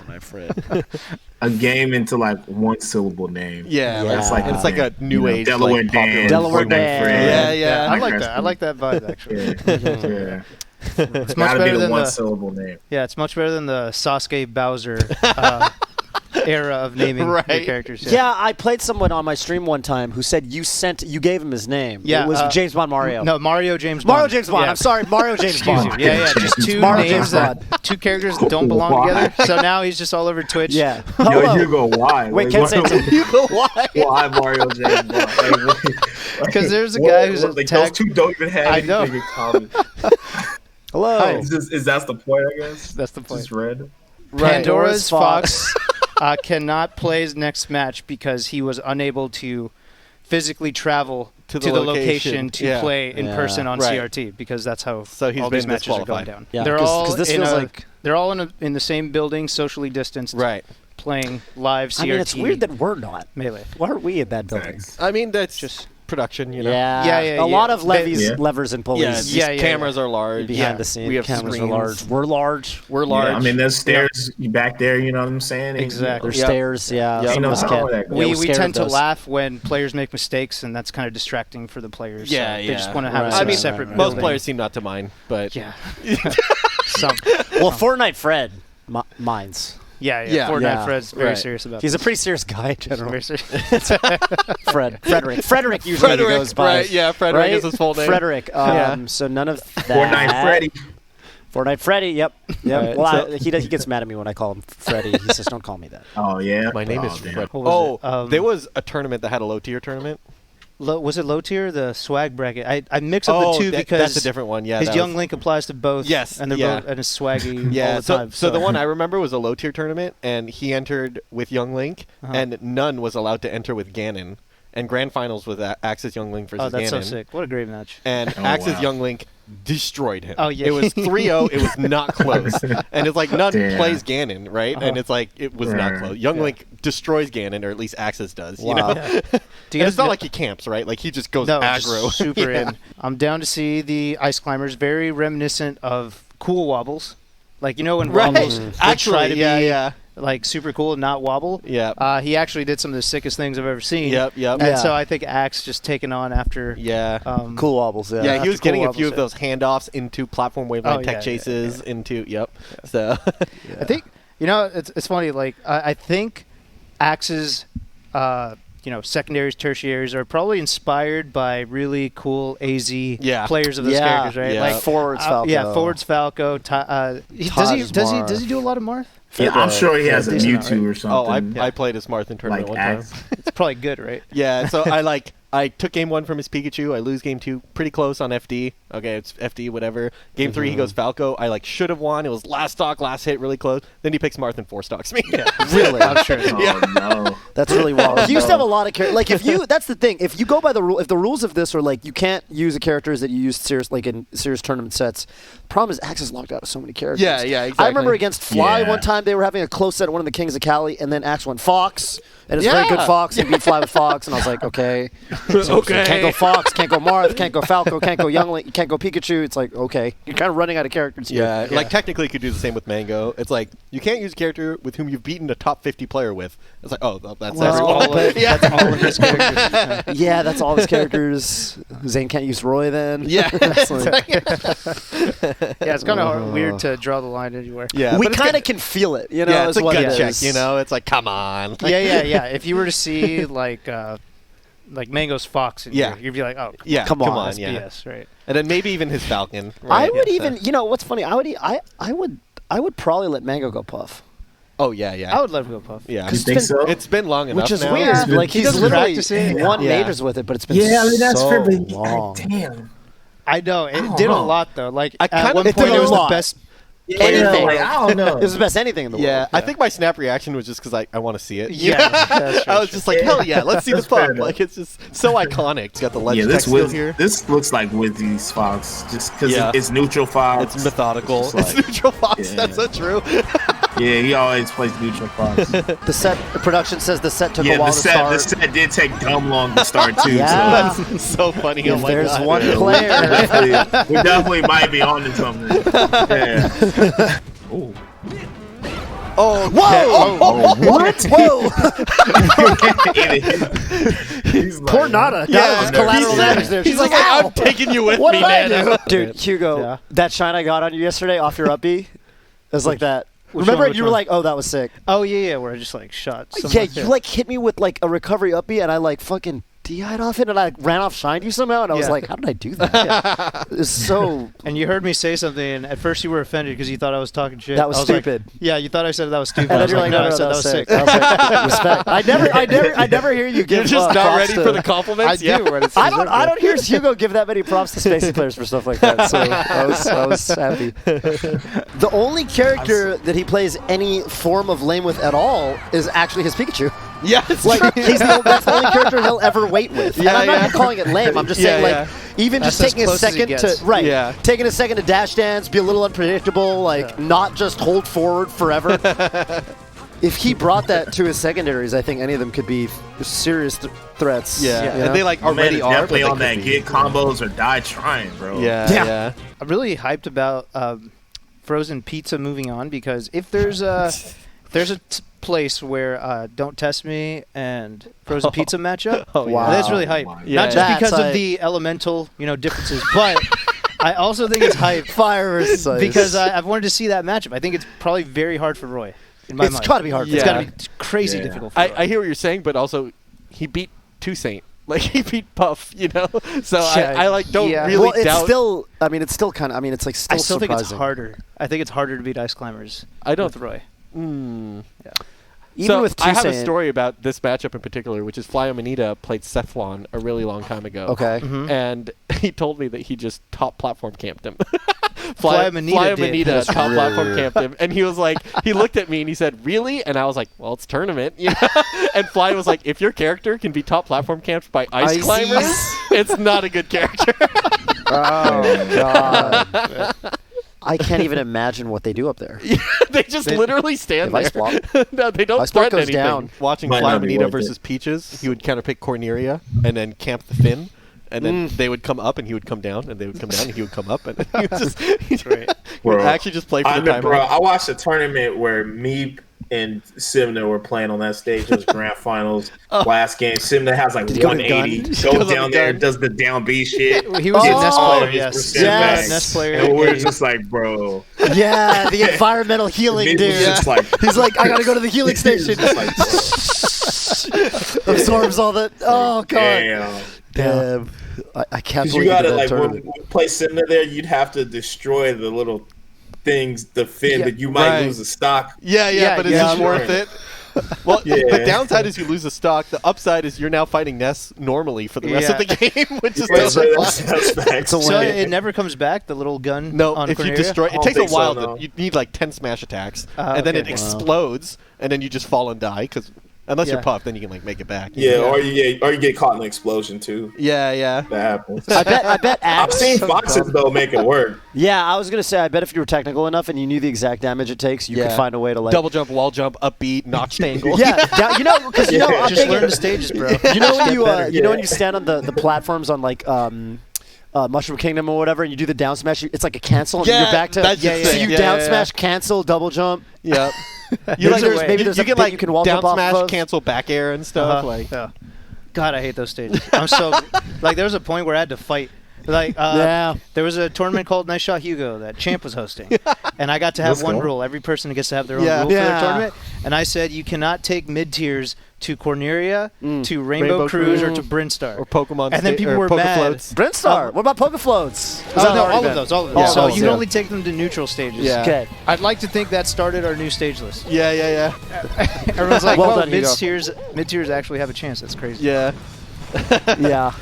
My friend. A game into like one syllable name. Yeah, Yeah. It's like it's like a new age Delaware like, popular- Dan, Delaware Fortnite Dan. Fred. Yeah. I like that. I like that vibe actually. Yeah. It's much Gotta better be the than one the syllable name. it's much better than the Sasuke Bowser era of naming your Right. characters. Yeah, I played someone on my stream one time who said you gave him his name. Yeah, It was James Bond Mario. No, Mario James Bond. Mario James Bond. Yeah. I'm sorry, Mario James Excuse Bond. you. Yeah, just two Mario names James that two characters that don't belong Why? together. So now he's just all over Twitch. Yeah. Yo, Hello. you go why? Wait, Like, Ken what- say it too. You go why? Why Mario James Bond? Like, Because there's a guy who's like, attacked. those two don't even have I know. anything in common. Hello. Is that the point? I guess That's the point. Just red. Pandora's Fox cannot play his next match because he was unable to physically travel to the location to play in person on Right. CRT because that's how So he's all these been matches are going disqualified. down. Yeah, they're 'cause all this in feels a, like- they're all in the same building, socially distanced, Right. playing live CRT. I mean, it's weird that we're not. Melee. Why aren't we in that building? Thanks. I mean, that's just production, you know. Yeah. Yeah, A lot of levies, Yeah. levers, and Yeah, pulleys. these cameras are large. Behind the scenes, We have cameras screens. are large. We're large. We're large. Yeah, I mean, there's stairs back there. You know what I'm saying? Exactly. There's Yep. stairs. Yeah. Yep. Some Ain't of no us problem can't. with that. Yeah, We we're scared tend of to those. laugh when players make mistakes, and that's kind of distracting for the players. Yeah, so yeah. They just want to have Right. a I mean, separate most building. players seem not to mind, but Yeah. Some. Well, Fortnite Fred minds. Yeah. Fortnite Yeah. Fred's very Right. serious about He's a this. pretty serious guy in general. Very serious. Frederick usually goes by. right? Yeah, Frederick right? is his full name. Frederick. Yeah. So none of that. Fortnite Freddy. Fortnite Freddy. Yep. Right, Well, so- he gets mad at me when I call him Freddy. He says, "Don't call me that." Oh yeah. My name is damn. Fred. What was it? There was a tournament that had a low tier tournament. Was it low tier? The swag bracket. I mix up the two because that's a different one. Yeah, his that Young was- Link applies to both. Yes, and they're yeah. both and it's swaggy Yeah, all the so time. so the one I remember was a low tier tournament, and he entered with Young Link, and none was allowed to enter with Ganon. And grand finals was Axis Young Link versus oh, that's Ganon. so sick! What a great match. And Oh, Axis wow. Young Link destroyed him. Oh, yeah. It was 3-0. It was not close. And it's like none Damn. plays Ganon, right? And it's like it was not Right. close. Young Link destroys Ganon, or at least Axis does. You Wow. know? Do you And guys it's not know- like he camps, right? Like he just goes no, just aggro. super Yeah. in. I'm down to see the ice climbers. Very reminiscent of Cool Wobbles. Like when Right. Wobbles would Actually, try to yeah, be yeah. like super cool and not wobble. Yeah. He actually did some of the sickest things I've ever seen. Yep. And so I think Axe just taken on after. Yeah. Cool wobbles. Yeah. Yeah, he was Cool getting a wobbles, few of yeah. those handoffs into platform waveline tech chases into. Yep. So. I think it's funny. Like I think Axe's secondaries, tertiaries are probably inspired by really cool AZ players of those characters, right? Yeah. Like Forwards Falco. Yeah, Forwards Falco. Does he do a lot of Marth? Yeah, I'm sure he has a decent, Mewtwo right? or something. I played as Marth in tournament like one time. Axe. It's probably good, right? Yeah, so I took game 1 from his Pikachu. I lose game 2 pretty close on FD. Okay, it's FD, whatever. Game 3, he goes Falco. I should have won. It was last stock, last hit, really close. Then he picks Marth and 4-stocks me. Yeah. Really? I'm sure. No. That's really wild. He used to have a lot of characters. Like that's the thing. If you go by the rule, if the rules of this are like you can't use the characters that you used in serious tournament sets. Problem is, Axe is locked out of so many characters. Yeah, exactly. I remember against Fly Yeah. one time they were having a close set at one of the Kings of Cali, and then Axe went Fox, and it's a very good Fox, and beat Fly with Fox, and I was like, okay, so can't go Fox, can't go Marth, can't go Falco, can't go Youngling, can't go Pikachu. It's like, okay, you're kind of running out of characters here. Yeah, like technically you could do the same with Mango. It's like you can't use a character with whom you've beaten a top 50 player with. It's like, oh, that's everyone. That's all of his characters. Yeah, that's all his characters. Zane can't use Roy then. Yeah. It's like- Yeah, it's kind of weird to draw the line anywhere. Yeah, we but it's kind good- of can feel it, you know. Yeah, is it's a what gut it check, is. you know. It's like, come on. Yeah. If you were to see like Mango's Fox in here, you'd be like, oh, Yeah, Come on, that's yeah. BS, right? And then maybe even his Falcon. I Right? would Yeah, even, so- what's funny? I would probably let Mango go Puff. Oh yeah. I would let him go Puff. Yeah. You think so? It's been long enough Which is now. weird. been- Like he he's doesn't literally practice it. won Yeah. majors with it, but it's been Yeah, I mean that's so fair, but long. damn. I know it don't did a know. lot though. Like I at kinda- one it point, did a it was lot. the best. Anything. Like, I don't know. It was the best anything in the Yeah, world. I think my snap reaction was just because I want to see it. Yeah, that's I was just like, hell yeah, let's see the That's fair fuck. enough. Like it's just so iconic. It's got the Yeah, legend this text still Wiz, here. this looks like Wizzy's Fox, just because Yeah. it's neutral Fox. It's methodical. It's It's like- neutral Fox. Yeah. That's so true. Yeah, he always plays neutral Fox. the production says the set took a Yeah, while the to start. set did take dumb long to start too. Yeah. So That's so funny. If Oh my there's God. one Yeah, player. we definitely might be on to something. Yeah. Ooh. Oh, Whoa! Oh, what? Whoa! He's like, Poor Nada. Yeah, That was collateral he's- damage there. He's She's like, like, ow! I'm taking you with What me, did I man. do? Dude, Hugo, Yeah. that shine I got on you yesterday off your up B, it was like that. Which Remember, one, you were like, "Oh, that was sick." Oh yeah, where I just like shot. Yeah, you like hit me with like a recovery up B, and I like fucking DI'd off it, and I ran off shined you somehow, and I was Yeah. like, "How did I do that?" It's so. And you heard me say something, and at first you were offended because you thought I was talking shit. That was I like, stupid. yeah, you thought I said that was stupid. And I then was you're like, like, no, I said that was sick. I was like, respect. I never hear you give. You're just not props ready to- for the compliments. I do. When it's I don't hear Hugo give that many props to Spacey players for stuff like that. So I was happy. The only character that he plays any form of lane with at all is actually his Pikachu. Yeah, it's Like true. that's the only character he'll ever wait with. Yeah, and I'm not yeah. even calling it lame. I'm just Yeah, saying yeah. even That's just taking as a close as he second gets. to Yeah. taking a second to dash dance, be a little unpredictable, not just hold forward forever. If he brought that to his secondaries, I think any of them could be serious threats. Yeah, you and know? they like Man, already it's are. definitely but on they that could be. get combos or die trying, bro. Yeah. I'm really hyped about frozen pizza moving on because if there's a place where Don't Test Me and frozen pizza match up, Oh, yeah. Wow. that's really hype. my Yeah. Not just That's because hype. of the elemental differences, but I also think it's hype Fire versus ice. because I've wanted to see that matchup. I think it's probably very hard for Roy. In my It's mind. got to be hard. For It's Yeah. got to be crazy Yeah. difficult for Roy. I hear what you're saying, but also he beat Toussaint. Like he beat Puff, So Yeah, I don't yeah. really Well, it's doubt. still. I mean, it's still kind of. It's like still. I still think it's surprising. harder. I think it's harder to beat Ice Climbers I don't. with Roy. Mm. Even So with I have a Toussaint- story about this matchup in particular, which is Flyo Manita played Cephalon a really long time ago. Okay. Mhm. And he told me that he just top platform camped him. Flyo Manita did. Manita top really platform weird. camped him, and he was like, he looked at me and he said, "Really?" And I was like, "Well, it's tournament." And Fly was like, "If your character can be top platform camped by ice Ices. climbers, it's not a good character." Oh God. I can't even imagine what they do up there. They just literally stand They have there. ice block. No, they don't Ice block threaten goes anything. down. Watching Might Fly not be Manita worth versus it. Peaches, he would counterpick Corneria and then camp the Finn. And then they would come up, and he would come down, and they would come down, and he would come up, and he would just he Right. would Bro, actually just play for the time. I watched a tournament where Meep and Simna were playing on that stage. It was grand finals. Last game, Simna has like 180. Goes down there and does the down B shit. He was a Nest player, yes. Yes. Nest player. And we're just like, bro. Yeah, the environmental healing dude. Just like, he's like, I gotta go to the healing station. Absorbs all that. Oh god. Damn. I can't believe you gotta that like tournament. when we play Simna there, you'd have to destroy the little things, the fin that you might lose the stock. Yeah, but it's worth it. Well, the downside is you lose the stock. The upside is you're now fighting Ness normally for the rest of the game, which is so it never comes back. The little gun. No, on if Corneria? you destroy, it takes a while. no. You need like 10 smash attacks, and then it explodes, and then you just fall and die because. Unless you're puffed, then you can like make it back. Or you get caught in an explosion too. Yeah. That happens. I bet I've seen foxes though make it work. Yeah, I was gonna say I bet if you were technical enough and you knew the exact damage it takes, you could find a way to like double jump, wall jump, upbeat, notched angle. Yeah, you know, because I'm just learn the stages, bro. You know when you know when you stand on the platforms on like Mushroom Kingdom or whatever, and you do the down smash, it's like a cancel, and you're back to so you down smash, cancel, double jump. Yeah. You like maybe there's you can like you can wall down jump smash, off of. cancel back air and stuff. God, I hate those stages. I'm so like there was a point where I had to fight. Like there was a tournament called Nice Shot Hugo that Champ was hosting, and I got to have one rule. Every person gets to have their own rule for their tournament, and I said you cannot take mid tiers to Corneria, to Rainbow Cruise, or to Brinstar. Or Pokemon. And then people were mad. Brinstar. What about Pokefloats? No, all of those. Yeah, so you can only take them to neutral stages. Yeah. Okay. I'd like to think that started our new stage list. Yeah. Everyone's like, well well, done, mid tiers actually have a chance. That's crazy. Yeah. Yeah.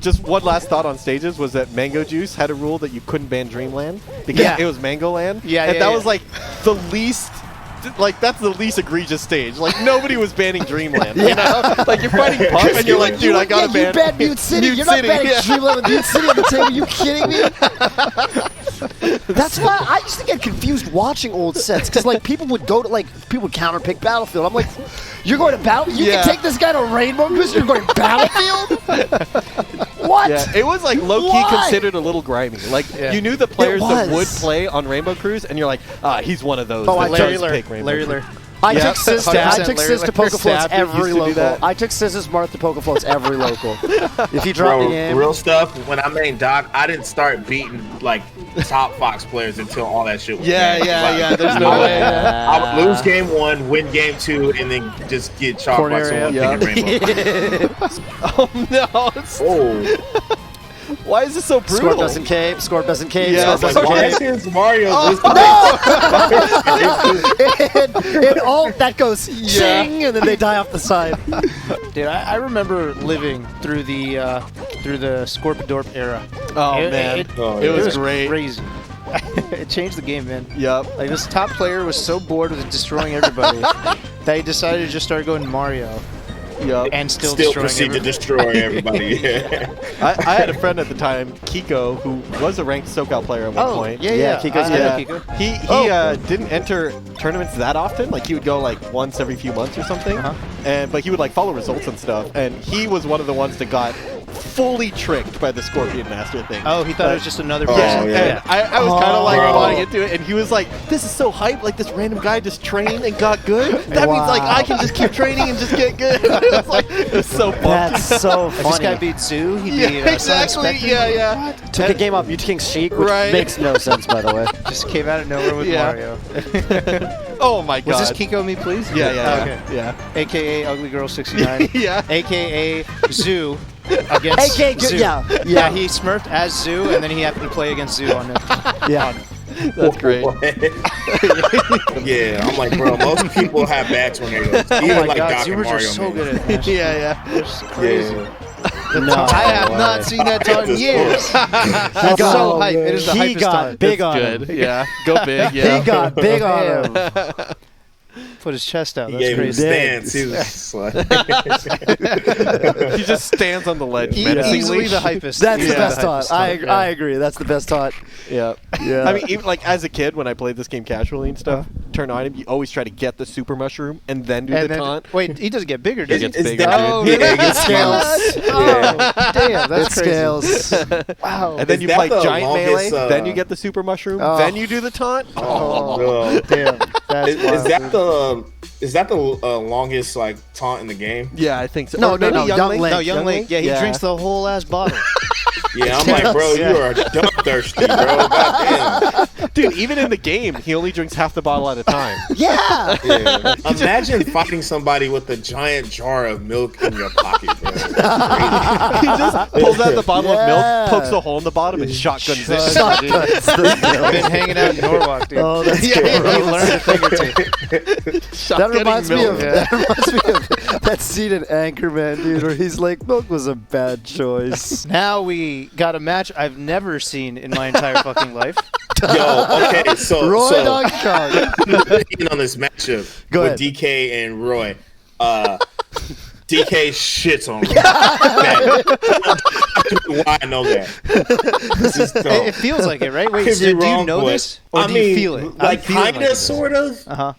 Just one last thought on stages was that Mango Juice had a rule that you couldn't ban Dreamland because it was Mango Land. And that was like the least. Like that's the least egregious stage. Like nobody was banning Dreamland. You know, like you're fighting Puff and you're like, dude, I gotta ban. You banned Mute City. You're not banning Dreamland with Mute City on the table. Are you kidding me? That's why I used to get confused watching old sets because like people would go to people would counterpick Battlefield. I'm like, you're going to Battle? You can take this guy to Rainbow Cruise. You're going to Battlefield? What? Yeah, it was like low key considered a little grimy. Like you knew the players that would play on Rainbow Cruise, and you're like, he's one of those. Oh, Larry Lur. I took Sis to Pokefloats every local. That. I took Sis Marth to Pokefloats every local. If you drop the game. Real stuff, when I made Doc, I didn't start beating like top Fox players until all that shit was banned. Yeah. There's no way. I would lose game 1, win game 2, and then just get chalked by someone picking Rainbow. Oh no. Why is this so brutal? Scorp doesn't cave. Yeah, Scorp doesn't Why cave. is Mario this and all that goes ching, and then they die off the side. Dude, I remember living through the Scorpidorp era. Oh man, it was great. Crazy. It changed the game, man. Yep. Like this top player was so bored with destroying everybody that he decided to just start going Mario. Yep. And still proceed to destroy everybody. I had a friend at the time, Kiko, who was a ranked SoCal player at one point. Yeah, Kiko's Kiko. He didn't enter tournaments that often. Like he would go like once every few months or something. But he would like follow results and stuff. And he was one of the ones that got fully tricked by the Scorpion Master thing. Oh, he thought it was just another person. And I was kind of like buying into it, and he was like, "This is so hype! Like this random guy just trained and got good. That means like I can just keep training and just get good." It was so fun. That's so funny. This guy beat Zoo. He beat exactly. Yeah. Took a game off Mute King's Sheik, which makes no sense, by the way. Just came out of nowhere with Mario. Oh my god. Was this Kiko Me Please? Yeah. AKA Ugly Girl 69. Yeah. AKA Zoo. Against Zoo. Yeah, he smurfed as Zoo, and then he happened to play against Zoo on it. Yeah. That's great. Yeah, I'm like, bro, most people have bad tornadoes. Even Oh my like god, Doc and Zoomers are Mario. so man. good at that. Yeah. It's crazy. No, I have not seen that taunt in years. That's so hype. It is the He hypest got taunt. big on Good. him. Yeah. Go big. Yeah. He got big on him. Put his chest out. He That's gave him a crazy. stance. He was just like, He just stands on the ledge Easily menacingly. the hypest. That's the Yeah. best taunt. I agree. That's the best taunt. Yeah. Yeah. I mean, even like as a kid, when I played this game casually and stuff, turn item, you always try to get the super mushroom and then do the taunt. Wait, he doesn't get bigger, does he? It gets bigger, Oh, dude. yeah, it gets scales. Oh, damn, that's It crazy. scales. Wow. And then Is you that play the giant longest, melee, then you get the super mushroom, Oh. then you do the taunt. Oh, damn. That's is that Is that the longest like taunt in the game? Yeah, I think so. No, Or maybe Young Link. No, Young Link. Yeah, he drinks the whole ass bottle. Yeah, I'm like, bro, you are dumb thirsty, bro. Goddamn. Dude, even in the game, he only drinks half the bottle at a time. Yeah. Yeah. Imagine fighting somebody with a giant jar of milk in your pocket, bro. He just pulls out the bottle of milk, pokes a hole in the bottom, and shotguns it. Shotguns. I've been hanging out in Norwalk, dude. Oh, that's He learned a thing or two. That reminds me of milk. that scene in Anchorman, dude, where he's like, "Milk was a bad choice." Now we got a match I've never seen in my entire fucking life. Yo, okay, so Roy Donkey Kong. in on this matchup Go with ahead. DK and Roy. DK shits on Roy. Why I know that? This is dumb. It feels like it, right? Wait, Could so be do you wrong, know but- this? Or I do mean, you feel it? like kinda, sort of. Uh-huh.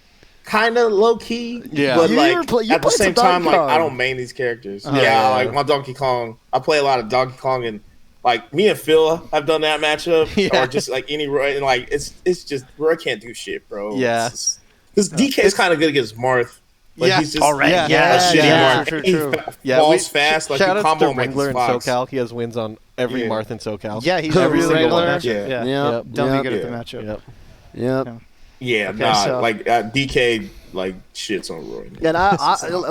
Kind of low key, Yeah. but You like at the at the same same time, time, like I don't main these characters. Uh-huh. Yeah, like my Donkey Kong. I play a lot of Donkey Kong, and like me and Phil have done that matchup, or just like any Roy, and like it's just Roy can't do shit, bro. Yeah. Because DK is kind of good against Marth. Like Yeah. he's just Alright. a Yeah. shitty Yeah. Marth. True, He true. falls fast. Like shout you out combo to him like Wrangler he's in Fox. SoCal. He has wins on every Yeah. Marth in SoCal. Yeah, he's every a really single good match. matchup. Yeah. Yeah. Yep. Don't be good Yeah. at the matchup. Yep. Yep. Yeah, Okay, nah. so- Like DK like shits on Roy. And I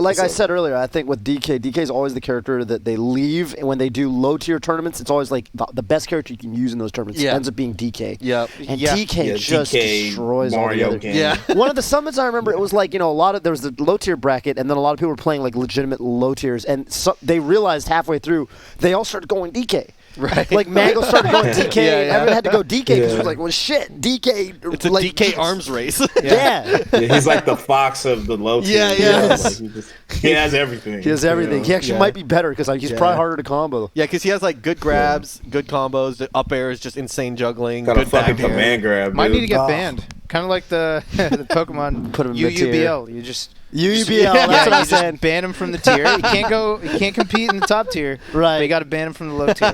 like I So- said earlier, I think with DK is always the character that they leave, and when they do low tier tournaments, it's always like the best character you can use in those tournaments ends up being DK. Yep. And Yeah. DK Yeah, just DK, destroys all the Mario other. game. Yeah. One of the summits I remember, it was like, there was the low tier bracket, and then a lot of people were playing like legitimate low tiers, and so they realized halfway through they all started going DK. Right. Like Mango started going DK, Yeah, and yeah. everyone had to go DK because it was like, well, shit, DK. It's a like, DK arms race. Yeah. Yeah, he's like the Fox of the low tier. Yeah, you know? yes. Like, he has everything. He has everything. You He know? actually Yeah. might be better because he's Yeah. probably harder to combo. Yeah, because he has like good grabs, good combos, the up air is just insane juggling, Got a good fucking back air. command grab. Might dude. need to get banned. Kind of like the Pokemon Put him in mid-tier. UUBL. You just UUBL, yeah, that's what you I'm saying. just ban him from the tier. You can't compete in the top tier. Right. But you got to ban him from the low tier.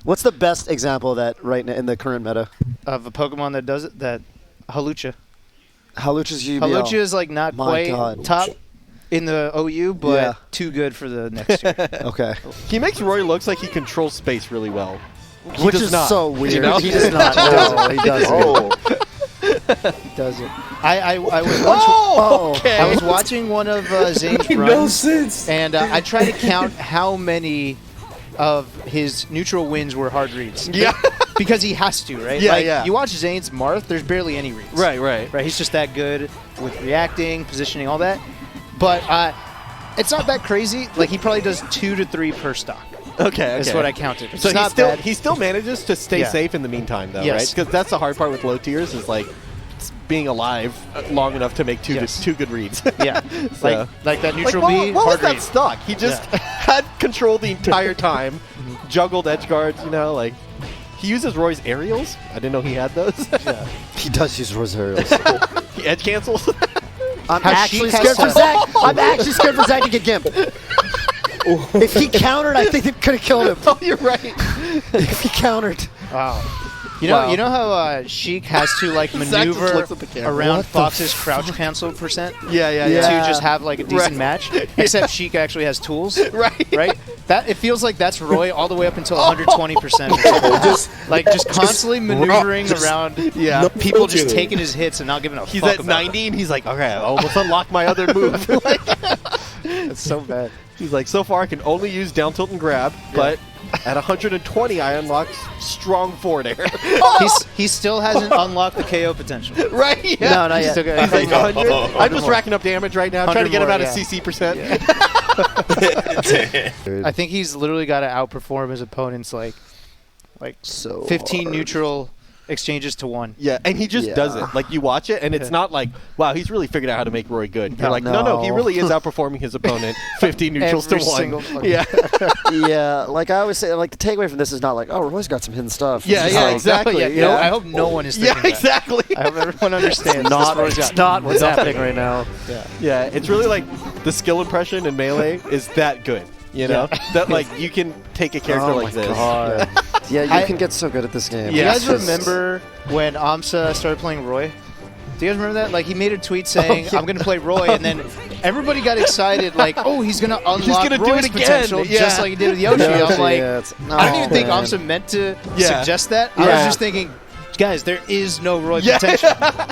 What's the best example of that right now in the current meta? Of a Pokemon that does it, that Halucha. Halucha's UUBL. Halucha is like not My quite God. top in the OU, but Yeah. too good for the next year. Okay. He makes Roy looks like he controls space really well. He Which does is not. so weird. You know? He does not. No, he doesn't. Oh, He does it. I was once, Oh, okay. I was watching one of Zane's no runs, sense. and I tried to count how many of his neutral wins were hard reads. Yeah. Because he has to, right? Yeah, like, yeah. You watch Zane's Marth, there's barely any reads. Right, right. Right, he's just that good with reacting, positioning, all that. But it's not that crazy. Like, he probably does 2 to 3 per stock. Okay, That's okay. what I counted. It's So not still bad. he still manages to stay Yeah. safe in the meantime, though, Yes. right? Because that's the hard part with low tiers is like being alive long enough to make two Yes. good reads. Yeah. So- Like that Like, neutral what, B, what was hard that read. stock? He just had control the entire time, juggled edge guards, like he uses Roy's aerials. I didn't know he had those. He does use Rosarios. He edge cancels. I'm How actually she scared has for to- Zach. I'm actually scared for Zach to get Gimp. If he countered, I think it could have killed him. Oh, you're right. If he countered. Wow. Wow. You know how Sheik has to like Zach just maneuver looks at the camera. around What the Fox's crouch cancel percent Yeah. Yeah. to just have like a decent Right. match. Except Sheik actually has tools. Right. Right? That it feels like that's Roy all the way up until 120%. Just constantly maneuvering around Yeah. No people just filter. taking his hits and not giving a He's fuck at about 90 and he's like, okay, I almost unlocked my other move. It's so bad. He's like, so far I can only use down tilt and grab, but at 120 I unlocked strong forward air. He still hasn't unlocked the KO potential. Right? Yeah. No, not He's yet. still got- He's like 100. I'm just more. racking up damage right now, trying to get him 100 out more, of yeah. CC percent. I think he's literally got to outperform his opponents like So 15 hard. neutral exchanges to 1. Yeah, and he just Yeah. does it. Like, you watch it, and it's not like, wow, he's really figured out how to make Roy good. You're like, no, he No. really is outperforming his opponent 15 neutrals Every to 1. single fucking- Yeah. Yeah, like I always say, like the takeaway from this is not like, oh, Roy's got some hidden stuff. Yeah, It's yeah, like, exactly. Yeah, you no, know? I hope no one is thinking Yeah, that. exactly. I hope everyone understands. Not, this Roy's it's got not what's nothing. happening right now. Yeah, it's really like the skill impression in Melee is that good. You know? That, like, you can take a character Oh like my this. God. Yeah, you I- can get so good at this game. You Yeah. guys remember when Amsa started playing Roy? Do you guys remember that? Like, he made a tweet saying, I'm going to play Roy, and then everybody got excited, like, oh, he's going to unlock Roy's potential just like he did with Yoshi. I'm like, I don't even think Amsa meant to suggest that. I was just thinking, guys, there is no Roy potential.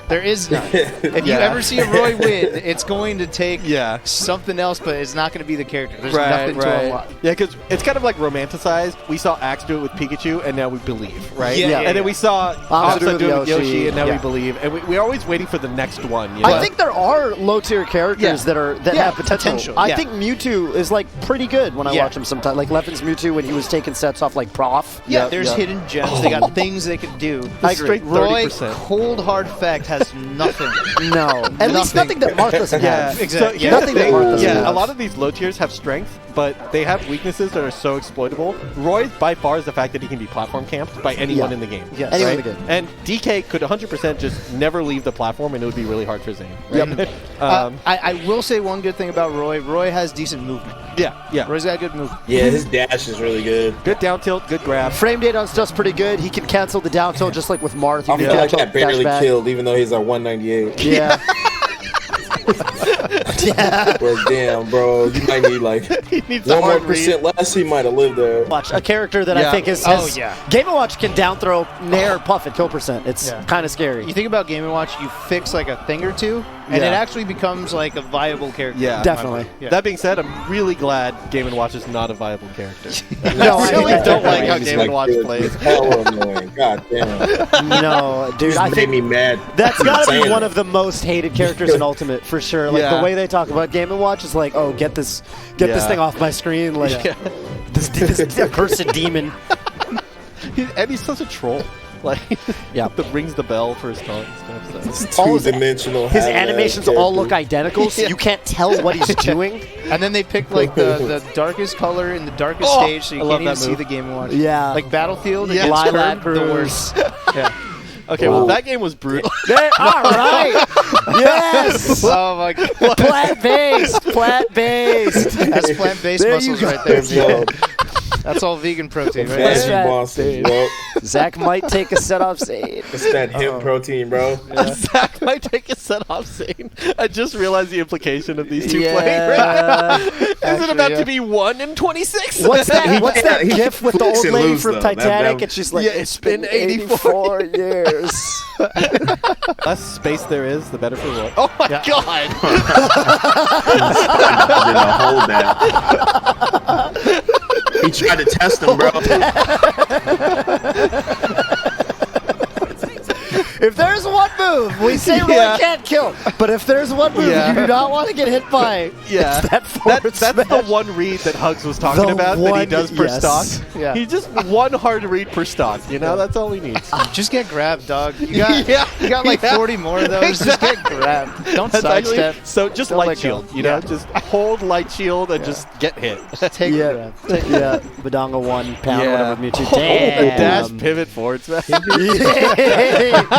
There is none. If you ever see a Roy win, it's going to take something else, but it's not going to be the character. There's nothing to unlock. Yeah, because it's kind of like romanticized. We saw Axe do it with Pikachu, and now we believe, right? Yeah. And then we saw Amsa do it with Yoshi, and now we believe. And we're always waiting for the next one. You know? I think there are low-tier characters that have potential. I think Mewtwo is, like, pretty good when I watch him sometimes. Like, Leffen's Mewtwo when he was taking sets off, like, Prof. There's hidden gems. They got things they could do. Straight Roy, 30%. cold hard fact, has nothing. No. At least nothing that Marth doesn't have. Exactly. So nothing that Marth doesn't have. A lot of these low tiers have strength, but they have weaknesses that are so exploitable. Roy, by far, is the fact that he can be platform camped by anyone in the game. Yeah, anyone in the game. And DK could 100% just never leave the platform, and it would be really hard for Zane. Right? Yep. I will say one good thing about Roy. Roy has decent movement. Yeah. Roy's got good movement. Yeah, his dash is really good. Good down tilt, good grab. Frame date on stuff's pretty good. He can cancel the down tilt just like with Marth. I feel like that barely killed, even though he's at 198. Yeah. Well, damn, bro. You might need like 1% less. He might have lived there. Watch a character that I think is. Game & Watch can down throw Nair Puff at kill percent. It's kind of scary. You think about Game & Watch, you fix like a thing or two, and it actually becomes like a viable character. Yeah, definitely. That being said, I'm really glad Game & Watch is not a viable character. No, I really don't like how Game & Watch plays. Hell annoying. God damn. No, dude, I made me mad. That's got to be one of the most hated characters in Ultimate for sure. Like the way they talk about Game & Watch is like, oh, get this thing off my screen, like this accursed demon. And he's such a troll. Like, that rings the bell for his taunt and stuff. So. It's two-dimensional. His animations all look identical, so you can't tell what he's doing. And then they pick like the darkest color in the darkest stage, so you can't even see the Game & Watch. Yeah, like Battlefield. Lilac the worst. Okay, well, that game was brutal. All right. Yes. Oh my god. Plant-based. That's plant-based muscles right there. That's all vegan protein, right? Zach might take a set off Zane. It's that hemp protein, bro. Zach might take a set off Zane. I just realized the implication of these two playing right. Is it about to be 1 in 26? What's that gif with the old lady from Titanic? And she's like, it's been 84 years. Less space there is, the better for Roy. Oh my god! Hold that. He tried to test him, bro. If there's one move, we say Roy can't kill. But if there's one move you do not want to get hit by, it's that forward that's the one read that Hugs was talking about that he does per stock. Yeah. He just one hard read per stock. You know, that's all he needs. Just get grabbed, dog. You got like 40 more of those. Just get grabbed. Don't sidestep. So just light shield. You know, just hold light shield and just get hit. Take a grab. Badonga 1 pound, whatever Mewtwo. Damn. Dash pivot forwards, man.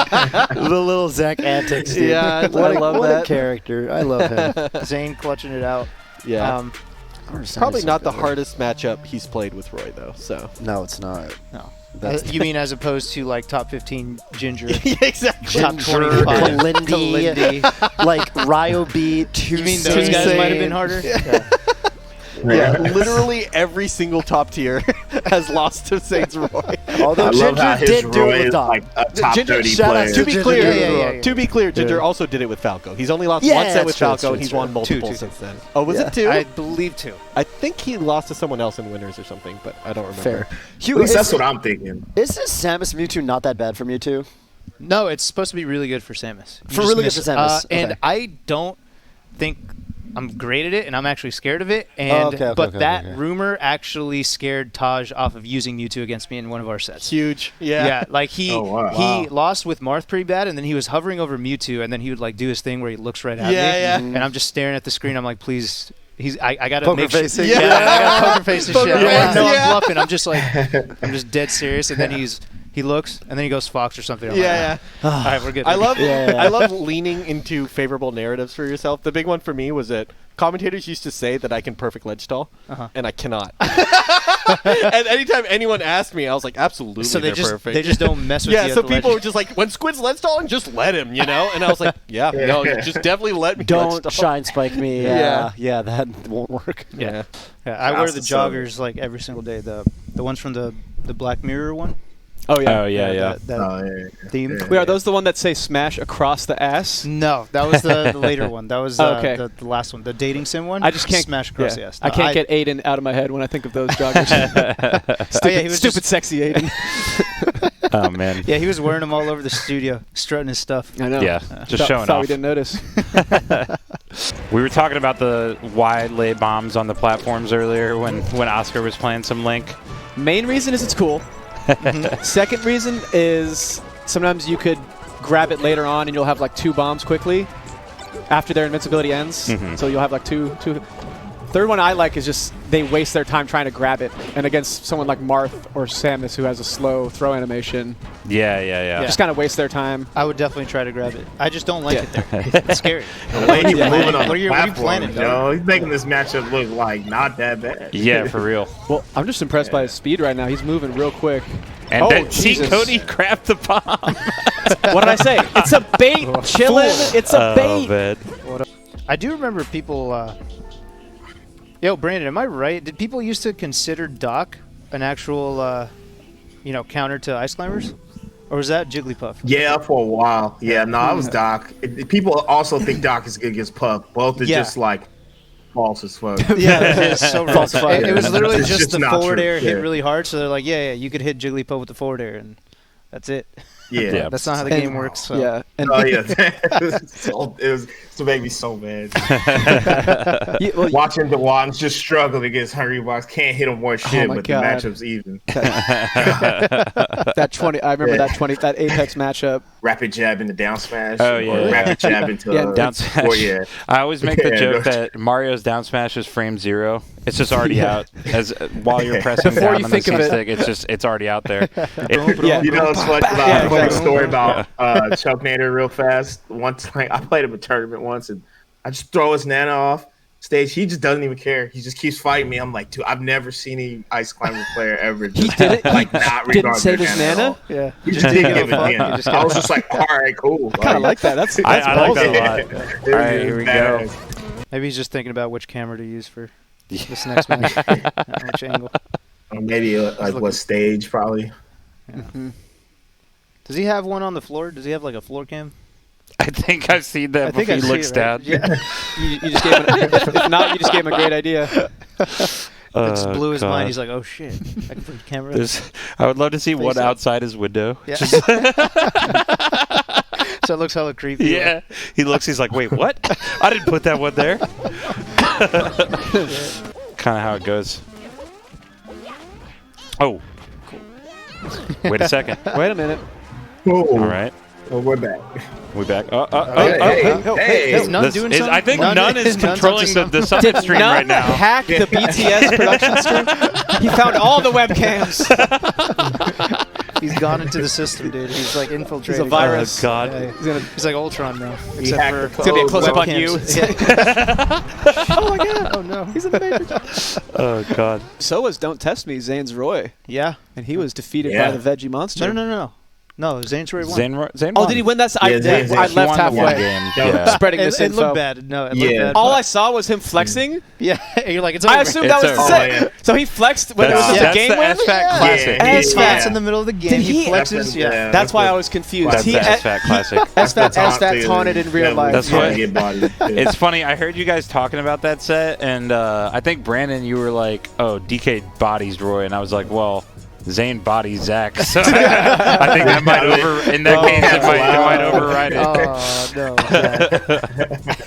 The little Zach antics, dude. Yeah, I love what that. a character. I love him. Zane clutching it out. Yeah. Probably not the hardest matchup he's played with Roy, though. So no, it's not. No. You mean as opposed to like top 15 Ginger? Exactly. Top 25 Kalindi, like Ryobi, 2. You mean those guys might have been harder? Yeah, literally every single top tier has lost to Saints Roy. Although Ginger did do it with Dom. Like a top 30 shout out player. To be clear, to be clear, Ginger also did it with Falco. He's only lost one set with Falco, and he's won multiple since then. Oh, was it 2? I believe 2. I think he lost to someone else in winners or something, but I don't remember. Fair. At least that's what I'm thinking. Is this Samus Mewtwo not that bad for Mewtwo? No, it's supposed to be really good for Samus. Really good for Samus. And I don't think I'm great at it, and I'm actually scared of it. And but that rumor actually scared Taj off of using Mewtwo against me in one of our sets. Huge, yeah. Like he lost with Marth pretty bad, and then he was hovering over Mewtwo, and then he would like do his thing where he looks right at me. And I'm just staring at the screen. I'm like, please. I gotta make sure. I gotta poker face and shit. No, I'm bluffing. I'm just like, I'm just dead serious. And then he's He looks, and then he goes Fox or something. Yeah. All right, we're good. I love leaning into favorable narratives for yourself. The big one for me was that commentators used to say that I can perfect ledge stall, and I cannot. And anytime anyone asked me, I was like, absolutely, so they're perfect. They just don't mess with you. Yeah, so people were just like, when Squid's ledge stalling, just let him, And I was like, no, just definitely let me Don't ledge stall. shine spike me. Yeah, that won't work. Yeah. I wear the joggers like every single day. The ones from the Black Mirror one. Oh yeah. That theme. Wait, are those the one that say smash across the ass? No, that was the later one. That was okay. the last one, the dating sim one. I just can't smash across the ass. No, I can't get Aiden out of my head when I think of those joggers. Stupid, sexy Aiden. Oh man. Yeah, he was wearing them all over the studio, strutting his stuff. I know. Yeah, just showing thought off. we didn't notice. We were talking about the wide lay bombs on the platforms earlier when Oscar was playing some Link. Main reason is it's cool. Second reason is sometimes you could grab it later on and you'll have like 2 bombs quickly after their invincibility ends. So you'll have like two. Third one I like is just they waste their time trying to grab it. And against someone like Marth or Samus who has a slow throw animation. Yeah. Just kind of waste their time. I would definitely try to grab it. I just don't like it there. It's scary. The way he's moving on What are the you platform, planning, dog? he's making this matchup look like not that bad. Yeah, for real. Well, I'm just impressed by his speed right now. He's moving real quick. And then Jesus. Cody grabbed the bomb. What did I say? It's a bait, chillin'. It's a bait. Man. I do remember people. Yo, Brandon, am I right? Did people used to consider Doc an actual, counter to Ice Climbers? Or was that Jigglypuff? Yeah, for a while. Yeah, no, I was Doc. People also think Doc is good against Puff. Both are just like false as fuck. Yeah, it's so wrong. It was literally It's just the not forward true. air hit Yeah. really hard, so they're like, yeah, you could hit Jigglypuff with the forward air, and that's it. Yeah. That's not how the game works. So. Yeah. And It was to make me so mad. Watching the Wands just struggle against Hungry Box, can't hit him more shit, my but God. the matchup's even. that 20. I remember that Apex matchup. Rapid jab into down smash. Oh, yeah. Or rapid jab into down smash. Or, yeah. I always make the joke that Mario's down smash is frame 0. It's just already out as while you're pressing Before down you on the think of it. C-stick. It's already out there. You know, it's funny story about Chuck Nader real fast. Once, I played him a tournament once, and I just throw his Nana off stage. He just doesn't even care. He just keeps fighting me. I'm like, dude, I've never seen any Ice Climber player ever. He didn't. Like, not Didn't regard save their his Nana. Nana. Yeah. He just didn't give it in. I was just like, all right, cool. I kind of like that. That's I like that a lot. It was All right, here we go. badass. Maybe he's just thinking about which camera to use for this next match. Which angle. Or maybe like what stage, probably. Does he have one on the floor? Does he have like a floor cam? I think I've seen that before he looks down. Yeah. you just gave him. If not, you just gave him a great idea. It just blew his mind. He's like, oh shit, I can put a camera. I would love to see one outside his window. Yeah. So it looks hella creepy. Yeah. He's like, wait, what? I didn't put that one there. Kind of how it goes. Oh. Wait a second. Wait a minute. All right. Well, we're back. We back. Hey. Is None doing something? I think None is controlling the Summit stream None right now. hack the BTS production stream? He found all the webcams. He's gone into the system, dude. He's like infiltrated. He's a virus. Oh, God. Yeah, he's like Ultron now. He Except hacked for the It's gonna be a close up on you. webcams. Oh my god. Oh no. He's in the Matrix. Oh, God. So was Don't Test Me, Zane's Roy. Yeah. And he was defeated Yeah. by the Veggie Monster. No, Zane's Roy won. Zane Oh, won. did he win that? Yeah, Zane- I he left won the one halfway. game. Yeah. Spreading It this info. looked bad. No, it looked Yeah. bad. All I saw was him flexing. Yeah, you're like, it's over. I assumed that was It's the over. set. Oh, yeah. So he flexed when it was That's just a game the win? SFAT Classic. Yeah. He spots Yeah. in the middle of the game. Did he he- flexes. Yeah. That's why I was confused. That's He the SFAT Classic. SFAT taunted in real life. That's Yeah, what- get bodied. It's funny. I heard you guys talking about that set, and I think Brandon, you were like, "Oh, DK bodies Roy," and I was like, "Well, Zane bodies Zach." So I think that might it might override it. Oh no.